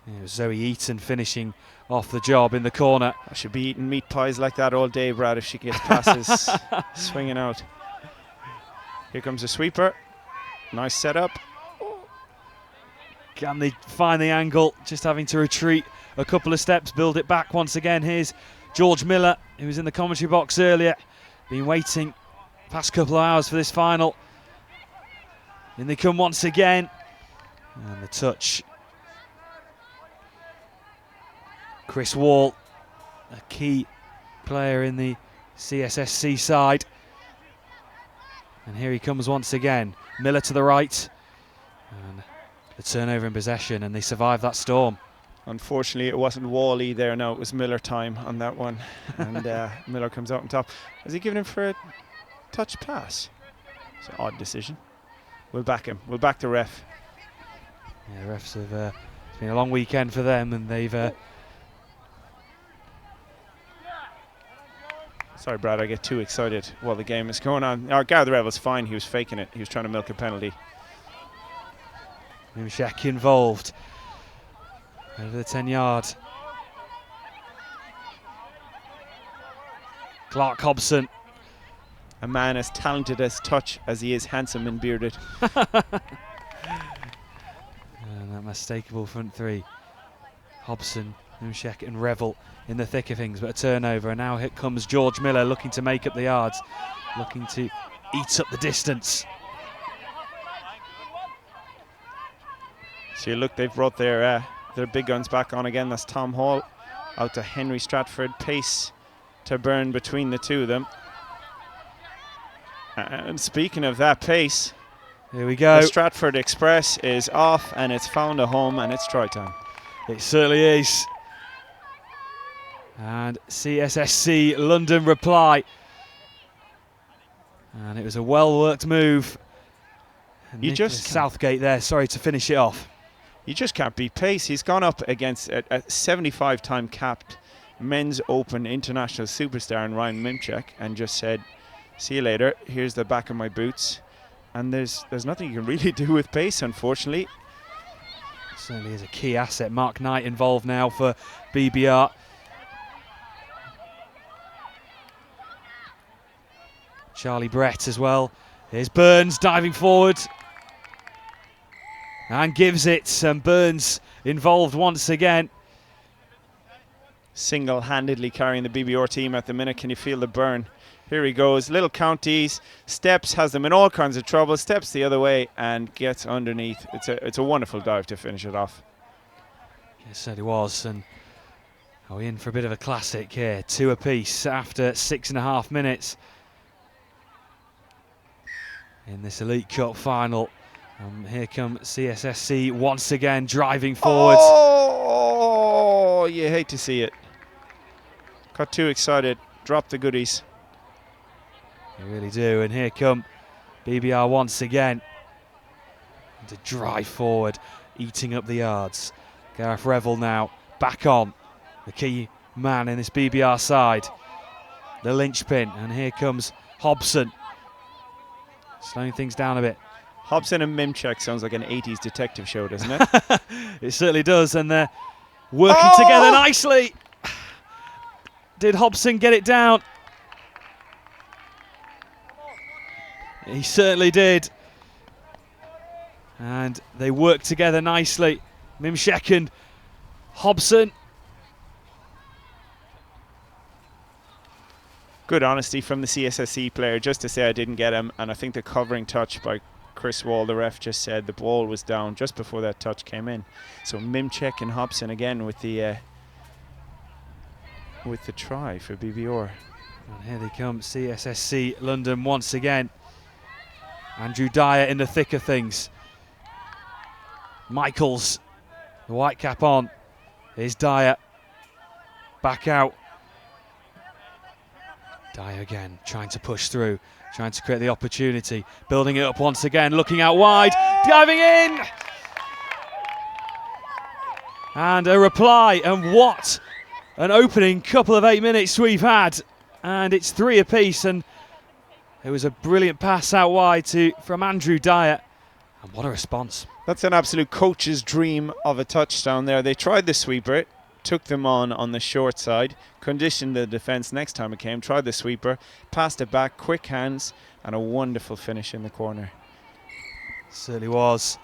Yeah, it was Zoe Eaton finishing off the job in the corner. I should be eating meat pies like that all day, Brad, if she gets passes swinging out. Here comes a sweeper. Nice setup. Can they find the angle? Just having to retreat a couple of steps, build it back once again. Here's George Miller, who was in the commentary box earlier. Been waiting past couple of hours for this final. In they come once again. And the touch. Chris Wall, a key player in the CSSC side. And here he comes once again. Miller to the right. And the turnover in possession, and they survive that storm. Unfortunately, it wasn't Wally there. No, it was Miller time on that one. And Miller comes out on top. Has he given him for a touch pass? It's an odd decision. We'll back him. We'll back the ref. Yeah, the refs have. It's been a long weekend for them, and they've. Sorry, Brad, I get too excited while the game is going on. Gareth Revel's fine. He was faking it. He was trying to milk a penalty. Mimshek involved. Over the 10-yard. Clark Hobson. A man as talented as touch as he is handsome and bearded. And that mistakable front three. Hobson Mimshek and Revel in the thick of things, but a turnover, and now here comes George Miller looking to make up the yards, looking to eat up the distance. So you look, they've brought their big guns back on again. That's Tom Hall out to Henry Stratford. Pace to Byrne between the two of them. And speaking of that pace, here we go. The Stratford Express is off, and it's found a home, and it's try time. It certainly is. And CSSC London reply. And it was a well-worked move. And You just Southgate there, sorry to finish it off. You just can't beat pace. He's gone up against a 75-time capped men's open international superstar in Ryan Mimchek and just said, see you later, here's the back of my boots. And there's nothing you can really do with pace, unfortunately. Certainly is a key asset. Mark Knight involved now for BBR. Charlie Brett as well. Here's Burns diving forward. And gives it. And Burns involved once again. Single-handedly carrying the BBR team at the minute. Can you feel the burn? Here he goes. Little counties. Steps has them in all kinds of trouble. Steps the other way and gets underneath. It's a wonderful dive to finish it off. It certainly was. And are we in for a bit of a classic here? 2 apiece after 6.5 minutes in this Elite Cup final. Here come CSSC once again driving forward. Oh, you hate to see it. Got too excited. Dropped the goodies. You really do. And here come BBR once again. And to drive forward, eating up the yards. Gareth Revel now back on. The key man in this BBR side. The linchpin. And here comes Hobson. Slowing things down a bit. Hobson and Mimchek sounds like an 80s detective show, doesn't it? It certainly does. And they're working together nicely. Did Hobson get it down? He certainly did. And they work together nicely. Mimshek and Hobson. Good honesty from the CSSC player just to say I didn't get him. And I think the covering touch by Chris Wall, the ref, just said the ball was down just before that touch came in. So Mimchek and Hobson again with the try for BBR. And here they come, CSSC London once again. Andrew Dyer in the thick of things. Michaels, the white cap on. Here's Dyer. Back out. Dyer again, trying to push through, trying to create the opportunity. Building it up once again, looking out wide. Diving in! And a reply, and what an opening couple of 8 minutes we've had. And it's 3 apiece, and it was a brilliant pass out wide from Andrew Dyer. And what a response. That's an absolute coach's dream of a touchdown there. They tried the sweeper, took them on the short side, conditioned the defence next time it came, tried the sweeper, passed it back, quick hands, and a wonderful finish in the corner. Certainly was.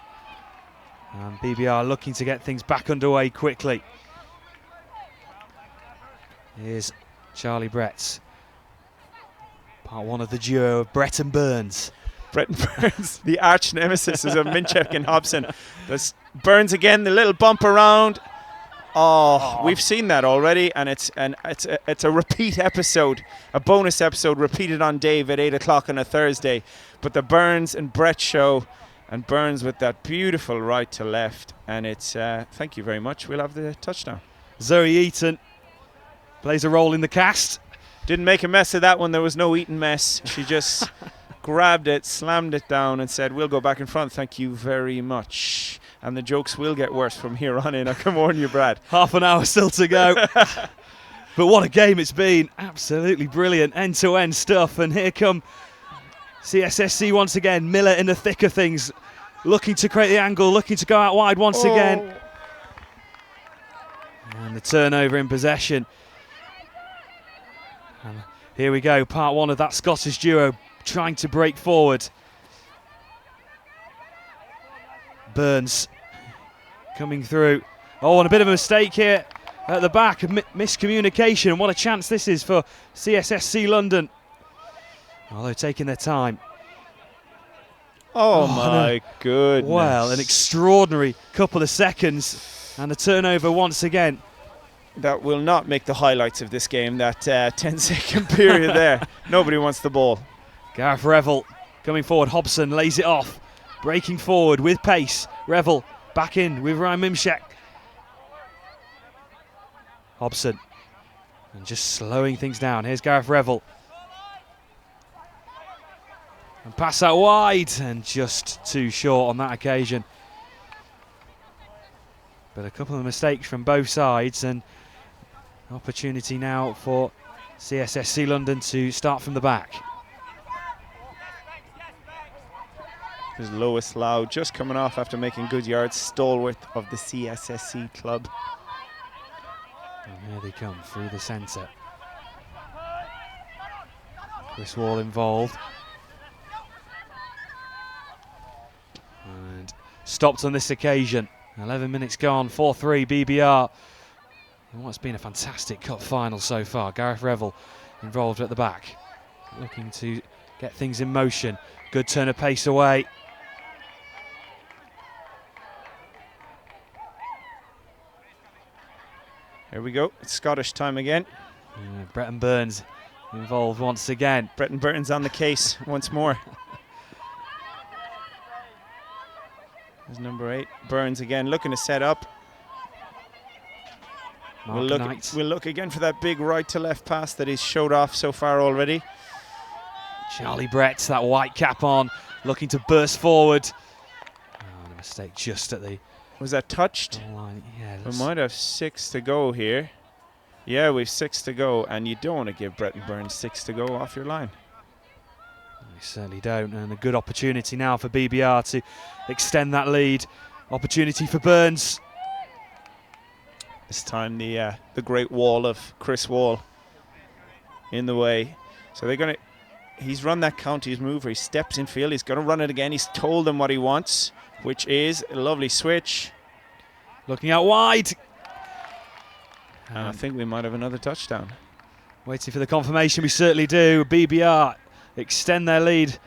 And BBR looking to get things back underway quickly. Here's Charlie Brett. Part 1 of the duo of Brett and Burns. Brett and Burns, the arch nemesis of Mimchek and Hobson. There's Burns again, the little bump around. Oh, we've seen that already, and it's a repeat episode, a bonus episode repeated on Dave at 8 o'clock on a Thursday. But the Burns and Brett show, and Burns with that beautiful right to left, and it's thank you very much. We'll have the touchdown. Zoe Eaton plays a role in the cast. Didn't make a mess of that one. There was no Eaton mess. She just grabbed it, slammed it down, and said, "We'll go back in front. Thank you very much." And the jokes will get worse from here on in. I can warn you, Brad. Half an hour still to go. But what a game it's been. Absolutely brilliant end-to-end stuff. And here come CSSC once again. Miller in the thick of things. Looking to create the angle. Looking to go out wide once again. And the turnover in possession. And here we go. Part 1 of that Scottish duo trying to break forward. Burns coming through. Oh, and a bit of a mistake here. at the back, miscommunication. What a chance this is for CSSC London. Although taking their time. Oh my goodness. Well, an extraordinary couple of seconds and a turnover once again. That will not make the highlights of this game, that 10-second period there. Nobody wants the ball. Gareth Revel coming forward. Hobson lays it off. Breaking forward with pace. Revel back in with Ryan Mimshek. Hobson. And just slowing things down. Here's Gareth Revel. And pass out wide, and just too short on that occasion. But a couple of mistakes from both sides, and opportunity now for CSSC London to start from the back. There's Lewis Lau just coming off after making good yards, stalwart of the CSSC club. And here they come through the centre. Chris Wall involved. And stopped on this occasion. 11 minutes gone, 4-3 BBR. And what's been a fantastic cup final so far. Gareth Revel involved at the back, looking to get things in motion. Good turn of pace away. Here we go, it's Scottish time again. Bretton Burns involved once again. Bretton Burns on the case once more. There's number 8, Burns again, looking to set up. We'll look again for that big right to left pass that he's showed off so far already. Charlie Brett, that white cap on, looking to burst forward. Oh, a mistake just at the... Was that touched? Line. Yeah, we might have 6 to go here. Yeah, we've 6 to go, and you don't want to give Bretton Burns 6 to go off your line. We certainly don't, and a good opportunity now for BBR to extend that lead. Opportunity for Burns. This time the great wall of Chris Wall in the way. So they're going to, he's run that counties move where he steps in field. He's going to run it again. He's told them what he wants, which is a lovely switch. Looking out wide. And I think we might have another touchdown. Waiting for the confirmation, we certainly do. BBR extend their lead.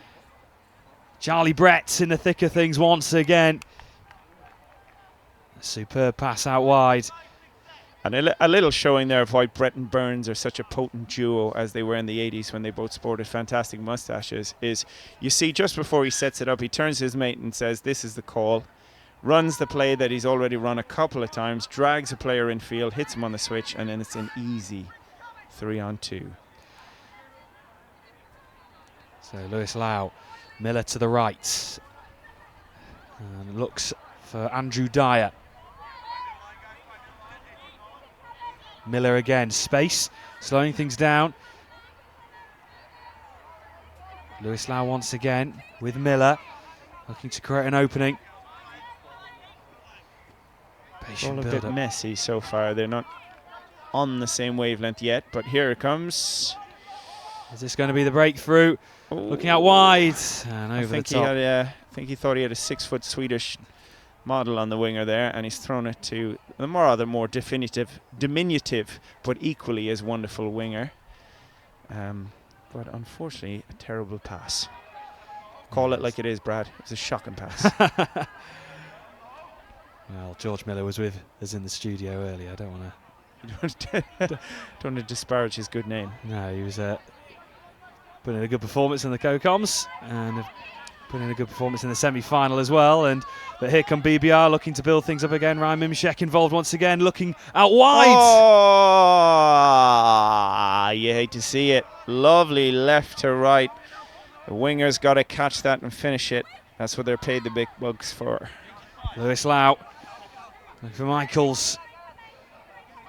Charlie Brett's in the thick of things once again. A superb pass out wide. And a little showing there of why Brett and Burns are such a potent duo as they were in the 80s when they both sported fantastic mustaches, is you see just before he sets it up, he turns to his mate and says, this is the call. Runs the play that he's already run a couple of times, drags a player in field, hits him on the switch, and then it's an easy 3-on-2. So Lewis Lau, Miller to the right. And looks for Andrew Dyer. Miller again, space, slowing things down. Lewis Lau once again with Miller, looking to create an opening. All a bit messy so far. They're not on the same wavelength yet, but here it comes. Is this going to be the breakthrough? Ooh. Looking out wide and over the top. I think he thought he had a 6-foot Swedish model on the winger there, and he's thrown it to the more diminutive, but equally as wonderful winger. But unfortunately, a terrible pass. Call it like it is, Brad. It's a shocking pass. Well, George Miller was with us in the studio earlier. I don't want to disparage his good name. No, he was putting in a good performance in the CoComs and putting in a good performance in the semi-final as well. But here come BBR looking to build things up again. Ryan Mimshek involved once again, looking out wide. Oh, you hate to see it. Lovely left to right. The winger's got to catch that and finish it. That's what they're paid the big bucks for. Lewis Lau looking for Michaels.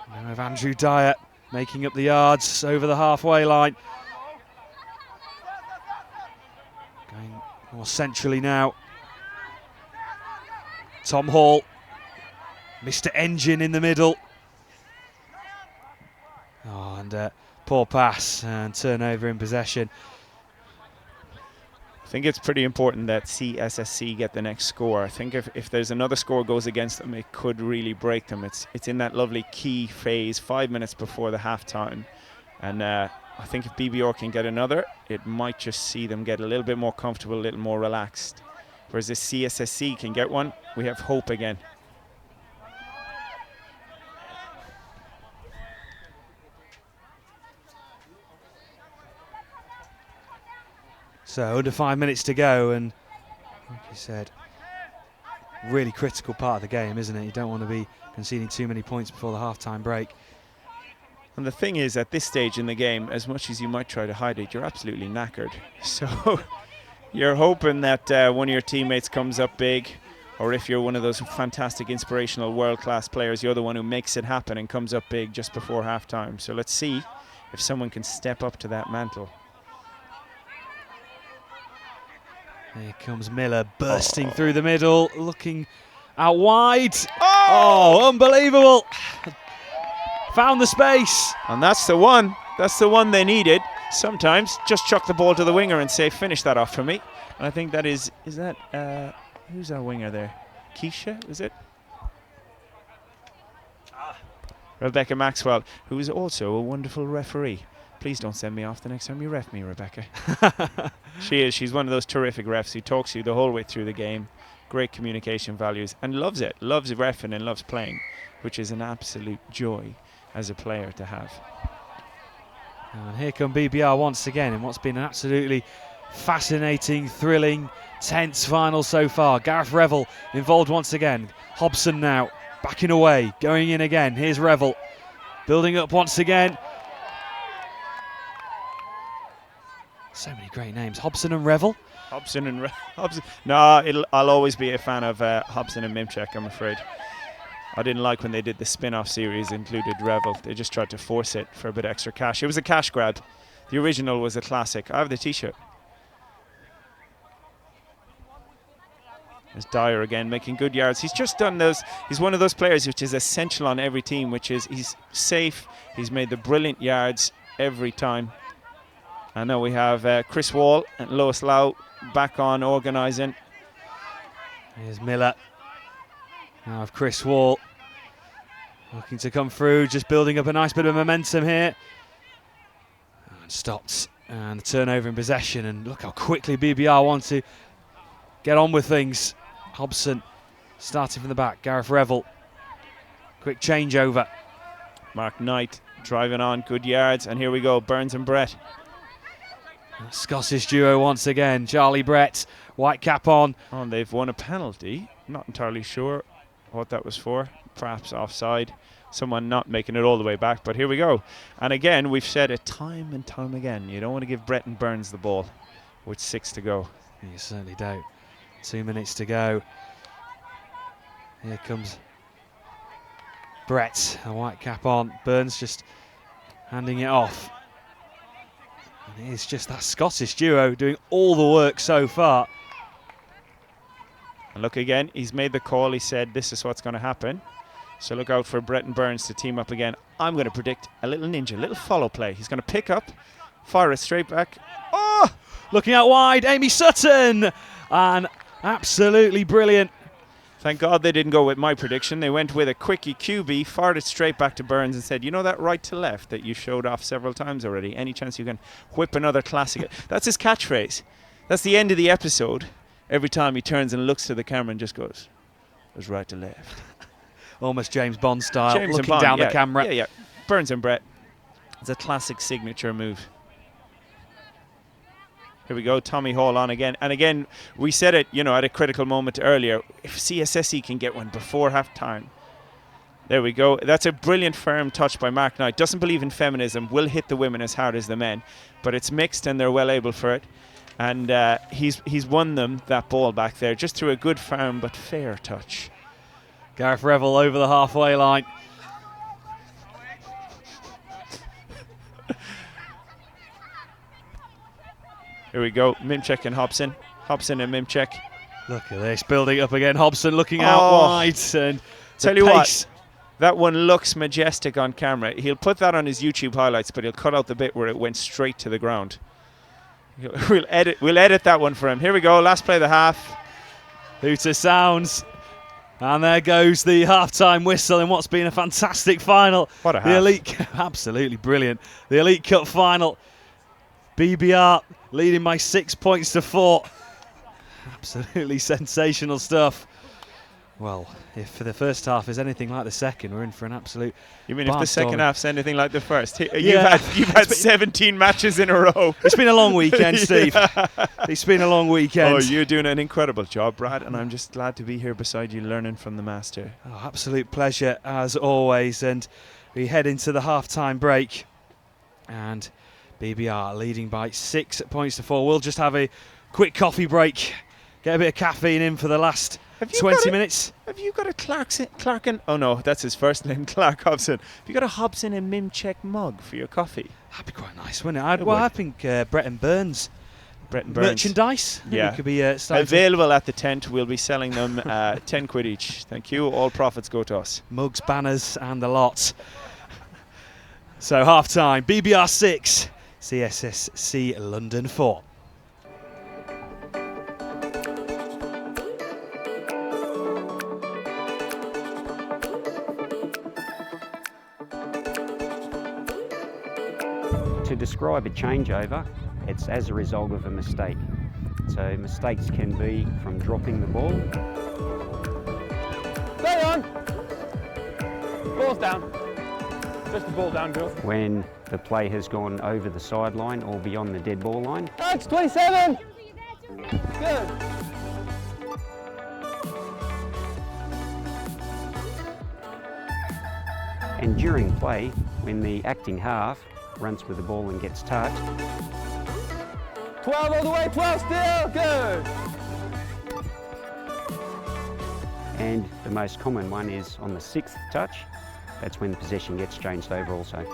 Now with Andrew Dyer making up the yards over the halfway line. Going more centrally now. Tom Hall, Mr. Engine in the middle. Oh, and poor pass and turnover in possession. I think it's pretty important that CSSC get the next score. I think if there's another score goes against them, it could really break them. It's in that lovely key phase, 5 minutes before the half-time. And I think if BBR can get another, it might just see them get a little bit more comfortable, a little more relaxed. Whereas if CSSC can get one, we have hope again. So under 5 minutes to go, and like you said, really critical part of the game, isn't it? You don't want to be conceding too many points before the half-time break. And the thing is, at this stage in the game, as much as you might try to hide it, you're absolutely knackered. So you're hoping that one of your teammates comes up big, or if you're one of those fantastic, inspirational, world-class players, you're the one who makes it happen and comes up big just before half-time. So let's see if someone can step up to that mantle. Here comes Miller bursting through the middle, looking out wide. Oh, unbelievable. Found the space. And that's the one. That's the one they needed. Sometimes just chuck the ball to the winger and say, finish that off for me. And I think that is that, who's our winger there? Keisha, is it? Rebecca Maxwell, who is also a wonderful referee. Please don't send me off the next time you ref me, Rebecca. She is. She's one of those terrific refs who talks to you the whole way through the game. Great communication values and loves it. Loves reffing and loves playing, which is an absolute joy as a player to have. And here come BBR once again in what's been an absolutely fascinating, thrilling, tense final so far. Gareth Revel involved once again. Hobson now backing away, going in again. Here's Revel building up once again. So many great names. Hobson and Revel. Hobson and Hobson. No, I'll always be a fan of Hobson and Mimchek, I'm afraid. I didn't like when they did the spin-off series, included Revel. They just tried to force it for a bit of extra cash. It was a cash grab. The original was a classic. I have the t-shirt. There's Dyer again, making good yards. He's just done those. He's one of those players which is essential on every team, which is he's safe. He's made the brilliant yards every time. And now we have Chris Wall and Lois Lau back on organising. Here's Miller. Now of Chris Wall looking to come through, just building up a nice bit of momentum here. And stopped. And the turnover in possession. And look how quickly BBR want to get on with things. Hobson starting from the back. Gareth Revel. Quick changeover. Mark Knight driving on, good yards. And here we go, Burns and Brett. Scottish duo once again. Charlie Brett, white cap on. Oh, and they've won a penalty. Not entirely sure what that was for. Perhaps offside. Someone not making it all the way back, but here we go. And again, we've said it time and time again. You don't want to give Brett and Burns the ball with 6 to go. You certainly don't. 2 minutes to go. Here comes Brett, a white cap on. Burns just handing it off. And it's just that Scottish duo doing all the work so far. And look again, he's made the call. He said this is what's going to happen. So look out for Brett and Burns to team up again. I'm going to predict a little ninja, a little follow play. He's going to pick up, fire it straight back. Oh! Looking out wide, Amy Sutton. And absolutely brilliant. Thank God they didn't go with my prediction. They went with a quickie QB, fired it straight back to Burns and said, you know that right to left that you showed off several times already? Any chance you can whip another classic? That's his catchphrase. That's the end of the episode. Every time he turns and looks to the camera and just goes, it was right to left. Almost James Bond style, James looking Bond, down yeah, the camera. Yeah, yeah. Burns and Brett. It's a classic signature move. Here we go, Tommy Hall on again. And again, we said it, you know, at a critical moment earlier. If CSSE can get one before half-time. There we go. That's a brilliant firm touch by Mark Knight. Doesn't believe in feminism. Will hit the women as hard as the men. But it's mixed and they're well able for it. And he's won them that ball back there just through a good firm but fair touch. Gareth Revel over the halfway line. Here we go, Mimchek and Hobson. Hobson and Mimchek. Look at this, building up again. Hobson looking out wide. And tell you what, that one looks majestic on camera. He'll put that on his YouTube highlights, but he'll cut out the bit where it went straight to the ground. We'll edit that one for him. Here we go, last play of the half. Hooter sounds. And there goes the half-time whistle in what's been a fantastic final. What a The half. Elite, absolutely brilliant. The Elite Cup final. BBR leading by 6 points to 4. Absolutely sensational stuff. Well, if for the first half is anything like the second, we're in for an absolute. You mean if the second half's anything like the first? You've Yeah. had 17 matches in a row. It's been a long weekend, Steve. It's been a long weekend. Oh, you're doing an incredible job, Brad, and I'm just glad to be here beside you learning from the master. Oh, absolute pleasure as always, and we head into the half-time break, and BBR leading by 6 points to 4. We'll just have a quick coffee break, get a bit of caffeine in for the last 20 minutes. Have you got a Clarkin? Oh no, that's his first name, Clark Hobson. Have you got a Hobson and Mimcheck mug for your coffee? That'd be quite nice, wouldn't it? I think Bretton Burns merchandise. I think Yeah, we could be available at the tent. We'll be selling them 10 quid each. Thank you. All profits go to us. Mugs, banners, and the lot. So half time, BBR 6, CSSC London 4. To describe a changeover, it's as a result of a mistake. So mistakes can be from dropping the ball. Stay on. Ball's down. Just the ball down, Bill. When the play has gone over the sideline or beyond the dead ball line. That's 27. Good. And during play, when the acting half runs with the ball and gets touched. 12 all the way, 12 still. Good. And the most common one is on the 6th touch. That's when the possession gets changed over also.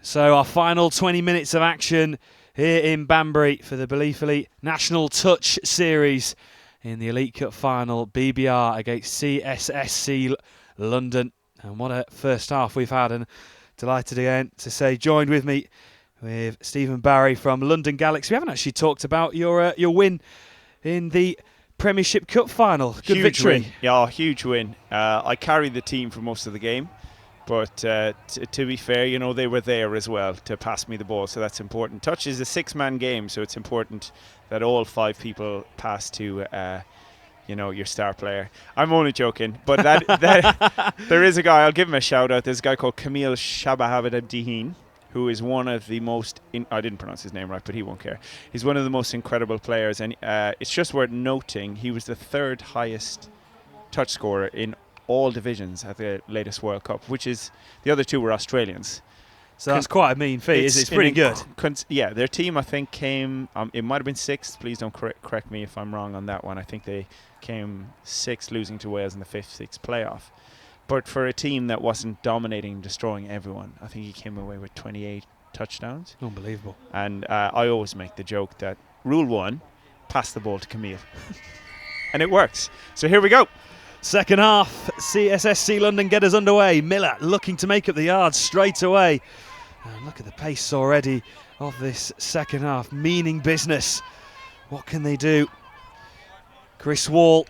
So our final 20 minutes of action here in Banbury for the Belief Elite National Touch Series in the Elite Cup final, BBR against CSSC London. And what a first half we've had, and delighted again to say joined with me with Stephen Barry from London Galaxy. We haven't actually talked about your win in the Premiership Cup final. Good Huge victory. Win. Yeah, huge win. I carried the team for most of the game. But to be fair, you know, they were there as well to pass me the ball, so that's important. Touch is a 6-man game, so it's important that all 5 people pass to, you know, your star player. I'm only joking, but that there is a guy, I'll give him a shout out. There's a guy called Camille Shabahabadabdihin, who is one of the most, I didn't pronounce his name right, but he won't care. He's one of the most incredible players, and it's just worth noting he was the 3rd highest touch scorer in all divisions at the latest World Cup, which is, the other 2 were Australians. So that's quite a mean feat. It's pretty good. Yeah, their team I think came, it might have been 6th, please don't correct me if I'm wrong on that one. I think they came 6th, losing to Wales in the 5th-6th playoff. But for a team that wasn't dominating, destroying everyone, I think he came away with 28 touchdowns. Unbelievable. And I always make the joke that rule 1, pass the ball to Camille. And it works. So here we go. Second half, CSSC London get us underway. Miller looking to make up the yards straight away. And look at the pace already of this second half. Meaning business. What can they do? Chris Wall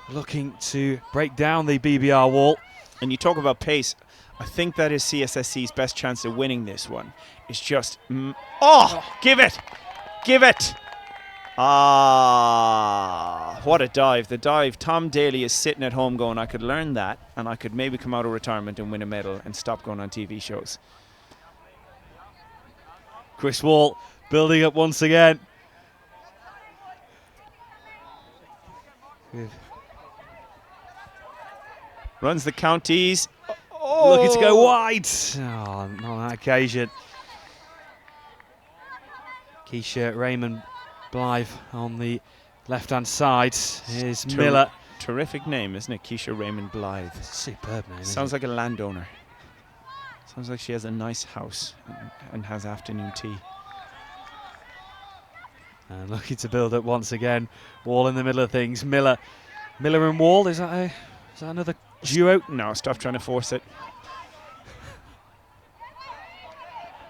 looking to break down the BBR wall. And you talk about pace. I think that is CSSC's best chance of winning this one. It's just... give it! Give it! What a dive. The dive. Tom Daly is sitting at home going, I could learn that and I could maybe come out of retirement and win a medal and stop going on TV shows. Chris Wall building up once again. Runs the counties. Looking to go wide. Oh, not on that occasion. Keisha Raymond Blythe on the left-hand side. Here's Miller. Terrific name, isn't it? Keisha Raymond Blythe. Superb name. Sounds like a landowner. Sounds like she has a nice house and has afternoon tea. And looking to build up once again. Wall in the middle of things. Miller and Wall. Is that another duo? No, stop trying to force it.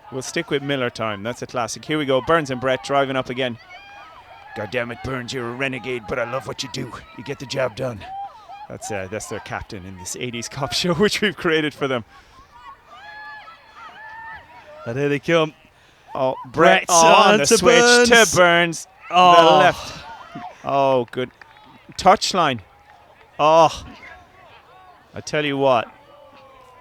We'll stick with Miller time. That's a classic. Here we go. Burns and Brett driving up again. God damn it, Burns, you're a renegade, but I love what you do. You get the job done. That's their captain in this 80s cop show, which we've created for them. And here they come. Oh, Brett on the switch Burns. to Burns. Oh. The left. Oh, good. Touchline. Oh. I tell you what.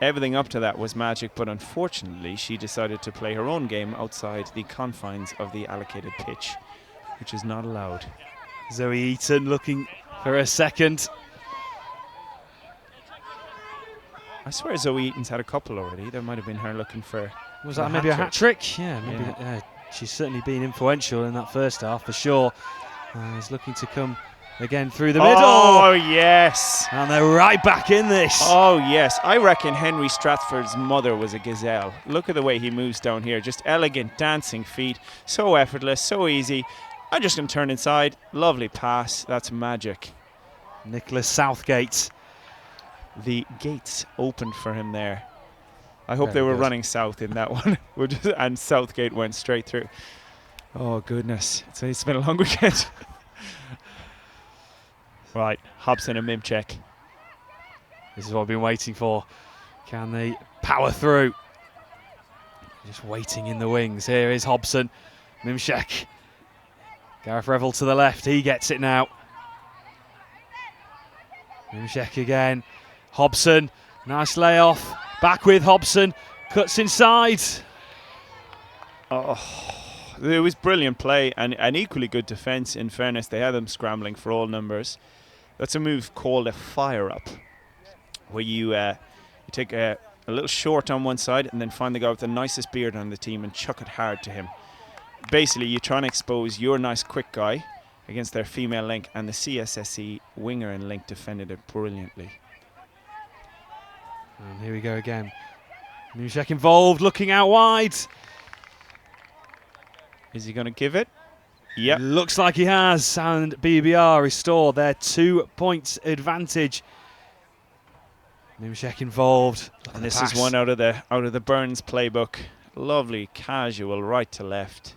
Everything up to that was magic, but unfortunately she decided to play her own game outside the confines of the allocated pitch, which is not allowed. Zoe Eaton looking for a second. I swear Zoe Eaton's had a couple already. That might have been her looking for... Was that maybe a hat-trick? Yeah, maybe. Yeah. She's certainly been influential in that first half, for sure. Is looking to come again through the middle. Oh, yes. And they're right back in this. Oh, yes. I reckon Henry Stratford's mother was a gazelle. Look at the way he moves down here. Just elegant, dancing feet. So effortless, so easy. I'm just going to turn inside. Lovely pass. That's magic. Nicholas Southgate. The gates opened for him there. I hope they Very were good. running south in that one. And Southgate went straight through. Oh, goodness. It's been a long weekend. Right, Hobson and Mimchek. This is what I've been waiting for. Can they power through? Just waiting in the wings. Here is Hobson. Mimchek. Gareth Revel to the left. He gets it now. Mimchek again. Hobson. Nice layoff. Back with Hobson. Cuts inside. Oh, it was brilliant play and equally good defence. In fairness, they had them scrambling for all numbers. That's a move called a fire-up, where you take a little short on one side and then find the guy with the nicest beard on the team and chuck it hard to him. Basically, you try and expose your nice quick guy against their female link, and the CSSC winger and link defended it brilliantly. And here we go again. Mimchek involved, looking out wide. Is he going to give it? Yep. Looks like he has, and BBR restore their 2 points advantage. Mimchek involved. And this is one out of the Burns playbook. Lovely, casual, right to left.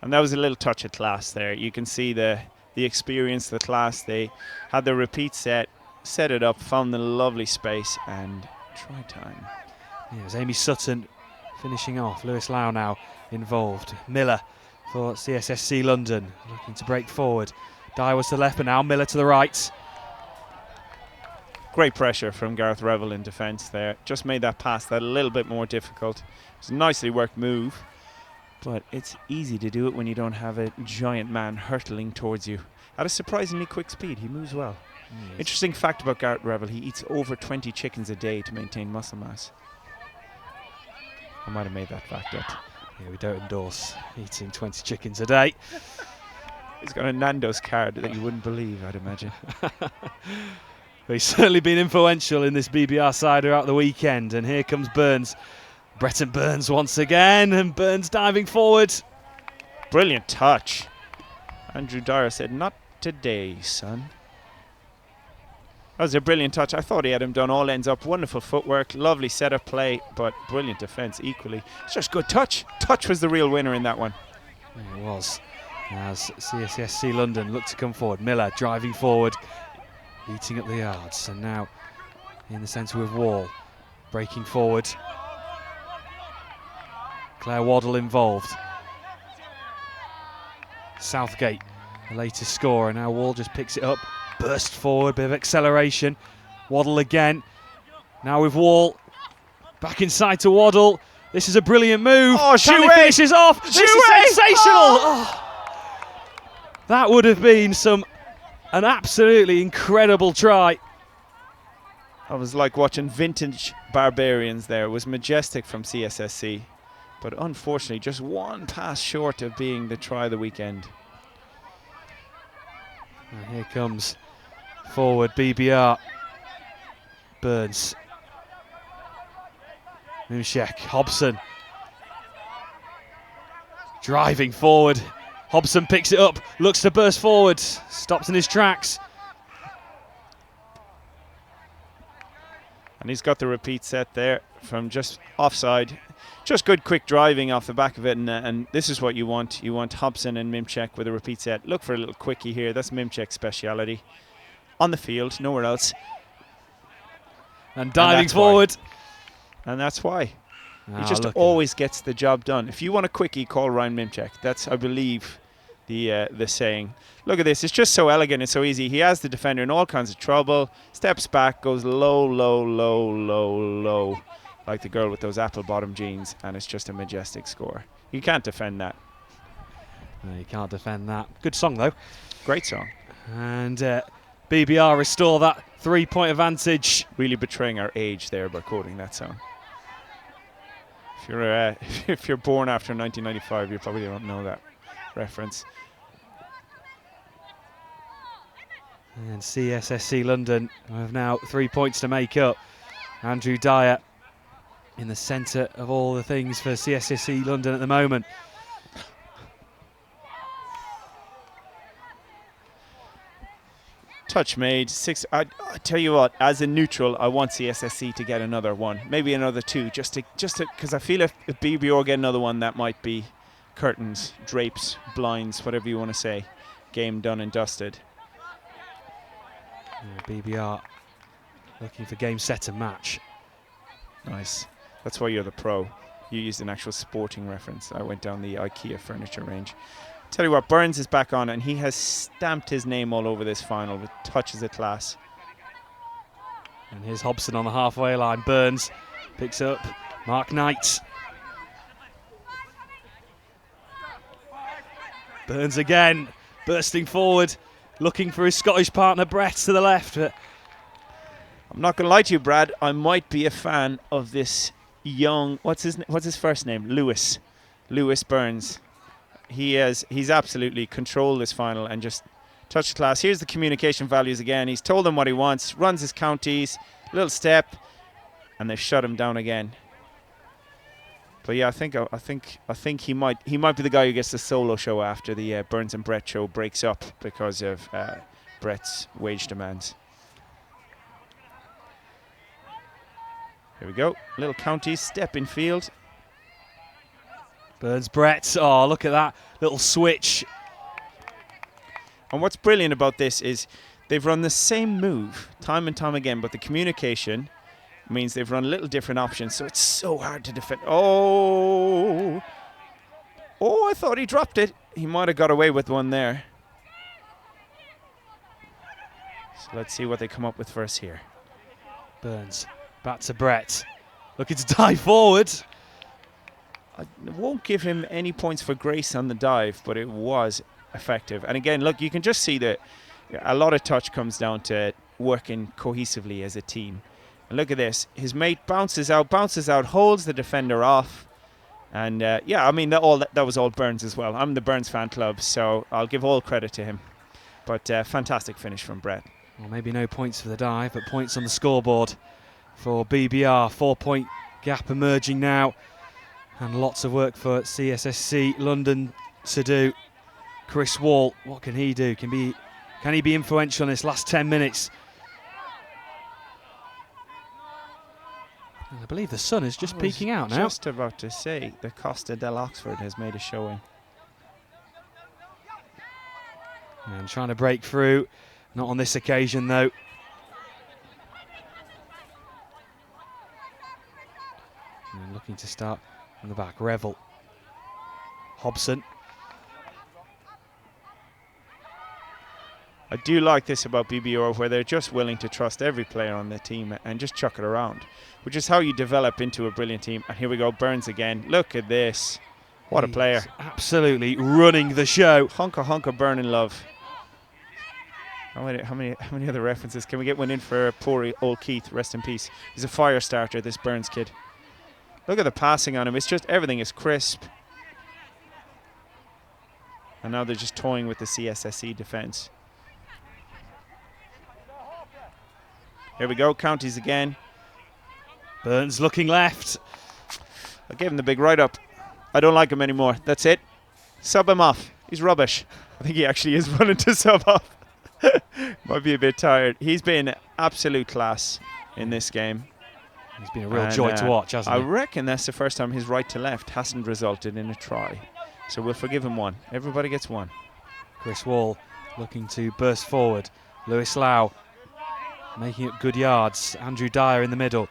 And that was a little touch of class there. You can see the experience, the class. They had the repeat set it up, found the lovely space, and try time. Yeah, it was Amy Sutton finishing off. Lewis Lau now involved. Miller for CSSC London looking to break forward. Dye was to the left, but now Miller to the right. Great pressure from Gareth Revel in defence there. Just made that pass that a little bit more difficult. It's a nicely worked move, but it's easy to do it when you don't have a giant man hurtling towards you. At a surprisingly quick speed, he moves well. Yes. Interesting fact about Gareth Revel, he eats over 20 chickens a day to maintain muscle mass. I might have made that fact up. Yeah, we don't endorse eating 20 chickens a day. He's got a Nando's card that you wouldn't believe, I'd imagine. He's certainly been influential in this BBR side throughout the weekend. And here comes Burns. Bretton Burns once again, and Burns diving forward. Brilliant touch. Andrew Dyer said, "Not today, son." That was a brilliant touch. I thought he had him done all ends up. Wonderful footwork, lovely setup play, but brilliant defence equally. It's just good touch. Touch was the real winner in that one. It was. As CSSC London looked to come forward. Miller driving forward, eating up the yards. And now in the centre with Wall, breaking forward. Claire Waddle involved. Southgate, the latest scorer. Now Wall just picks it up. Burst forward, bit of acceleration. Waddle again. Now with Wall. Back inside to Waddle. This is a brilliant move. Oh, Can he finish this off? This is sensational. Oh. That would have been an absolutely incredible try. I was like watching vintage Barbarians there. It was majestic from CSSC. But unfortunately, just one pass short of being the try of the weekend. And here comes forward BBR. Burns. Mimshek. Hobson. Driving forward. Hobson picks it up. Looks to burst forward. Stops in his tracks. And he's got the repeat set there from just offside. Just good quick driving off the back of it, and this is what you want. You want Hobson and Mimchek with a repeat set. Look for a little quickie here. That's Mimchek's speciality. On the field, nowhere else. And diving forward. And that's why. He just always gets the job done. If you want a quickie, call Ryan Mimchek. That's, I believe, the saying. Look at this. It's just so elegant and so easy. He has the defender in all kinds of trouble. Steps back, goes low, low, low, low, low. Like the girl with those apple bottom jeans, and it's just a majestic score. You can't defend that. No, you can't defend that. Good song though. Great song. And BBR restore that 3-point advantage. Really betraying our age there by quoting that song. If you're born after 1995, you probably don't know that reference. And CSSC London have now 3 points to make up. Andrew Dyer in the centre of all the things for CSSC London at the moment. Touch made. I tell you what, as a neutral, I want CSSC to get another one, maybe another two, just to because I feel if BBR get another one, that might be curtains, drapes, blinds, whatever you want to say. Game done and dusted. Yeah, BBR looking for game, set and match. Nice. That's why you're the pro. You used an actual sporting reference. I went down the IKEA furniture range. Tell you what, Burns is back on, and he has stamped his name all over this final with touches of class. And here's Hobson on the halfway line. Burns picks up Mark Knight. Burns again, bursting forward, looking for his Scottish partner Brett to the left. But I'm not going to lie to you, Brad. I might be a fan of this young. What's his first name? Lewis Burns. He's absolutely controlled this final and just touched class. Here's the communication values again. He's told them what he wants, runs his counties, little step, and they've shut him down again. But yeah, I think he might be the guy who gets the solo show after the Burns and Brett show breaks up because of Brett's wage demands. Here we go. Little county step in field. Burns Brett. Oh, look at that little switch. And what's brilliant about this is they've run the same move time and time again, but the communication means they've run little different options, so it's so hard to defend. Oh, I thought he dropped it. He might have got away with one there. So let's see what they come up with first here. Burns back to Brett, looking to dive forward. I won't give him any points for grace on the dive, but it was effective. And again, look, you can just see that a lot of touch comes down to working cohesively as a team. And look at this. His mate bounces out, holds the defender off. And yeah, I mean, that was all Burns as well. I'm the Burns fan club, so I'll give all credit to him. But fantastic finish from Brett. Well, maybe no points for the dive, but points on the scoreboard for BBR. 4-point gap emerging now. And lots of work for CSSC London to do. Chris Wall, what can he do? Can he be influential in this last 10 minutes? And I believe the sun is just peeking out now. Just about to say, the Costa del Oxford has made a showing. And trying to break through. Not on this occasion, though. And looking to start from the back. Revel. Hobson. I do like this about BBO, where they're just willing to trust every player on the team and just chuck it around, which is how you develop into a brilliant team. And here we go, Burns again. Look at this. What a player. Absolutely running the show. Hunker burning love. How many other references? Can we get one in for poor old Keith? Rest in peace. He's a fire starter, this Burns kid. Look at the passing on him. It's just everything is crisp. And now they're just toying with the CSSC defence. Here we go, Counties again. Burns looking left. I gave him the big write-up. I don't like him anymore. That's it. Sub him off. He's rubbish. I think he actually is willing to sub off. Might be a bit tired. He's been absolute class in this game. He's been a real joy to watch, hasn't he? I reckon that's the first time his right to left hasn't resulted in a try. So we'll forgive him one. Everybody gets one. Chris Wall looking to burst forward. Lewis Lau making up good yards. Andrew Dyer in the middle.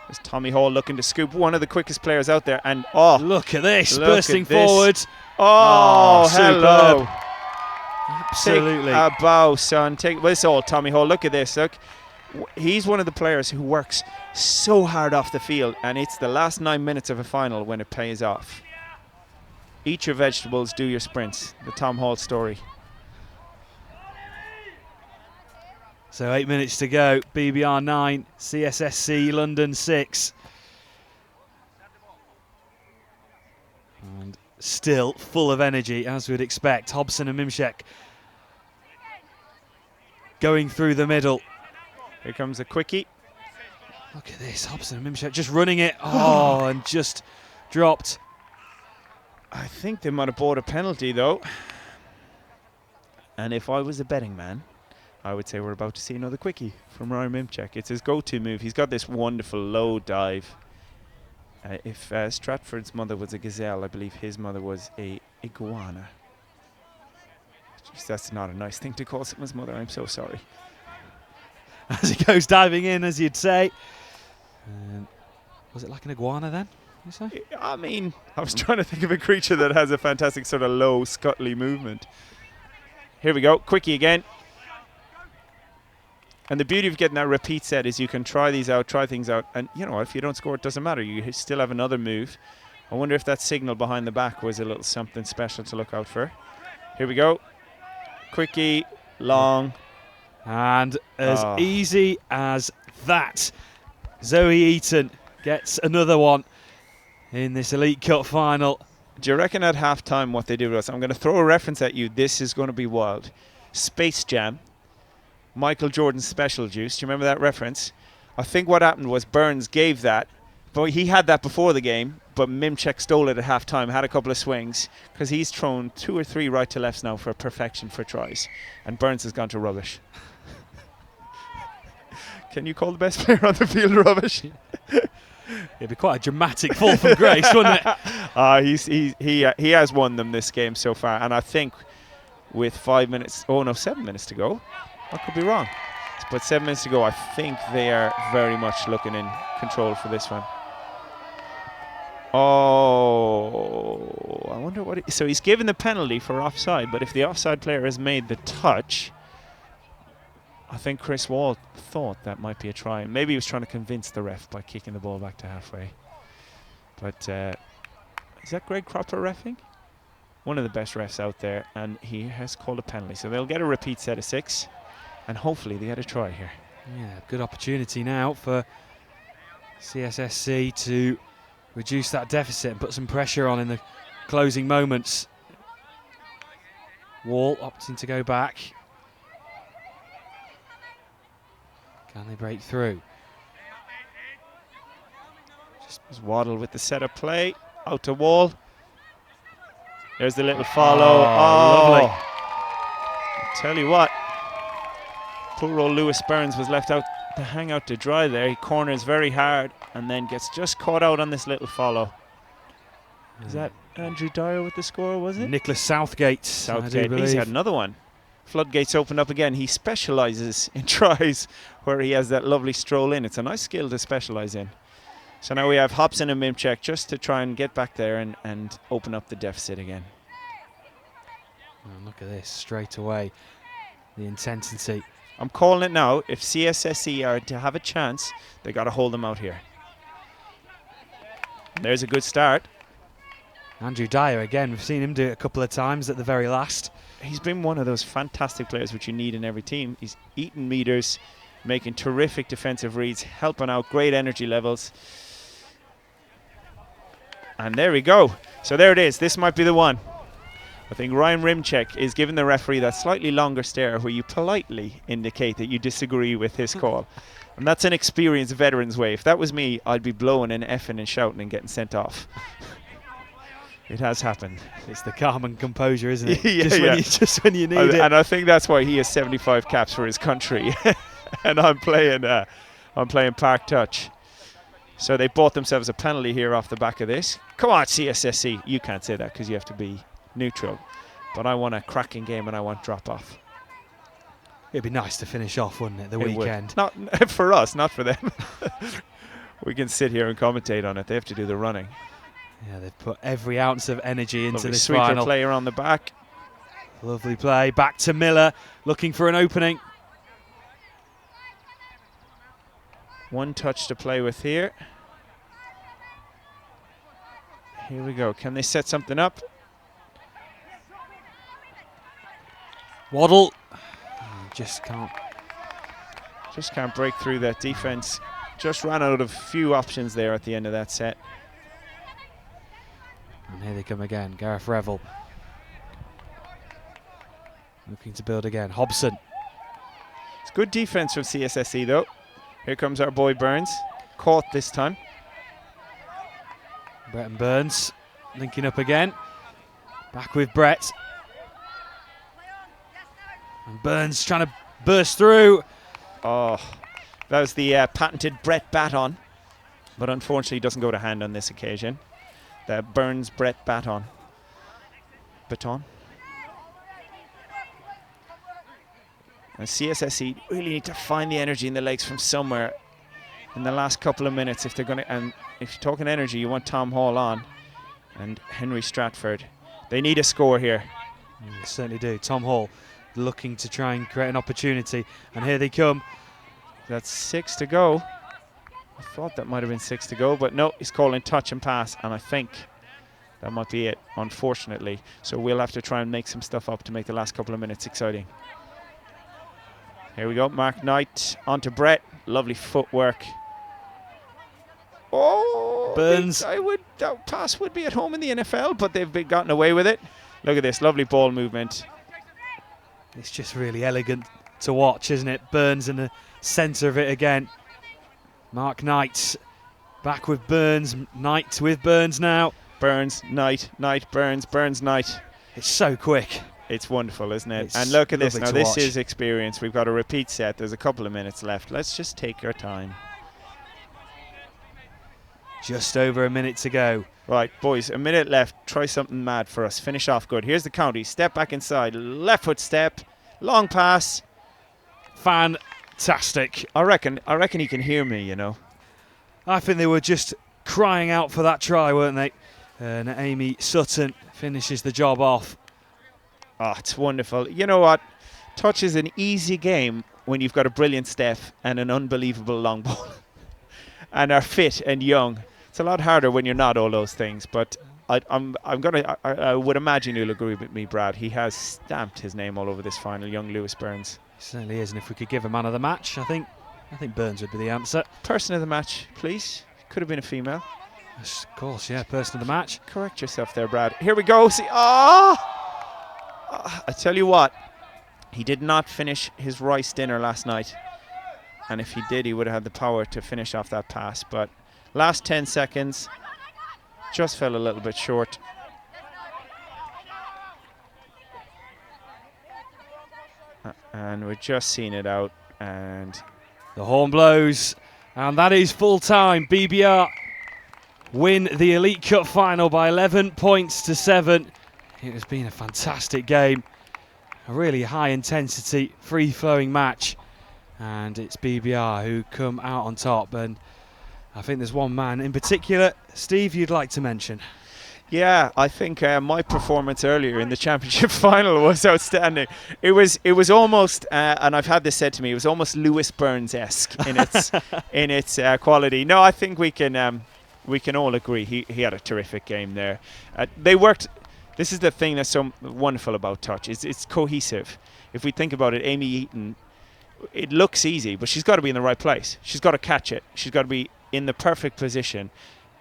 There's Tommy Hall looking to scoop, one of the quickest players out there. And oh, look at this, bursting forward. Oh, hello. Superb. Absolutely. Take a bow, son. Take this all, Tommy Hall. Look at this. Look, he's one of the players who works so hard off the field, and it's the last 9 minutes of a final when it pays off. Eat your vegetables, do your sprints. The Tom Hall story. So 8 minutes to go. BBR 9, CSSC London 6. And still full of energy, as we'd expect. Hobson and Mimshek going through the middle. Here comes a quickie. Look at this, Hobson and Mimshek just running it. Oh, and just dropped. I think they might have bought a penalty, though. And if I was a betting man, I would say we're about to see another quickie from Ryan Mimchek. It's his go-to move. He's got this wonderful low dive. If Stratford's mother was a gazelle, I believe his mother was a iguana. Jeez, that's not a nice thing to call someone's mother. I'm so sorry. As he goes diving in, as you'd say. Was it like an iguana then, you say? I mean, I was trying to think of a creature that has a fantastic sort of low, scuttly movement. Here we go, quickie again. And the beauty of getting that repeat set is you can try these out, try things out, and you know, if you don't score, it doesn't matter. You still have another move. I wonder if that signal behind the back was a little something special to look out for. Here we go. Quickie, long. And as easy as that, Zoe Eaton gets another one in this Elite Cup final. Do you reckon at half-time what they do with us? I'm going to throw a reference at you. This is going to be wild. Space Jam. Michael Jordan's Special Juice. Do you remember that reference? I think what happened was Burns gave that, but he had that before the game, but Mimchek stole it at half-time, had a couple of swings, because he's thrown 2 or 3 right to lefts now for perfection for tries, and Burns has gone to rubbish. Can you call the best player on the field rubbish? It'd be quite a dramatic fall from grace, wouldn't it? He has won them this game so far, and I think with 7 minutes to go, I could be wrong, but 7 minutes to go, I think they are very much looking in control for this one. Oh, I wonder what. So he's given the penalty for offside, but if the offside player has made the touch, I think Chris Wall thought that might be a try. Maybe he was trying to convince the ref by kicking the ball back to halfway. But is that Greg Cropper reffing? One of the best refs out there, and he has called a penalty. So they'll get a repeat set of 6, and hopefully they get a try here. Yeah, good opportunity now for CSSC to reduce that deficit and put some pressure on in the closing moments. Wall opting to go back. Can they break through? Just Waddle with the setup play. Out to Wall. There's the little follow. Lovely. Tell you what, poor old Lewis Burns was left out to hang out to dry there. He corners very hard and then gets just caught out on this little follow. Is that Andrew Dyer with the score, was it? Nicholas Southgate. Southgate. He's had another one. Floodgates opened up again. He specialises in tries where he has that lovely stroll in. It's a nice skill to specialise in. So now we have Hobson and Mimchek just to try and get back there and open up the deficit again. Oh, look at this, straight away. The intensity. I'm calling it now. If CSSE are to have a chance, they got to hold them out here. And there's a good start. Andrew Dyer again. We've seen him do it a couple of times at the very last. He's been one of those fantastic players which you need in every team. He's eating meters, making terrific defensive reads, helping out, great energy levels. And there we go. So there it is. This might be the one. I think Ryan Rimchek is giving the referee that slightly longer stare where you politely indicate that you disagree with his call. And that's an experienced veteran's way. If that was me, I'd be blowing and effing and shouting and getting sent off. It has happened. It's the calm and composure, isn't it? Yeah, just when you need it. And I think that's why he has 75 caps for his country. And I'm playing Park Touch. So they bought themselves a penalty here off the back of this. Come on, CSSC. You can't say that because you have to be neutral. But I want a cracking game and I want drop-off. It'd be nice to finish off, wouldn't it, the weekend? Not for us, not for them. We can sit here and commentate on it. They have to do the running. Yeah, they've put every ounce of energy into Lovely this sweeper final. player on the back. Lovely play. Back to Miller, looking for an opening. One touch to play with here. Here we go. Can they set something up? Waddle. Just can't break through that defense. Just ran out of few options there at the end of that set. And here they come again. Gareth Revel. Looking to build again. Hobson. It's good defense from CSSE though. Here comes our boy Burns. Caught this time. Brett and Burns linking up again. Back with Brett. And Burns trying to burst through. Oh, that was the patented Brett baton. But unfortunately doesn't go to hand on this occasion. The Burns Brett baton. And CSSE really need to find the energy in the legs from somewhere in the last couple of minutes if they're going to. And if you're talking energy, you want Tom Hall on and Henry Stratford. They need a score here. They certainly do. Tom Hall looking to try and create an opportunity. And here they come. That's 6 to go. I thought that might have been 6 to go, but no, he's calling touch and pass, and I think that might be it, unfortunately. So we'll have to try and make some stuff up to make the last couple of minutes exciting. Here we go, Mark Knight onto Brett. Lovely footwork. Oh, Burns. That pass would be at home in the NFL, but they've gotten away with it. Look at this, lovely ball movement. It's just really elegant to watch, isn't it? Burns in the centre of it again. Mark Knight back with Burns. Knight with Burns now. Burns, Knight, Knight, Burns, Burns, Knight. It's so quick. It's wonderful, isn't it? It's and look at this lovely now. to This watch. is experience. We've got a repeat set. There's a couple of minutes left. Let's just take our time. Just over a minute to go. Right, boys, a minute left. Try something mad for us. Finish off good. Here's the county. Step back inside. Left foot step. Long pass. Fantastic. I reckon he can hear me, you know. I think they were just crying out for that try, weren't they? And Amy Sutton finishes the job off. Oh, it's wonderful. You know what? Touch is an easy game when you've got a brilliant step and an unbelievable long ball and are fit and young. It's a lot harder when you're not all those things, but I would imagine you'll agree with me, Brad. He has stamped his name all over this final, young Lewis Burns. He certainly is, and if we could give a man of the match, I think Burns would be the answer. Person of the match, please. Could have been a female. Yes, of course, yeah, person of the match. Correct yourself there, Brad. Here we go. See, I tell you what, he did not finish his rice dinner last night. And if he did, he would have had the power to finish off that pass. But last 10 seconds, just fell a little bit short. and we're just seeing it out, and the horn blows, and that is full time. BBR win the Elite Cup final by 11 points to 7. It has been a fantastic game, a really high intensity, free flowing match, and it's BBR who come out on top. And I think there's one man in particular, Steve, you'd like to mention. Yeah, I think my performance earlier in the championship final was outstanding. It was almost, and I've had this said to me, it was almost Lewis Burns-esque in its quality. No, I think we can all agree he had a terrific game there. They worked. This is the thing that's so wonderful about touch. It's cohesive. If we think about it, Amy Eaton, it looks easy, but she's got to be in the right place. She's got to catch it. She's got to be in the perfect position,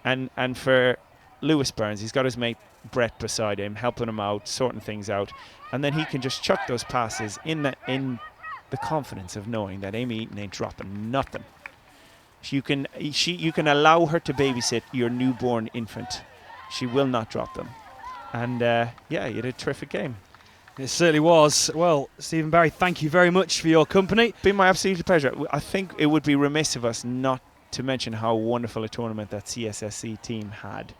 and for Lewis Burns, he's got his mate Brett beside him, helping him out, sorting things out, and then he can just chuck those passes in the confidence of knowing that Amy Eaton ain't dropping nothing. You can allow her to babysit your newborn infant. She will not drop them. And yeah, you had a terrific game. It certainly was. Well, Stephen Barry, thank you very much for your company. Been my absolute pleasure. I think it would be remiss of us not to mention how wonderful a tournament that CSSC team had,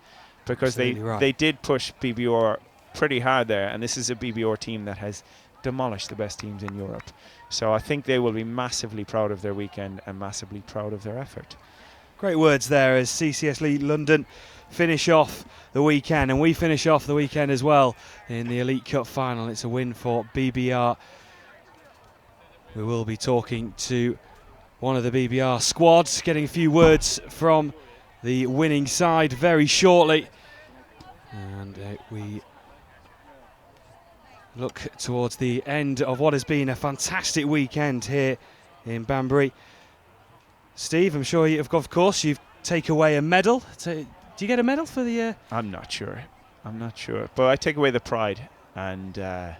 because they did push BBR pretty hard there, and this is a BBR team that has demolished the best teams in Europe. So I think they will be massively proud of their weekend and massively proud of their effort. Great words there as CCS League London finish off the weekend, and we finish off the weekend as well in the Elite Cup final. It's a win for BBR. We will be talking to one of the BBR squads, getting a few words from the winning side very shortly, and we look towards the end of what has been a fantastic weekend here in Banbury. Steve, I'm sure you, of course, you take away a medal. Do you get a medal for the? I'm not sure, but I take away the pride and yeah,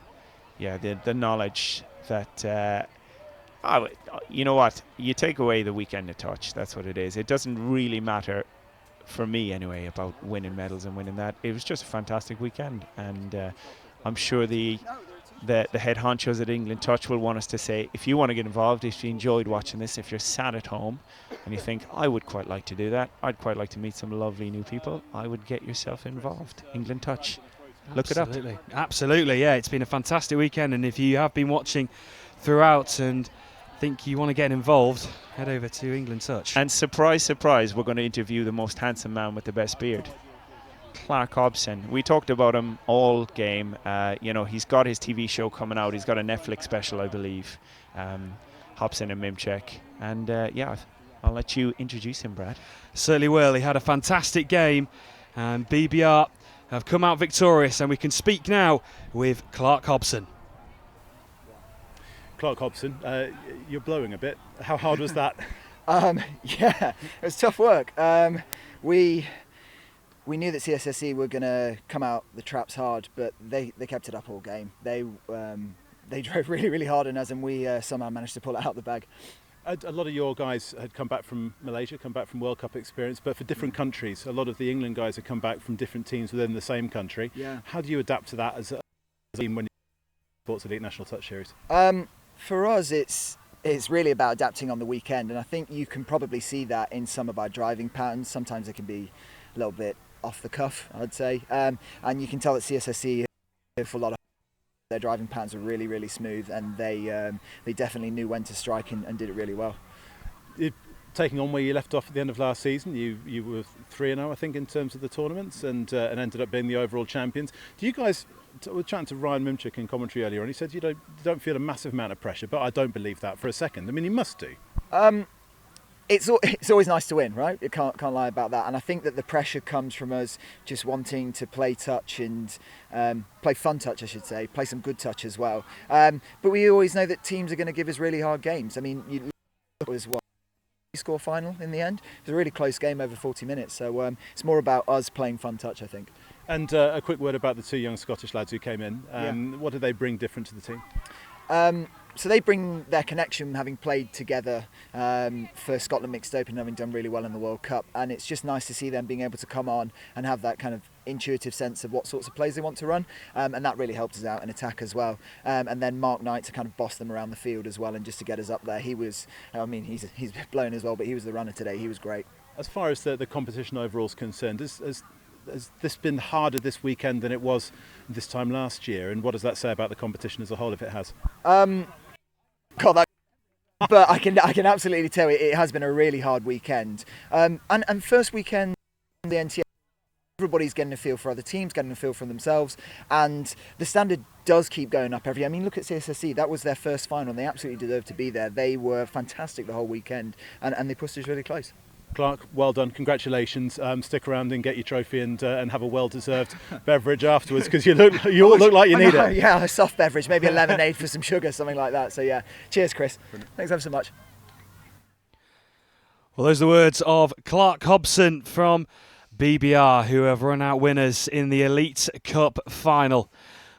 the knowledge that you know what, you take away the weekend of touch. That's what it is. It doesn't really matter for me anyway about winning medals and winning that. It was just a fantastic weekend, and I'm sure the head honchos at England Touch will want us to say, if you want to get involved, if you enjoyed watching this, if you're sat at home and you think, I would quite like to do that, I'd quite like to meet some lovely new people, I would get yourself involved. England Touch. Look it up. Absolutely, yeah. It's been a fantastic weekend, and if you have been watching throughout and think you want to get involved, head over to England Touch. And surprise, surprise, we're going to interview the most handsome man with the best beard. Clark Hobson. We talked about him all game. You know, he's got his TV show coming out. He's got a Netflix special, I believe. Hobson and Mimchek. And yeah, I'll let you introduce him, Brad. Certainly will. He had a fantastic game, and BBR have come out victorious, and we can speak now with Clark Hobson. Clark Hobson, you're blowing a bit. How hard was that? Yeah, it was tough work. We knew that CSSC were going to come out the traps hard, but they kept it up all game. They drove really, really hard on us, and we somehow managed to pull it out the bag. A lot of your guys had come back from Malaysia, come back from World Cup experience, but for different countries. A lot of the England guys have come back from different teams within the same country. Yeah. How do you adapt to that as a team when you're Sports Elite National Touch Series? For us, it's really about adapting on the weekend, and I think you can probably see that in some of our driving patterns. Sometimes it can be a little bit off the cuff, I'd say, and you can tell that CSSC for a lot of their driving patterns are really, really smooth, and they definitely knew when to strike and did it really well. Taking on where you left off at the end of last season, you were 3-0, I think, in terms of the tournaments, and ended up being the overall champions. Do you guys? We're chatting to Ryan Mimchik in commentary earlier on. He said you don't feel a massive amount of pressure, but I don't believe that for a second. I mean, you must do. It's always nice to win, right? You can't lie about that. And I think that the pressure comes from us just wanting to play touch and play fun touch, I should say, play some good touch as well. But we always know that teams are going to give us really hard games. I mean, you look at what score final in the end. It was a really close game over 40 minutes. So it's more about us playing fun touch, I think. And a quick word about the two young Scottish lads who came in. What do they bring different to the team? so they bring their connection, having played together for Scotland Mixed Open, having done really well in the World Cup, and it's just nice to see them being able to come on and have that kind of intuitive sense of what sorts of plays they want to run, and that really helped us out in attack as well. And then Mark Knight to kind of boss them around the field as well, and just to get us up there. He was, I mean, he's blown as well, but he was the runner today. He was great. As far as the competition overall is concerned, has this been harder this weekend than it was this time last year? And what does that say about the competition as a whole, if it has? But I can absolutely tell it has been a really hard weekend. And first weekend, the NTS, everybody's getting a feel for other teams, getting a feel for themselves, and the standard does keep going up every year. I mean, look at CSSC, that was their first final, and they absolutely deserved to be there. They were fantastic the whole weekend, and they pushed us really close. Clark, well done, congratulations. Stick around and get your trophy and have a well-deserved beverage afterwards, because you all look like you need it. Yeah, a soft beverage, maybe a lemonade for some sugar, something like that. So yeah, cheers, Chris. Thanks ever so much. Well, those are the words of Clark Hobson from BBR, who have run out winners in the Elite Cup final.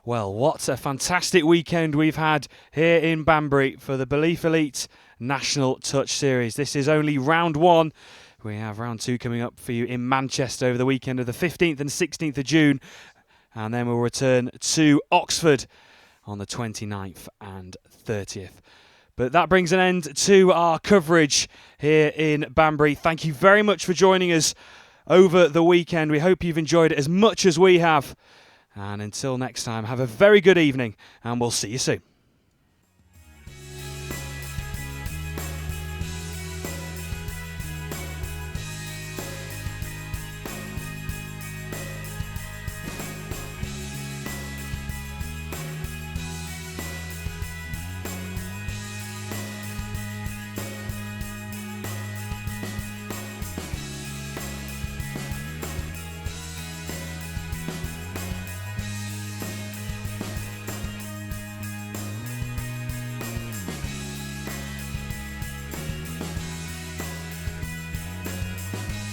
Well, what a fantastic weekend we've had here in Banbury for the Belief Elite National Touch Series. This is only round one. We have round two coming up for you in Manchester over the weekend of the 15th and 16th of June. And then we'll return to Oxford on the 29th and 30th. But that brings an end to our coverage here in Banbury. Thank you very much for joining us over the weekend. We hope you've enjoyed it as much as we have. And until next time, have a very good evening, and we'll see you soon.